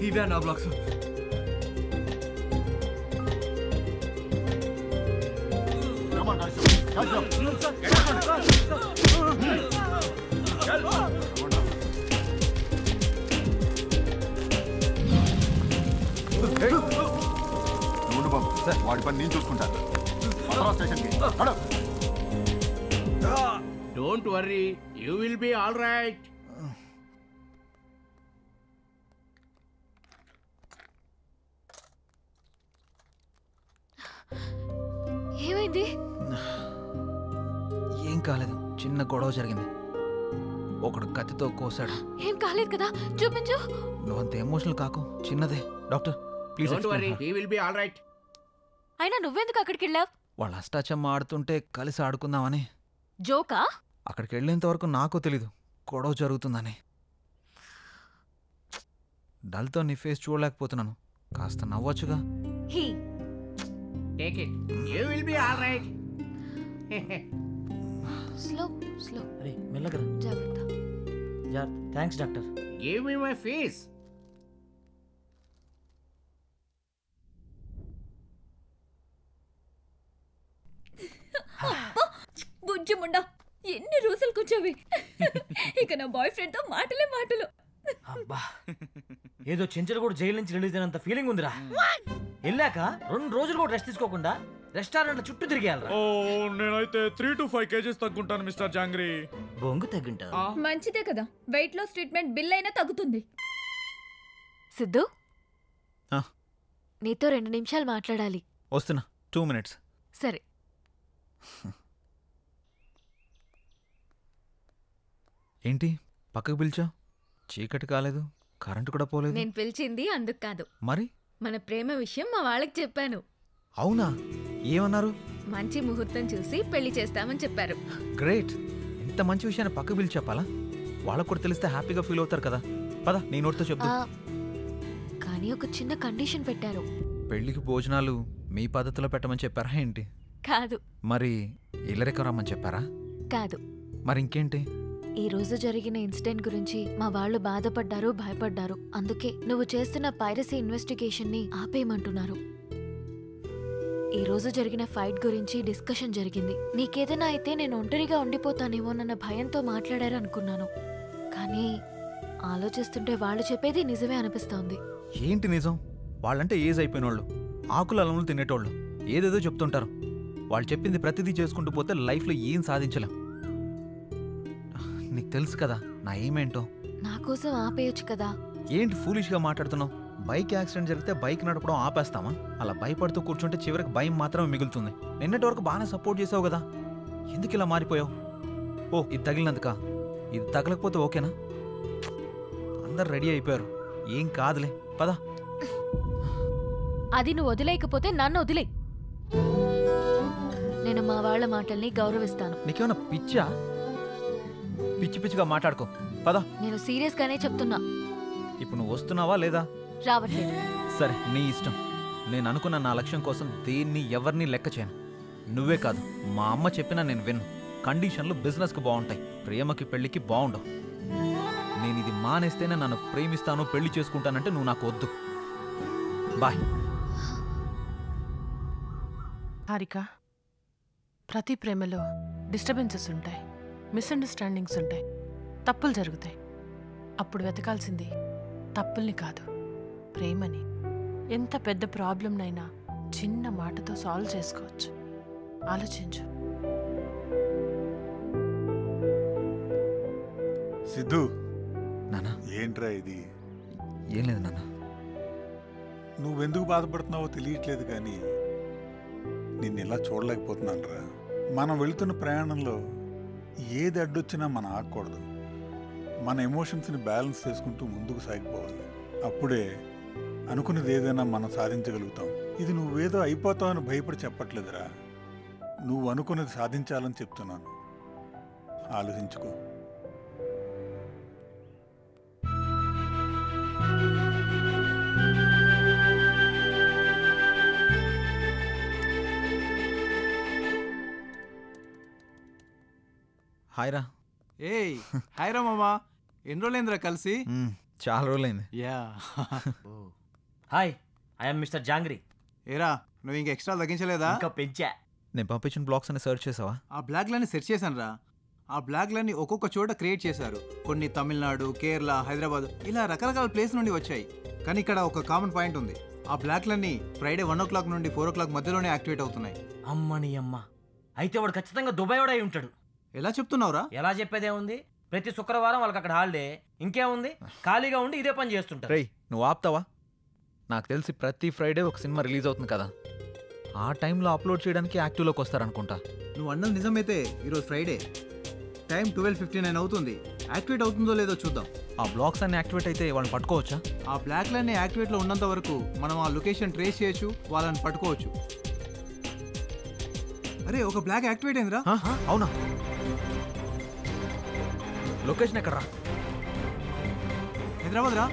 ఇవే నా బ్లాగ్స్. వాడి పని నేను చూసుకుంటాను. Don't worry, you will be all right. ఏమైంది? ఏం కాలేదు, చిన్న గొడవ జరిగింది. ఒకడు కత్తితో కోసాడు. ఏం కాలేదు కదా, చూపించు. నువ్వంత ఎమోషనల్ కాకు, చిన్నదే. Doctor please. Don't worry, he will be all right. అయినా నువ్వెందుకు అక్కడికి వెళ్ళావు? వాళ్ళు అష్టాచమ్మ ఆడుతుంటే కలిసి ఆడుకుందామని. జోకా? అక్కడికి వెళ్ళేంత వరకు నాకు తెలీదు గొడవ జరుగుతుందని. డల్తో నీ ఫేస్ చూడలేకపోతున్నాను, కాస్త నవ్వొచ్చుగా. He take it, you will be all right. Slow slow. అరే మెల్లగా రా. జాగ్రత్త. Thanks doctor. Give me my fees. బుజ్జి ముండా, ఎన్ని రోజులకు వచ్చావి? ఇక నా బాయ్ ఫ్రెండ్ తో మాటలే మాటలు. అబ్బా, ఏదో చెంచలు కూడా జైలు నుంచి రిలీజ్ అయినంత ఫీలింగ్ ఉందిరా. వెళ్ళాక 2 రోజులు కూడా రెస్ట్ తీసుకోకుండా రెస్టారెంట్ చుట్టూ తిరిగేయాలరా. ఓ నేనైతే 3 to 5 kgs తగ్గుంటాను మిస్టర్ జాంగ్రీ. బొంగు తగ్గింటా? మంచిదే కదా, వెయిట్ లాస్ ట్రీట్మెంట్ బిల్ అయినా తగ్గుతుంది. సిద్ధు, నీతో 2 నిమిషాలు మాట్లాడాలి. వస్తున్నా, 2 minutes. సరే. ఏంటి పక్కకు పిలిచా? చీకటి కాలేదు, కరెంటు కూడా పోలేదు. నేను పిలిచింది అందుకు కాదు, మరి మన ప్రేమ విషయం మా వాళ్ళకి చెప్పాను. అవునా? ఏమన్నారు? మంచి ముహూర్తం చూసి పెళ్లి చేస్తామని చెప్పారు. గ్రేట్. ఇంత మంచి విషయాన్ని పక్కకు పిలిచి చెప్పాలా? వాళ్ళకు కూడా తెలిస్తే హ్యాపీగా ఫీల్ అవుతారు కదా. పద నీ నోటితో చెప్తా. కానీ ఒక చిన్న కండిషన్ పెట్టారు. పెళ్లికి భోజనాలు మీ పద్ధతిలో పెట్టమని చెప్పారా ఏంటి? కాదు. మరి ఇల్లరికం రమ్మని చెప్పారా? కాదు. మరి ఇంకేంటి? ఈ రోజు జరిగిన ఇన్సిడెంట్ గురించి మా వాళ్ళు బాధపడ్డారు, భయపడ్డారు. అందుకే నువ్వు చేస్తున్న పైరసీ ఇన్వెస్టిగేషన్ ని ఆపేయమంటున్నారు. ఈ రోజు జరిగిన ఫైట్ గురించి డిస్కషన్ జరిగింది. నీకేదైనా అయితే నేను ఒంటరిగా ఉండిపోతానేమోనన్న భయంతో మాట్లాడారు అనుకున్నాను. కానీ ఆలోచిస్తుంటే వాళ్ళు చెప్పేది నిజమే అనిపిస్తోంది. ఏంటి నిజం? వాళ్ళంటే ఏజ్ అయిపోయిన వాళ్ళు, ఆకుల అలములు తినేటోళ్ళు, ఏదేదో చెప్తుంటారు. వాళ్ళు చెప్పింది ప్రతిదీ చేసుకుంటూ పోతే లైఫ్లో ఏం సాధించలేం. నీకు తెలుసు కదా నా ఏమేంటో. నా కోసం ఆపేయొచ్చు కదా. ఏంటి ఫూలిష్గా మాట్లాడుతున్నావు? బైక్ యాక్సిడెంట్ జరిగితే బైక్ నడపడం ఆపేస్తామా? అలా భయపడుతూ కూర్చుంటే చివరికి భయం మాత్రమే మిగులుతుంది. నిన్నటి వరకు బాగానే సపోర్ట్ చేసావు కదా, ఎందుకు ఇలా మారిపోయావు? ఓ ఇది తగిలినందుక? ఇది తగలకపోతే ఓకేనా? అందరు రెడీ అయిపోయారు, ఏం కాదులే, పద. అది నువ్వు వదిలేయకపోతే నన్ను వదిలే. నేను మా వాళ్ళ మాటల్ని గౌరవిస్తాను. నీకేమన్నా పిచ్చా? పిచ్చి పిచ్చిగా మాట్లాడుకో, పద. నేను సీరియస్ గానే చెప్తున్నా. ఇప్పుడు నువ్వు వస్తున్నావా లేదా? రావట్లేదు. సరే నీ ఇష్టం. నేను అనుకున్న నా లక్ష్యం కోసం దేన్ని ఎవరిని లెక్క చేయను. నువ్వే కాదు, మా అమ్మ చెప్పినా నేను విన్ను. కండిషన్లు బిజినెస్కి బాగుంటాయి, ప్రేమకి పెళ్లికి బాగుండవు. నేను ఇది మానేస్తేనే నన్ను ప్రేమిస్తాను, పెళ్లి చేసుకుంటానంటే నువ్వు నాకు వద్దు. బాయ్. హారిక, ప్రతి ప్రేమలో డిస్టర్బెన్సెస్ ఉంటాయి, మిస్అండర్స్టాండింగ్స్ ఉంటాయి, తప్పులు జరుగుతాయి. అప్పుడు వెతకాల్సింది తప్పుల్ని కాదు, ప్రేమని. ఎంత పెద్ద ప్రాబ్లంనైనా చిన్న మాటతో సాల్వ్ చేసుకోవచ్చు. ఆలోచించు. సిద్ధు, నానా ఏంట్రా ఇది? ఏం లేదు నాన్న. నువ్వెందుకు బాధపడుతున్నావో తెలియట్లేదు, కానీ నిన్ను ఇలా చూడలేకపోతున్నాను రా. మనం వెళుతున్న ప్రయాణంలో ఏది అడ్డొచ్చినా మనం ఆగకూడదు. మన ఎమోషన్స్ని బ్యాలెన్స్ చేసుకుంటూ ముందుకు సాగిపోవాలి. అప్పుడే అనుకున్నది ఏదైనా మనం సాధించగలుగుతాం. ఇది నువ్వేదో అయిపోతావని భయపడి చెప్పట్లేదురా, నువ్వు అనుకున్నది సాధించాలని చెప్తున్నాను. ఆలోచించుకో. హాయ్రా. ఏయ్ హాయ్ రా మామా, ఎన్ని రోజులైందిరా కలిసి? చాలా రోజులైంది. Yeah. Hi, I'm mister jangri. ఏరా నువ్వు ఇంకా ఎక్స్ట్రా తగ్గించలేదా? ఇంకా పెంచా. నేను పంపించిన బ్లాగ్స్ అని సెర్చ్ చేసావా? ఆ బ్లాగ్లన్నీ సెర్చ్ చేశాను రా. ఆ బ్లాగ్లన్నీ ఒక్కొక్క చోట క్రియేట్ చేశారు. కొన్ని తమిళనాడు, కేరళ, హైదరాబాద్, ఇలా రకరకాల ప్లేస్ నుండి వచ్చాయి. కానీ ఇక్కడ ఒక కామన్ పాయింట్ ఉంది. ఆ బ్లాగ్లన్నీ ఫ్రైడే 1 o'clock నుండి 4 o'clock మధ్యలోనే యాక్టివేట్ అవుతున్నాయి. అమ్మని అమ్మ, అయితే వాడు ఖచ్చితంగా దుబాయ్ వాడే ఉంటాడు. ఎలా చెప్తున్నావురా? ఎలా చెప్పేదే ఉంది, ప్రతి శుక్రవారం వాళ్ళకి అక్కడ హాలిడే. ఇంకేముంది, ఖాళీగా ఉండి ఇదే పని చేస్తుంటారు. రేయ్ నువ్వు ఆపుతావా? నాకు తెలిసి ప్రతి ఫ్రైడే ఒక సినిమా రిలీజ్ అవుతుంది కదా, ఆ టైంలో అప్లోడ్ చేయడానికి యాక్టివ్లోకి వస్తారనుకుంటా. నువ్వు అన్నది నిజమైతే ఈరోజు ఫ్రైడే టైం 12:59 అవుతుంది. యాక్టివేట్ అవుతుందో లేదో చూద్దాం. ఆ బ్లాక్స్ అన్ని యాక్టివేట్ అయితే వాళ్ళని పట్టుకోవచ్చా? ఆ బ్లాక్ లైన్ యాక్టివేట్లో ఉన్నంత వరకు మనం ఆ లొకేషన్ ట్రేస్ చేయొచ్చు, వాళ్ళని పట్టుకోవచ్చు. అరే ఒక బ్లాక్ యాక్టివేట్ అయిందిరా. అవునా? లొకేషన్ ఎక్కడరా? హైదరాబాద్ రా.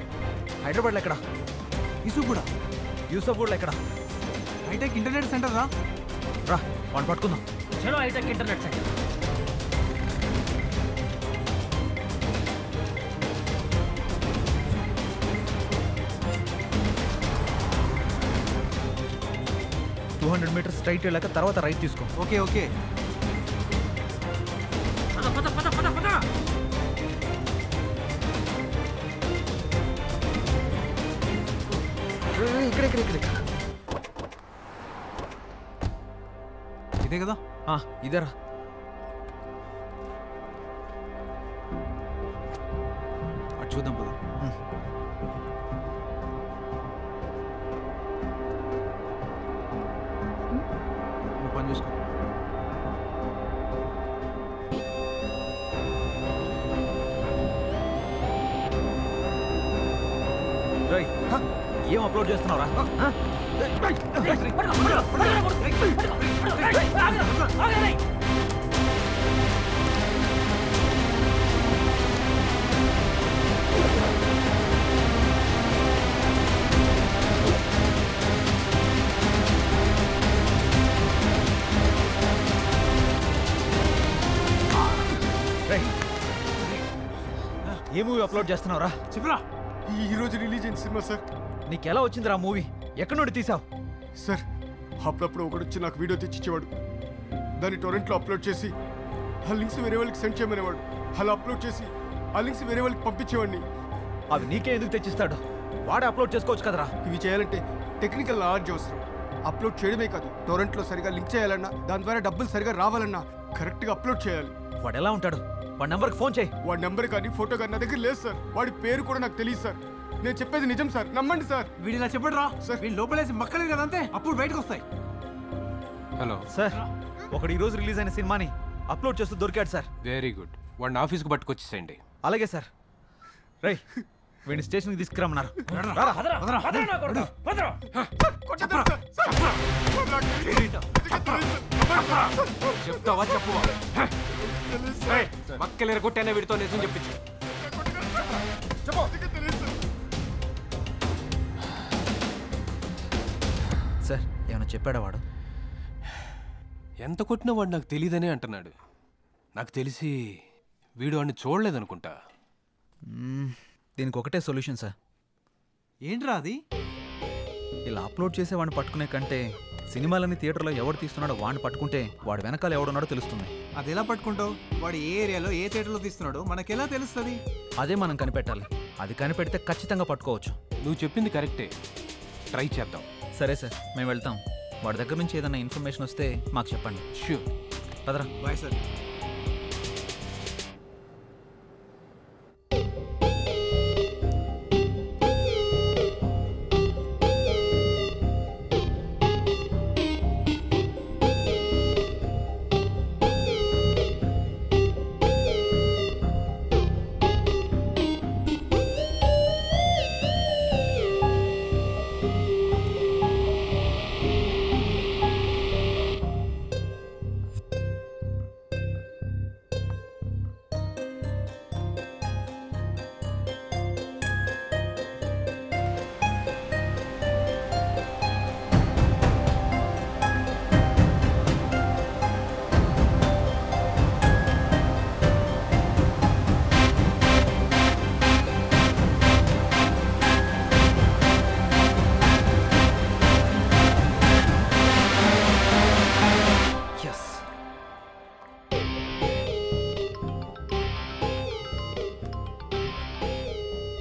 హైదరాబాద్లో ఎక్కడ? యూసుఫ్గూడ. యూసుఫ్గూడలో ఎక్కడ? హైటెక్ ఇంటర్నెట్ సెంటర్ రా. రా వాడిని పట్టుకుందాం. చలో hitech internet centre. Metres straight వెళ్ళాక తర్వాత రైట్ తీసుకో. Okay okay. ఇక్కడ ఇదే కదా? ఇదేరా. అటు చూద్దాం పద. నువ్వు పని చూసుకో. ఏం అప్లోడ్ చేస్తున్నావురా? ఏ మూవీ అప్లోడ్ చేస్తున్నావురా? చెప్పరా. ఈ రోజు రిలీజ్ అయిన సినిమా సార్. నీకు ఎలా వచ్చిందిరా మూవీ? ఎక్కడి నుండి తీసావు? సార్ అప్పుడప్పుడు ఒకడు వచ్చి నాకు వీడియో తెచ్చిచ్చేవాడు. దాన్ని టొరెంట్లో అప్లోడ్ చేసి ఆ లింక్స్ వేరే వాళ్ళకి సెండ్ చేయమనేవాడు. అలా అప్లోడ్ చేసి ఆ లింక్స్ వేరే వాళ్ళకి పంపించేవాడిని. అవి నీకే ఎందుకు తెచ్చిస్తాడు? వాడే అప్లోడ్ చేసుకోవచ్చు కదరా. ఇవి చేయాలంటే టెక్నికల్ నాలెడ్జ్ అవసరం. అప్లోడ్ చేయడమే కాదు, టొరెంట్లో సరిగా లింక్ చేయాలన్నా, దాని ద్వారా డబ్బులు సరిగా రావాలన్నా కరెక్ట్గా అప్లోడ్ చేయాలి. వాడు ఎలా ఉంటాడు? వాడి నెంబర్కి ఫోన్ చేయి. వాడి నెంబర్ కానీ ఫోటో కానీ నా దగ్గర లేదు సార్. వాడి పేరు కూడా నాకు తెలియదు సార్. నేను చెప్పేది నిజం సార్, నమ్మండి సార్. వీడిలా చెప్పడు రా సార్. వీళ్ళు లోపలేసి మక్కలేదు కదా అంతే, అప్పుడు బయటకు వస్తాయి. హలో సార్, ఒకడు ఈరోజు రిలీజ్ అయిన సినిమాని అప్లోడ్ చేస్తూ దొరికాడు సార్. Very good. వాడిని ఆఫీస్కి పట్టుకొచ్చేసేయండి. అలాగే సార్. రై వీడిని స్టేషన్కి తీసుకురమ్మన్నారు. చెప్తావా చెప్పు. మక్కలేరు కొట్టైనా వీడితో నిజం చెప్పించు. సార్ ఏమైనా చెప్పాడా వాడు? ఎంత కొట్టినా వాడు నాకు తెలియదనే అంటున్నాడు. నాకు తెలిసి వీడు వాడిని చూడలేదనుకుంటా. దీనికి ఒకటే సొల్యూషన్ సార్. ఏంట్రా అది? ఇలా అప్లోడ్ చేసే వాడిని పట్టుకునే కంటే సినిమాలని థియేటర్లో ఎవడు తీస్తున్నాడో వాడిని పట్టుకుంటే వాడు వెనకాల ఎవడున్నాడో తెలుస్తుంది. అది ఎలా పట్టుకుంటావు? వాడు ఏ ఏరియాలో ఏ థియేటర్లో తీస్తున్నాడో మనకెలా తెలుస్తుంది? అదే మనం కనిపెట్టాలి. అది కనిపెడితే ఖచ్చితంగా పట్టుకోవచ్చు. నువ్వు చెప్పింది కరెక్టే, ట్రై చేద్దాం. సరే సార్, మేము వెళ్తాం. వాడి దగ్గర నుంచి ఏదైనా ఇన్ఫర్మేషన్ వస్తే మాకు చెప్పండి. ష్యూర్. పదరా. Bye sir.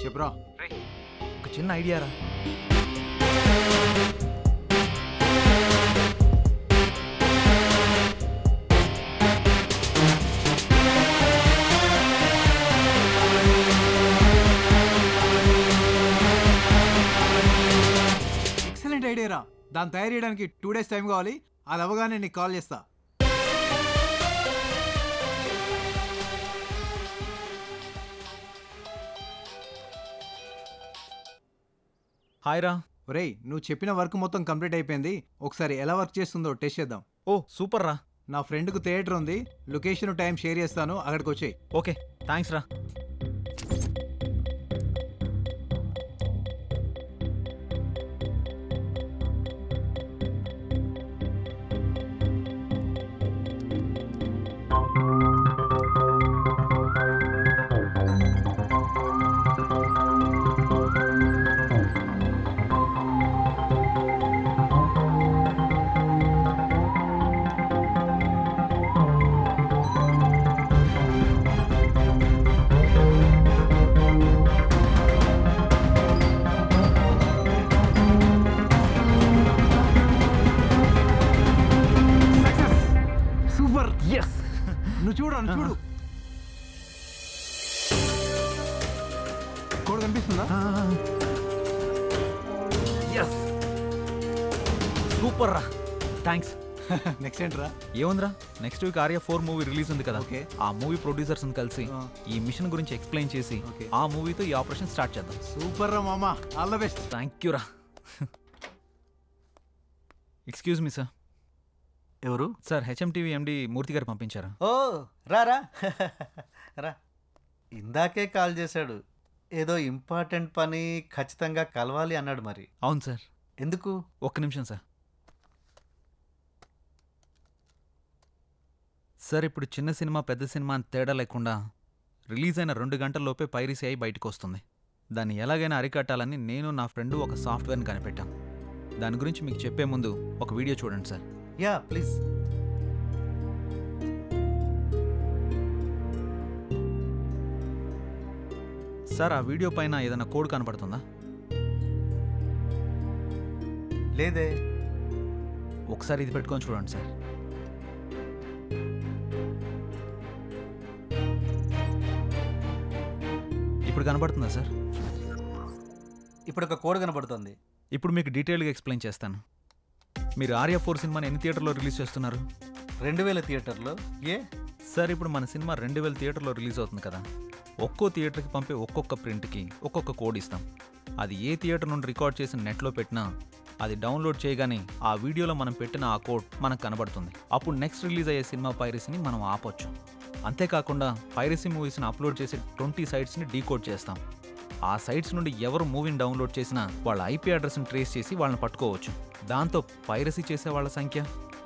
చెప్పరా. ఒక చిన్న ఐడియా రా. ఎక్సలెంట్ ఐడియా రా. దాన్ని తయారు చేయడానికి 2 days టైం కావాలి. అది అవ్వగానే నీకు కాల్ చేస్తా. హాయ్ రా. ఒరేయ్, నువ్వు చెప్పిన వర్క్ మొత్తం కంప్లీట్ అయిపోయింది. ఒకసారి ఎలా వర్క్ చేస్తుందో టెస్ట్ చేద్దాం. ఓ సూపర్ రా. నా ఫ్రెండ్కు థియేటర్ ఉంది. లొకేషన్ టైం షేర్ చేస్తాను, అక్కడికి వచ్చేయి. ఓకే థ్యాంక్స్ రా. సూపర్. నువ్వు చూడు చూడు. కోడ్ కనిపిస్తుందా? సూపర్ రా. థ్యాంక్స్. నెక్స్ట్ ఏంట్రా? ఏముందిరా, next week Arya 4 movie release ఉంది కదా. ఆ మూవీ ప్రొడ్యూసర్స్ కలిసి ఈ మిషన్ గురించి ఎక్స్ప్లెయిన్ చేసి ఆ మూవీతో ఈ ఆపరేషన్ స్టార్ట్ చేద్దాం. సూపర్ రా మామా, all the best. Thank you రా. Excuse me sir. ఎవరు సార్? హెచ్ఎంటీవీ ఎండి మూర్తి గారు పంపించారు. ఓ రారా రా. ఇందాకే కాల్ చేశాడు. ఏదో ఇంపార్టెంట్ పని, ఖచ్చితంగా కలవాలి అన్నాడు. మరి అవును సార్. ఎందుకు? ఒక్క నిమిషం సార్. సార్, ఇప్పుడు చిన్న సినిమా పెద్ద సినిమా అని తేడా లేకుండా రిలీజ్ అయిన 2 గంటల్లోపే పైరసీ అయి బయటకు వస్తుంది. దాన్ని ఎలాగైనా అరికట్టాలని నేను నా ఫ్రెండ్ ఒక సాఫ్ట్వేర్ని కనిపెట్టాం. దాని గురించి మీకు చెప్పే ముందు ఒక వీడియో చూడండి సార్. Yeah please. సార్, ఆ వీడియో పైన ఏదైనా కోడ్ కనపడుతుందా? లేదే. ఒకసారి ఇది పెట్టుకొని చూడండి సార్. ఇప్పుడు కనపడుతుందా సార్? ఇప్పుడు ఒక కోడ్ కనపడుతుంది. ఇప్పుడు మీకు డీటెయిల్గా ఎక్స్ప్లెయిన్ చేస్తాను. మీరు ఆర్య 4 సినిమాని ఎన్ని థియేటర్లో రిలీజ్ చేస్తున్నారు? 2000 థియేటర్లో. ఏ సార్, ఇప్పుడు మన సినిమా 2000 థియేటర్లో రిలీజ్ అవుతుంది కదా. ఒక్కో థియేటర్కి పంపే ఒక్కొక్క ప్రింట్కి ఒక్కొక్క కోడ్ ఇస్తాం. అది ఏ థియేటర్ నుండి రికార్డ్ చేసి నెట్లో పెట్టినా అది డౌన్లోడ్ చేయగానే ఆ వీడియోలో మనం పెట్టిన ఆ కోడ్ మనకు కనబడుతుంది. అప్పుడు నెక్స్ట్ రిలీజ్ అయ్యే సినిమా పైరసీని మనం ఆపొచ్చు. అంతేకాకుండా పైరసీ మూవీస్ని అప్లోడ్ చేసే 20 సైట్స్ని డీకోడ్ చేస్తాం. ఆ సైట్స్ నుండి ఎవరు మూవీని డౌన్లోడ్ చేసినా వాళ్ళ ఐపీ అడ్రస్ని ట్రేస్ చేసి వాళ్ళని పట్టుకోవచ్చు. దాంతో పైరసీ చేసే వాళ్ళ సంఖ్య,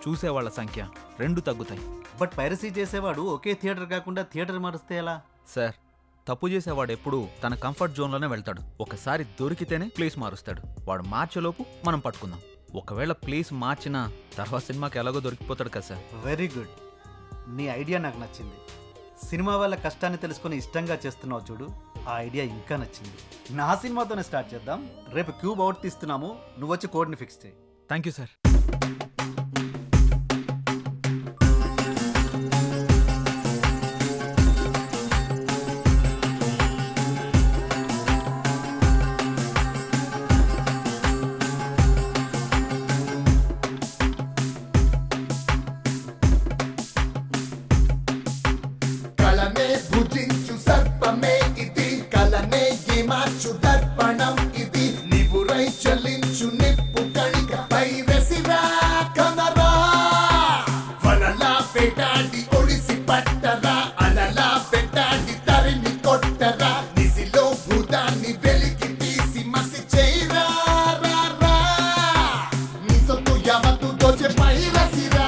చూసేవాళ్ల సంఖ్య 2 తగ్గుతాయి. బట్ పైరసీ చేసేవాడు ఒకే థియేటర్ కాకుండా థియేటర్ మారుస్తే ఎలా? సార్, తప్పు చేసేవాడు ఎప్పుడు తన కంఫర్ట్ జోన్లోనే వెళ్తాడు. ఒకసారి దొరికితేనే ప్లేస్ మారుస్తాడు. వాడు మార్చేలోపు మనం పట్టుకుందాం. ఒకవేళ ప్లేస్ మార్చినా తర్వాత సినిమాకి ఎలాగో దొరికిపోతాడు కదా సార్. Very good. నీ ఐడియా నాకు నచ్చింది. సినిమా వాళ్ళ కష్టాన్ని తెలుసుకుని ఇష్టంగా చేస్తున్నావు చూడు, ఆ ఐడియా ఇంకా నచ్చింది. నా సినిమాతోనే స్టార్ట్ చేద్దాం. రేపు క్యూబ్ అవుట్ తీస్తున్నాము, నువ్వు వచ్చి కోడ్ని ఫిక్స్ చేయి. Thank you sir. కలనే భుజించు సర్పమే ఇది, కలనే మార్చు దర్పణం ఇది, నివురై చలించు నిప్పు కణిక పైరసిరా కనరా, వలలా పెటాడి ఒడిసి పట్టరా, అలలా పెటాడి తరిమి కొట్టరా, నిసిలో భూతాన్ని వెలికి తీసి మసి చేయరా, నీ సొత్తు యావత్తు దోచే పైరసిరా,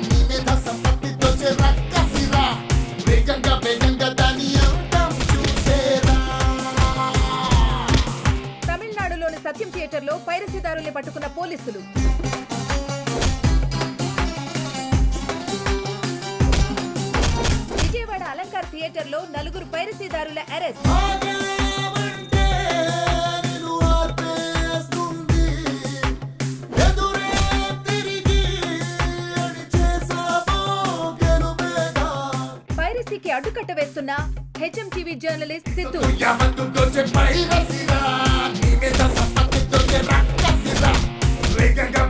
నీ మీద సంపత్తి దోచే రక్కసిరా, వేగంగా వేగంగా దాని అందం చూసేరా. తమిళనాడులోని సత్యం థియేటర్లో పైరసీదారుల్ని పట్టుకున్న పోలీసులు. విజయవాడ అలంకార్ థియేటర్లో 4 పైరసీదారుల అరెస్ట్. పైరసీకి అడ్డుకట్ట వేస్తున్న హెచ్ఎంటీవీ జర్నలిస్ట్ సిద్ధు. వేగంగా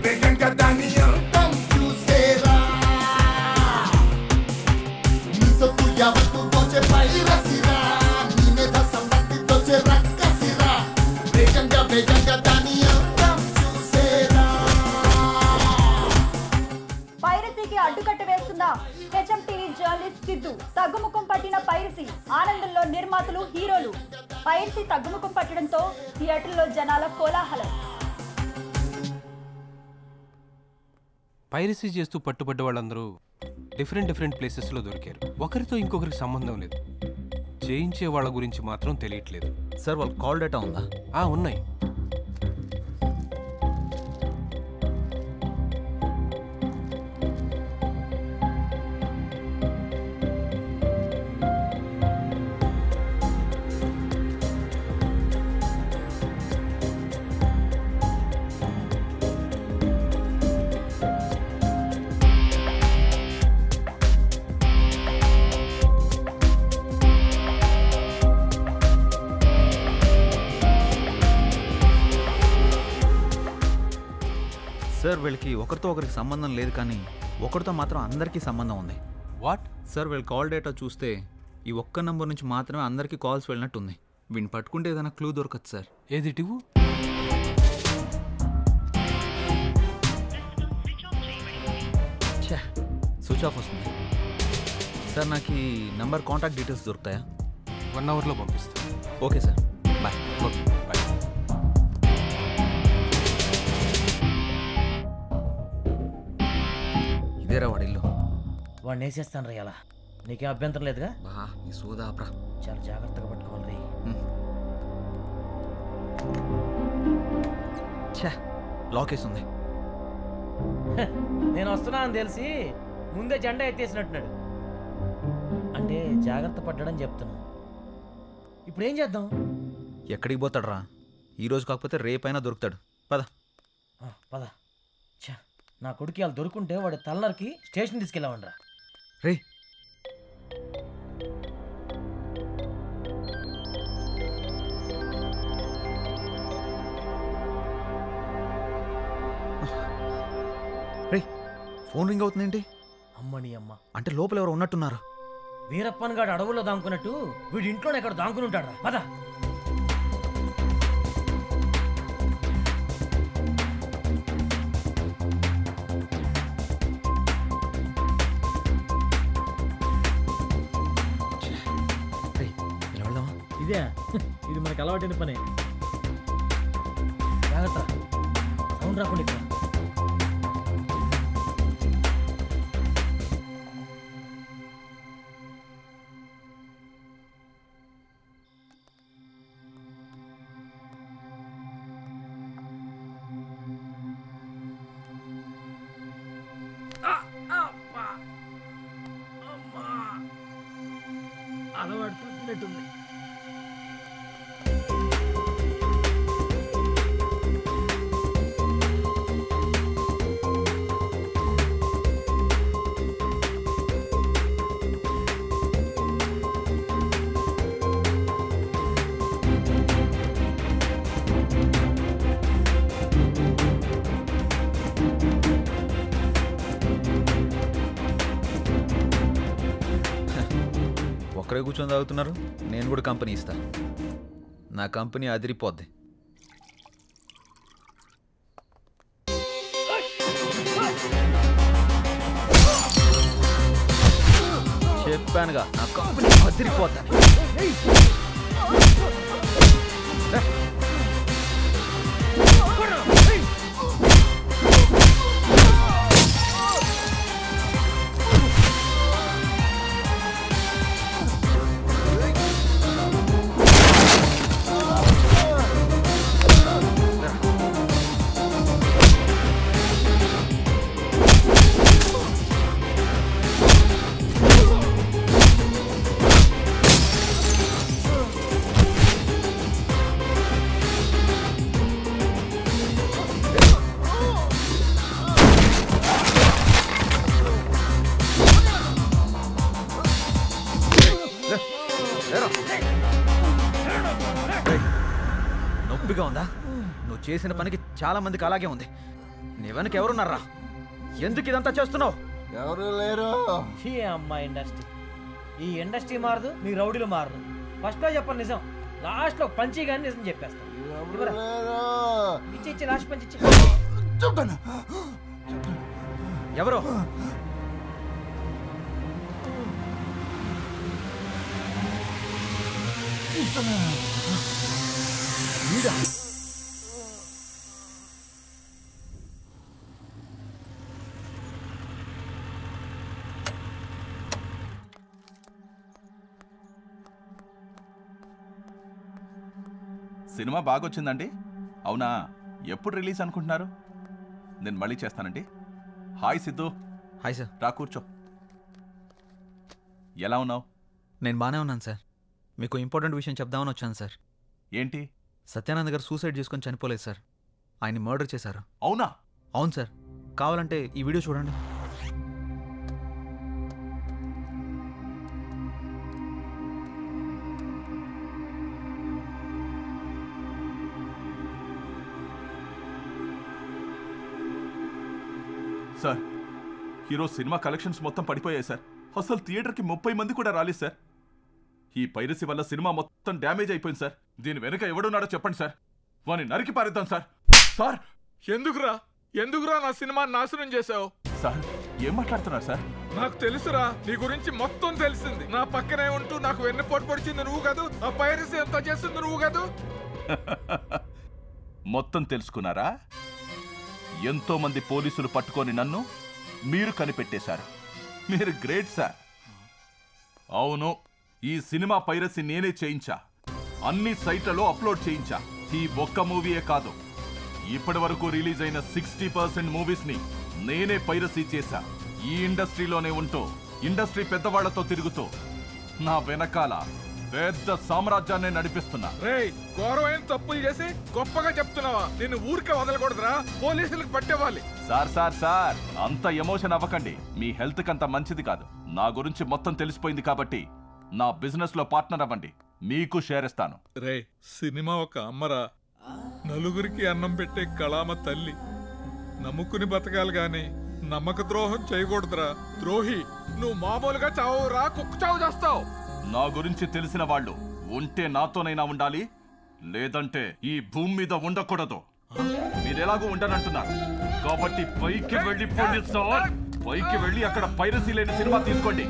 వేగంగా దాని అందం చూసేరా. పైరసీకి అడ్డుకట్ట వేస్తున్న హెచ్ఎం టీవీ జర్నలిస్ట్ సిద్ధు తగ్గుముఖం పట్టిన పైరసీ ఆనందంలో నిర్మాతలు హీరోలు. పైరసీ తగ్గుముఖం పట్టడంతో థియేటర్లో జనాల కోలాహలం. పైరసీ చేస్తూ పట్టుబడ్డ వాళ్ళందరూ డిఫరెంట్ ప్లేసెస్లో దొరికారు. ఒకరితో ఇంకొకరికి సంబంధం లేదు. చేయించే వాళ్ళ గురించి మాత్రం తెలియట్లేదు. సార్ వాళ్ళ కాల్ డేటా ఉందా? ఉన్నాయి. సార్ వీళ్ళకి ఒకరితో ఒకరికి సంబంధం లేదు, కానీ ఒకరితో మాత్రం అందరికీ సంబంధం ఉంది. వాట్? సార్ వీళ్ళ కాల్ డేటా చూస్తే ఈ ఒక్క నంబర్ నుంచి మాత్రమే అందరికీ కాల్స్ వెళ్ళినట్టుంది. వీడిని పట్టుకుంటే ఏదైనా క్లూ దొరకదు సార్. ఏది టివు? స్విచ్ ఆఫ్ వస్తుంది సార్. నాకు ఈ నంబర్ కాంటాక్ట్ డీటెయిల్స్ దొరుకుతాయా? 1 అవర్లో పంపిస్తాను. Okay sir, bye. Okay bye. ఇదేరా వాడిల్లు. వాడిని వేసేస్తాను రా ఇలా. నీకేం అభ్యంతరం లేదుగా? బా నీ సోదాప్రా. చాలా జాగ్రత్తగా పట్టుకోవాలి రే. లాక్ వేస్తుంది. నేను వస్తున్నా అని తెలిసి ముందే జెండా ఎత్తేసినట్టున్నాడు. అంటే జాగ్రత్త పడ్డాడని చెప్తున్నా. ఇప్పుడు ఏం చేద్దాం? ఎక్కడికి పోతాడు రా? ఈరోజు కాకపోతే రేపైనా దొరుకుతాడు. పద పద. ఛా, నా కొడుకు వాళ్ళు దొరుకుంటే వాడి తలనరికి స్టేషన్ తీసుకెళ్ళామండ్రా. రే రే ఫోన్ రింగ్ అవుతుందేంటి? అమ్మని అమ్మ, అంటే లోపల ఎవరు ఉన్నట్టున్నారు. వీరప్పన్ గాడు అడవుల్లో దాంకున్నట్టు వీడి ఇంట్లోనే ఎక్కడ దాంకుని ఉంటాడు. పద. ఇదే ఇది మనకు అలవాటైన పనే. జాగ్రత్త, సౌండ్ రాకుండా ఇక్కడ. అలవాటు తప్పినట్టుంది. ఒక్కరే కూర్చొని తాగుతున్నారు. నేను కూడా కంపెనీ ఇస్తా. నా కంపెనీ అదిరిపోద్ది. చెప్పానుగా నా కంపెనీ అదిరిపోద్ది. నొప్పిగా ఉందా? నువ్వు చేసిన పనికి చాలా మందికి అలాగే ఉంది. నీ వెనక ఎవరున్నారా? ఎందుకు ఇదంతా చేస్తున్నావు? ఎవరు లేరు. ఈ అమ్మ ఇండస్ట్రీ, ఈ ఇండస్ట్రీ మారదు, మీ రౌడీలు మారదు. ఫస్ట్ లో చెప్పను నిజం, లాస్ట్ లో పంచి కానీ నిజం చెప్పేస్తాను. ఇచ్చి రాసి పంచి చెప్తాను. ఎవరో వీడా? సినిమా బాగొచ్చిందండి. అవునా, ఎప్పుడు రిలీజ్ అనుకుంటున్నారు? నేను మళ్ళీ చేస్తానండి. హాయ్ సిద్ధు. Hi sir. రా కూర్చో. ఎలా ఉన్నావు? నేను బాగానే ఉన్నాను సార్. మీకు ఇంపార్టెంట్ విషయం చెప్దామని వచ్చాను సార్. ఏంటి? సత్యానంద్ గారు సూసైడ్ చేసుకొని చనిపోలేదు సార్, ఆయన్ని మర్డర్ చేశారు. అవునా? అవును సార్. కావాలంటే ఈ వీడియో చూడండి. సార్, ఈరోజు సినిమా కలెక్షన్స్ మొత్తం పడిపోయాయి సార్. అసలు థియేటర్కి 30 మంది కూడా రాలేదు సార్. ఈ పైరసీ వల్ల సినిమా మొత్తం డ్యామేజ్ అయిపోయింది సార్. దీని వెనుక ఎవడున్నాడో చెప్పండి సార్. వాని నరికి పారేద్దాం సార్. సార్, ఎందుకురా నా సినిమా నాశనం చేసావు? సార్, ఏం మాట్లాడుతున్నారు సార్? నాకు తెలుసురా, నీ గురించి మొత్తం తెలిసింది. నా పక్కనే ఉంటూ నాకు వెన్నుపోటు పొడిచింది నువ్వు కాదు, ఆ పైరసీ ఎంత చేసింది నువ్వు కాదు. మొత్తం తెలుసుకున్నారా? ఎంతో మంది పోలీసులు పట్టుకొని నన్ను మీరు కనిపెట్టేశారు. మీరు గ్రేట్ సార్. అవును, ఈ సినిమా పైరసీ నేనే చేయించా. అన్ని సైట్లలో అప్లోడ్ చేయించా. ఈ ఒక్క మూవీయే కాదు, ఇప్పటి వరకు రిలీజ్ అయిన 60% మూవీస్ ని నేనే పైరసీ చేశా. ఈ ఇండస్ట్రీలోనే ఉంటూ ఇండస్ట్రీ పెద్దవాళ్లతో తిరుగుతూ నా వెనకాల పెద్ద సామ్రాజ్యాన్ని నడిపిస్తున్నా. రేయ్, ఘోరమైన తప్పులు చేసి గొప్పగా చెప్తున్నావా? నిన్ను ఊరికే వదలకూడదురా, పోలీసులకు పట్టేవాలి. సార్ సార్ సార్, అంత ఎమోషన్ అవ్వకండి. మీ హెల్త్ కంత మంచిది కాదు. నా గురించి మొత్తం తెలిసిపోయింది కాబట్టి నా బిజినెస్ లో పార్ట్నర్ అవ్వండి, మీకు షేర్ ఇస్తాను. రే, సినిమా ఒక అమ్మరా, నలుగురికి అన్నం పెట్టే కళామ తల్లి. నమ్ముకుని బతకాలి గాని నమ్మక ద్రోహం చేయకూడదురా. ద్రోహి, నువ్వు మామూలుగా చావురా, కుక్క చావు చేస్తావు. నా గురించి తెలిసిన వాళ్ళు ఉంటే నాతోనైనా ఉండాలి, లేదంటే ఈ భూమి మీద ఉండకూడదు. మీరెలాగూ ఉండనంటున్నారు కాబట్టి పైకి వెళ్ళిపోండి సార్. పైకి వెళ్ళి అక్కడ పైరసీ లేని సినిమా తీసుకోండి.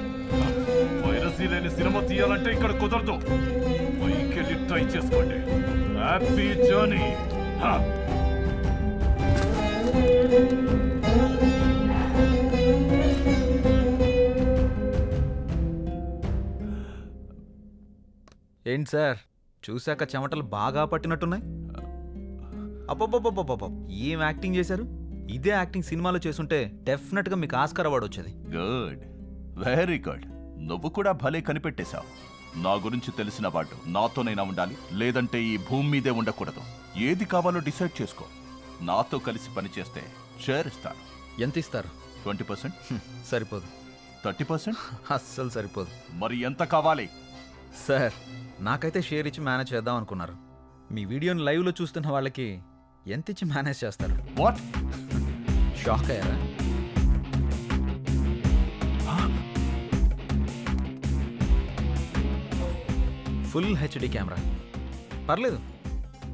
పైరసీ లేని సినిమా తీయాలంటే ఇక్కడ కుదరదు. పైకి వెళ్ళి ట్రై చేసుకోండి. Happy journey. ఏంటి సార్, చూశాక చెమటలు బాగా పట్టినట్టున్నాయి. అబ్బబ్బబ్బబ్బబ్బ, ఏం యాక్టింగ్ చేశారు! ఇదే యాక్టింగ్ సినిమాలో చేసుంటే డెఫినెట్గా మీకు ఆస్కార్ అవార్డు వచ్చేది. Good, very good. నువ్వు కూడా భలే కనిపెట్టేశావు. నా గురించి తెలిసిన వాళ్ళు నాతోనైనా ఉండాలి, లేదంటే ఈ భూమి మీదే ఉండకూడదు. ఏది కావాలో డిసైడ్ చేసుకో. నాతో కలిసి పనిచేస్తే షేర్ ఇస్తాను. ఎంత ఇస్తారు? 20%. సరిపోదు. 30%? అస్సలు సరిపోదు. మరి ఎంత కావాలి? సార్, నాకైతే షేర్ ఇచ్చి మేనేజ్ చేద్దాం అనుకున్నారు. మీ వీడియోని లైవ్లో చూస్తున్న వాళ్ళకి ఎంత ఇచ్చి మేనేజ్ చేస్తారు? వాట్? షాక్ అయ్యారా? ఫుల్ హెచ్డి కెమెరా, పర్లేదు.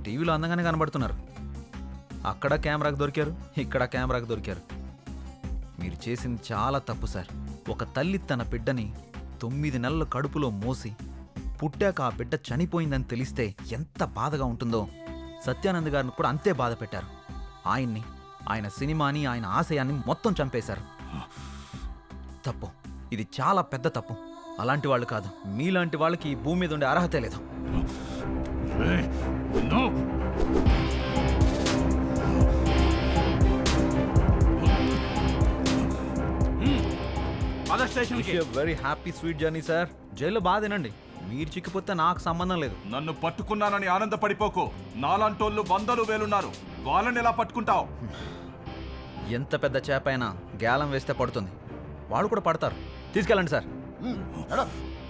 టీవీలో అందంగానే కనబడుతున్నారు. అక్కడ కెమెరాకు దొరికారు, ఇక్కడ కెమెరాకు దొరికారు. మీరు చేసింది చాలా తప్పు సార్. ఒక తల్లి తన బిడ్డని 9 నెలల కడుపులో మోసి పుట్టాక ఆ బిడ్డ చనిపోయిందని తెలిస్తే ఎంత బాధగా ఉంటుందో సత్యానంద్ గారిని కూడా అంతే బాధ పెట్టారు. ఆయన్ని, ఆయన సినిమాని, ఆయన ఆశయాన్ని మొత్తం చంపేశారు. తప్పు, ఇది చాలా పెద్ద తప్పు. అలాంటి వాళ్ళు కాదు, మీలాంటి వాళ్ళకి ఈ భూమి మీద ఉండే అర్హతే లేదు. Very happy sweet journey sir. జైల్లో బాధ తినండి, మీరు చిక్కిపోతే నాకు సంబంధం లేదు. నన్ను పట్టుకున్నానని ఆనందపడిపోకు. నాలాంటోళ్ళు 100 వేలున్నారు, వాళ్ళని ఎలా పట్టుకుంటావు? ఎంత పెద్ద చేప అయినా గేలం వేస్తే పడుతుంది, వాళ్ళు కూడా పడతారు. తీసుకెళ్ళండి సార్.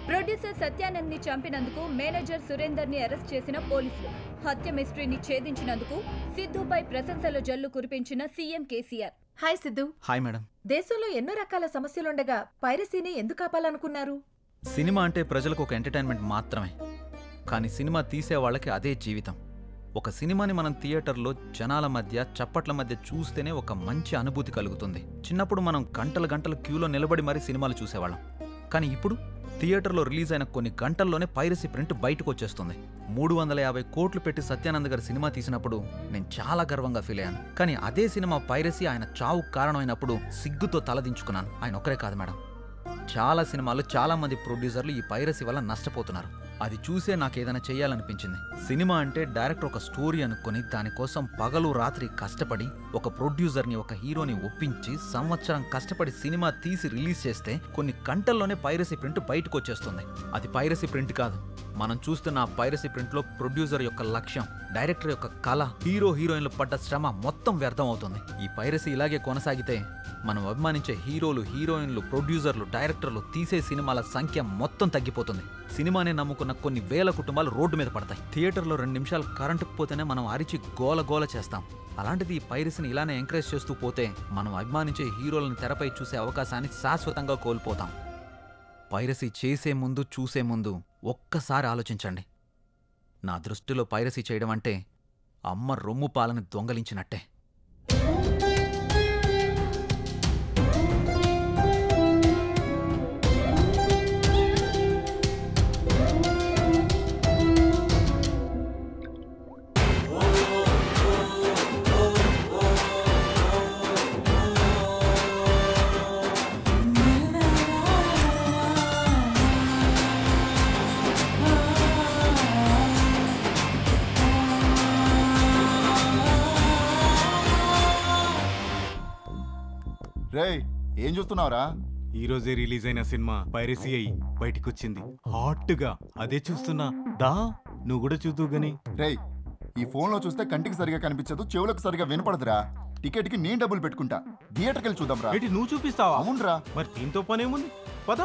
ప్రొడ్యూసర్ సత్యానంద్ ని చంపినందుకు మేనేజర్ సురేందర్ ని అరెస్ట్ చేసిన పోలీసులు. హత్య మిస్టరీని ఛేదించినందుకు సిద్ధుపై ప్రశంసల జల్లు కురిపించిన CM KCR. Hi Siddhu. Hi madam. దేశంలో ఎన్నో రకాల సమస్యలుండగా పైరసీని ఎందుకు ఆపాలనుకున్నారు? సినిమా అంటే ప్రజలకు ఒక ఎంటర్టైన్మెంట్ మాత్రమే, కానీ సినిమా తీసే వాళ్ళకి అదే జీవితం. ఒక సినిమాని మనం థియేటర్లో జనాల మధ్య చప్పట్ల మధ్య చూస్తేనే ఒక మంచి అనుభూతి కలుగుతుంది. చిన్నప్పుడు మనం గంటల గంటల క్యూలో నిలబడి మరీ సినిమాలు చూసేవాళ్ళం. కానీ ఇప్పుడు థియేటర్లో రిలీజ్ అయిన కొన్ని గంటల్లోనే పైరసీ ప్రింట్ బయటకు వచ్చేస్తుంది. 350 కోట్లు పెట్టి సత్యానంద్ గారి సినిమా తీసినప్పుడు నేను చాలా గర్వంగా ఫీల్ అయ్యాను. కానీ అదే సినిమా పైరసీ ఆయన చావుకు కారణమైనప్పుడు సిగ్గుతో తలదించుకున్నాను. ఆయన ఒక్కరే కాదు మేడం, చాలా సినిమాలు చాలా మంది ప్రొడ్యూసర్లు ఈ పైరసీ వల్ల నష్టపోతున్నారు. అది చూసే నాకు ఏదైనా చేయాలనిపించింది. సినిమా అంటే డైరెక్టర్ ఒక స్టోరీ అనుకుని దానికోసం పగలు రాత్రి కష్టపడి ఒక ప్రొడ్యూసర్ని ఒక హీరోని ఒప్పించి సంవత్సరం కష్టపడి సినిమా తీసి రిలీజ్ చేస్తే కొన్ని గంటల్లోనే పైరసీ ప్రింట్ బయటకు వచ్చేస్తుంది. అది పైరసీ ప్రింట్ కాదు. మనం చూస్తున్న ఆ పైరసీ ప్రింట్లో ప్రొడ్యూసర్ యొక్క లక్ష్యం, డైరెక్టర్ యొక్క కళ, హీరో హీరోయిన్లు పడ్డ శ్రమ మొత్తం వ్యర్థం అవుతుంది. ఈ పైరసీ ఇలాగే కొనసాగితే మనం అభిమానించే హీరోలు, హీరోయిన్లు, ప్రొడ్యూసర్లు, డైరెక్టర్లు తీసే సినిమాల సంఖ్య మొత్తం తగ్గిపోతుంది. సినిమానే నమ్ముకున్న కొన్ని వేల కుటుంబాలు రోడ్డు మీద పడతాయి. థియేటర్లో 2 నిమిషాలు కరెంటుకు పోతేనే మనం అరిచి గోల చేస్తాం. అలాంటిది ఈ పైరసీని ఇలానే ఎంకరేజ్ చేస్తూ పోతే మనం అభిమానించే హీరోలను తెరపై చూసే అవకాశాన్ని శాశ్వతంగా కోల్పోతాం. పైరసీ చేసే ముందు చూసే ముందు ఒక్కసారి ఆలోచించండి. నా దృష్టిలో పైరసీ చేయడం అంటే అమ్మ రొమ్ము పాలని దొంగలించినట్టే. రేయ్, ఏం చూస్తున్నావురా? ఈ రోజే రిలీజ్ అయిన సినిమా పైరసీ అయ్యి బయటికి వచ్చింది హాట్గా. అదే చూస్తున్నా. దా నువ్వు కూడా చూద్దు గని. రేయ్, ఈ ఫోన్లో చూస్తే కంటికి సరిగా కనిపించదు, చెవులకు సరిగా వినపడదురా. టికెట్కి నేను డబ్బులు పెట్టుకుంటా. థియేటర్కి వెళ్ళి చూద్దాం రా. నువ్వు చూపిస్తావా? అవునరా. మరి దీంతో పనేముంది, పద.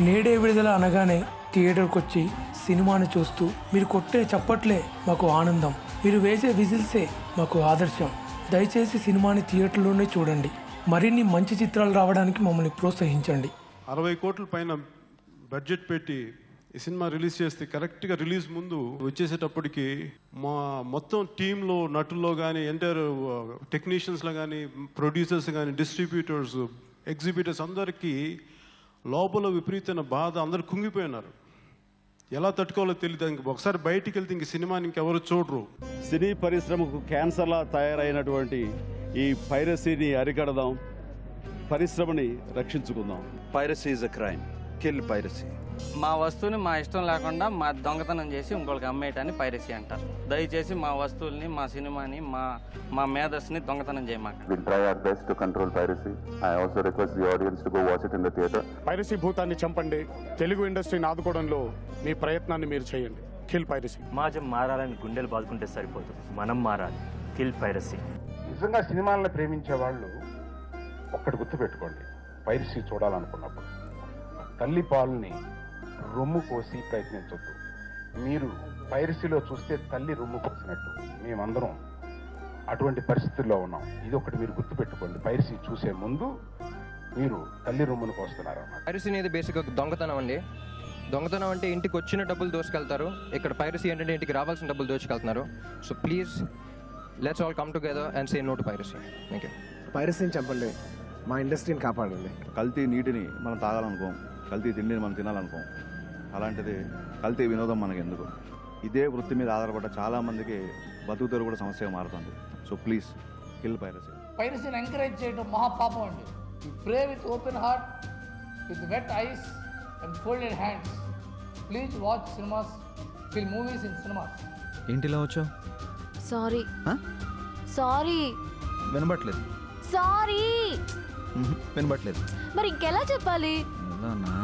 నేడే విడుదల అనగానే థియేటర్కి వచ్చి సినిమాను చూస్తూ మీరు కొట్టే చప్పట్లే మాకు ఆనందం, మీరు వేసే విజిల్సే మాకు ఆదర్శం. దయచేసి సినిమాని థియేటర్లోనే చూడండి. మరిన్ని మంచి చిత్రాలు రావడానికి మమ్మల్ని ప్రోత్సహించండి. 60 కోట్ల పైన బడ్జెట్ పెట్టి ఈ సినిమా రిలీజ్ చేస్తే కరెక్ట్గా రిలీజ్ ముందు వచ్చేసేటప్పటికి మా మొత్తం టీంలో నటుల్లో కానీ, ఎంటైర్ టెక్నీషియన్స్లో కానీ, ప్రొడ్యూసర్స్ కానీ, డిస్ట్రిబ్యూటర్స్, ఎగ్జిబిటర్స్ అందరికీ లోపల విపరీతమైన బాధ. అందరు కుంగిపోయినారు. ఎలా తట్టుకోవాలో తెలియదు. ఒకసారి బయటికి వెళ్తే ఇంక సినిమాని ఇంకెవరు చూడరు. సినీ పరిశ్రమకు క్యాన్సర్లా తయారైనటువంటి ఈ పైరసీని అరికడదాం, పరిశ్రమని రక్షించుకుందాం. Piracy is a crime. Kill piracy. మా వస్తువుని మా ఇష్టం లేకుండా మా దొంగతనం చేసి ఇంకొకరికి అమ్మేయటాన్ని పైరసీ అంటారు. దయచేసి మా వస్తువుల్ని, మా సినిమాని, మా మేధస్సుని దొంగతనం చేయమాక. We'll try our best to control piracy. I also request the audience to go watch it in the theatre. Piracy భూతాన్ని చంపండి. తెలుగు ఇండస్ట్రీని ఆదుకోవడంలో మీ ప్రయత్నాన్ని మీరు చేయండి. Kill piracy. సమాజం మారాలని గుండెలు బాదుకుంటే సరిపోదు, మనం మారాలి. Kill piracy. నిజంగా సినిమాలను ప్రేమించే వాళ్ళు ఒక్కటి గుర్తుపెట్టుకోండి. పైరసీ చూడాలనుకున్నప్పుడు తల్లి పాలని రొమ్ము కోసి ప్రయత్నించొద్దు. మీరు పైరసీలో చూస్తే తల్లి రొమ్ము కోసినట్టు. మేమందరం అటువంటి పరిస్థితుల్లో ఉన్నాం. ఇది ఒకటి మీరు గుర్తుపెట్టుకోండి. పైరసీ చూసే ముందు మీరు తల్లి రొమ్మును కోస్తున్నారు అన్నమాట. పైరసీ అనేది బేసిక్గా దొంగతనం అండి. దొంగతనం అంటే ఇంటికి వచ్చిన డబ్బులు దోచుకెళ్తారు. ఇక్కడ పైరసీ ఏంటంటే ఇంటికి రావాల్సిన డబ్బులు దోచుకెళ్తున్నారు. So please let's all come together and say no to piracy. Thank you. పైరసీని చంపండి, మా ఇండస్ట్రీని కాపాడండి. కల్తీ నీటిని మనం తాగాలనుకోం, కల్తీ తిండిని మనం తినాలనుకోం. అలాంటిది కల్తీ వినోదం మనకి ఎందుకు? ఇదే వృత్తి మీద ఆధారపడ్డ చాలామందికి బతుకుతారు కూడా సమస్యగా మారుతుంది. So please kill piracy. పైరసీని ఎంకరేజ్ చేయడం మహాపాపం అండి. You pray with open heart, with wet eyes and folded hands. Please watch cinemas, fill movies in cinemas. ఏంటిలా వచ్చావు? Sorry sorry. వినబట్లేదు. సారీ వినబట్లేదు. మరి ఇంకెలా చెప్పాలి? అలానా?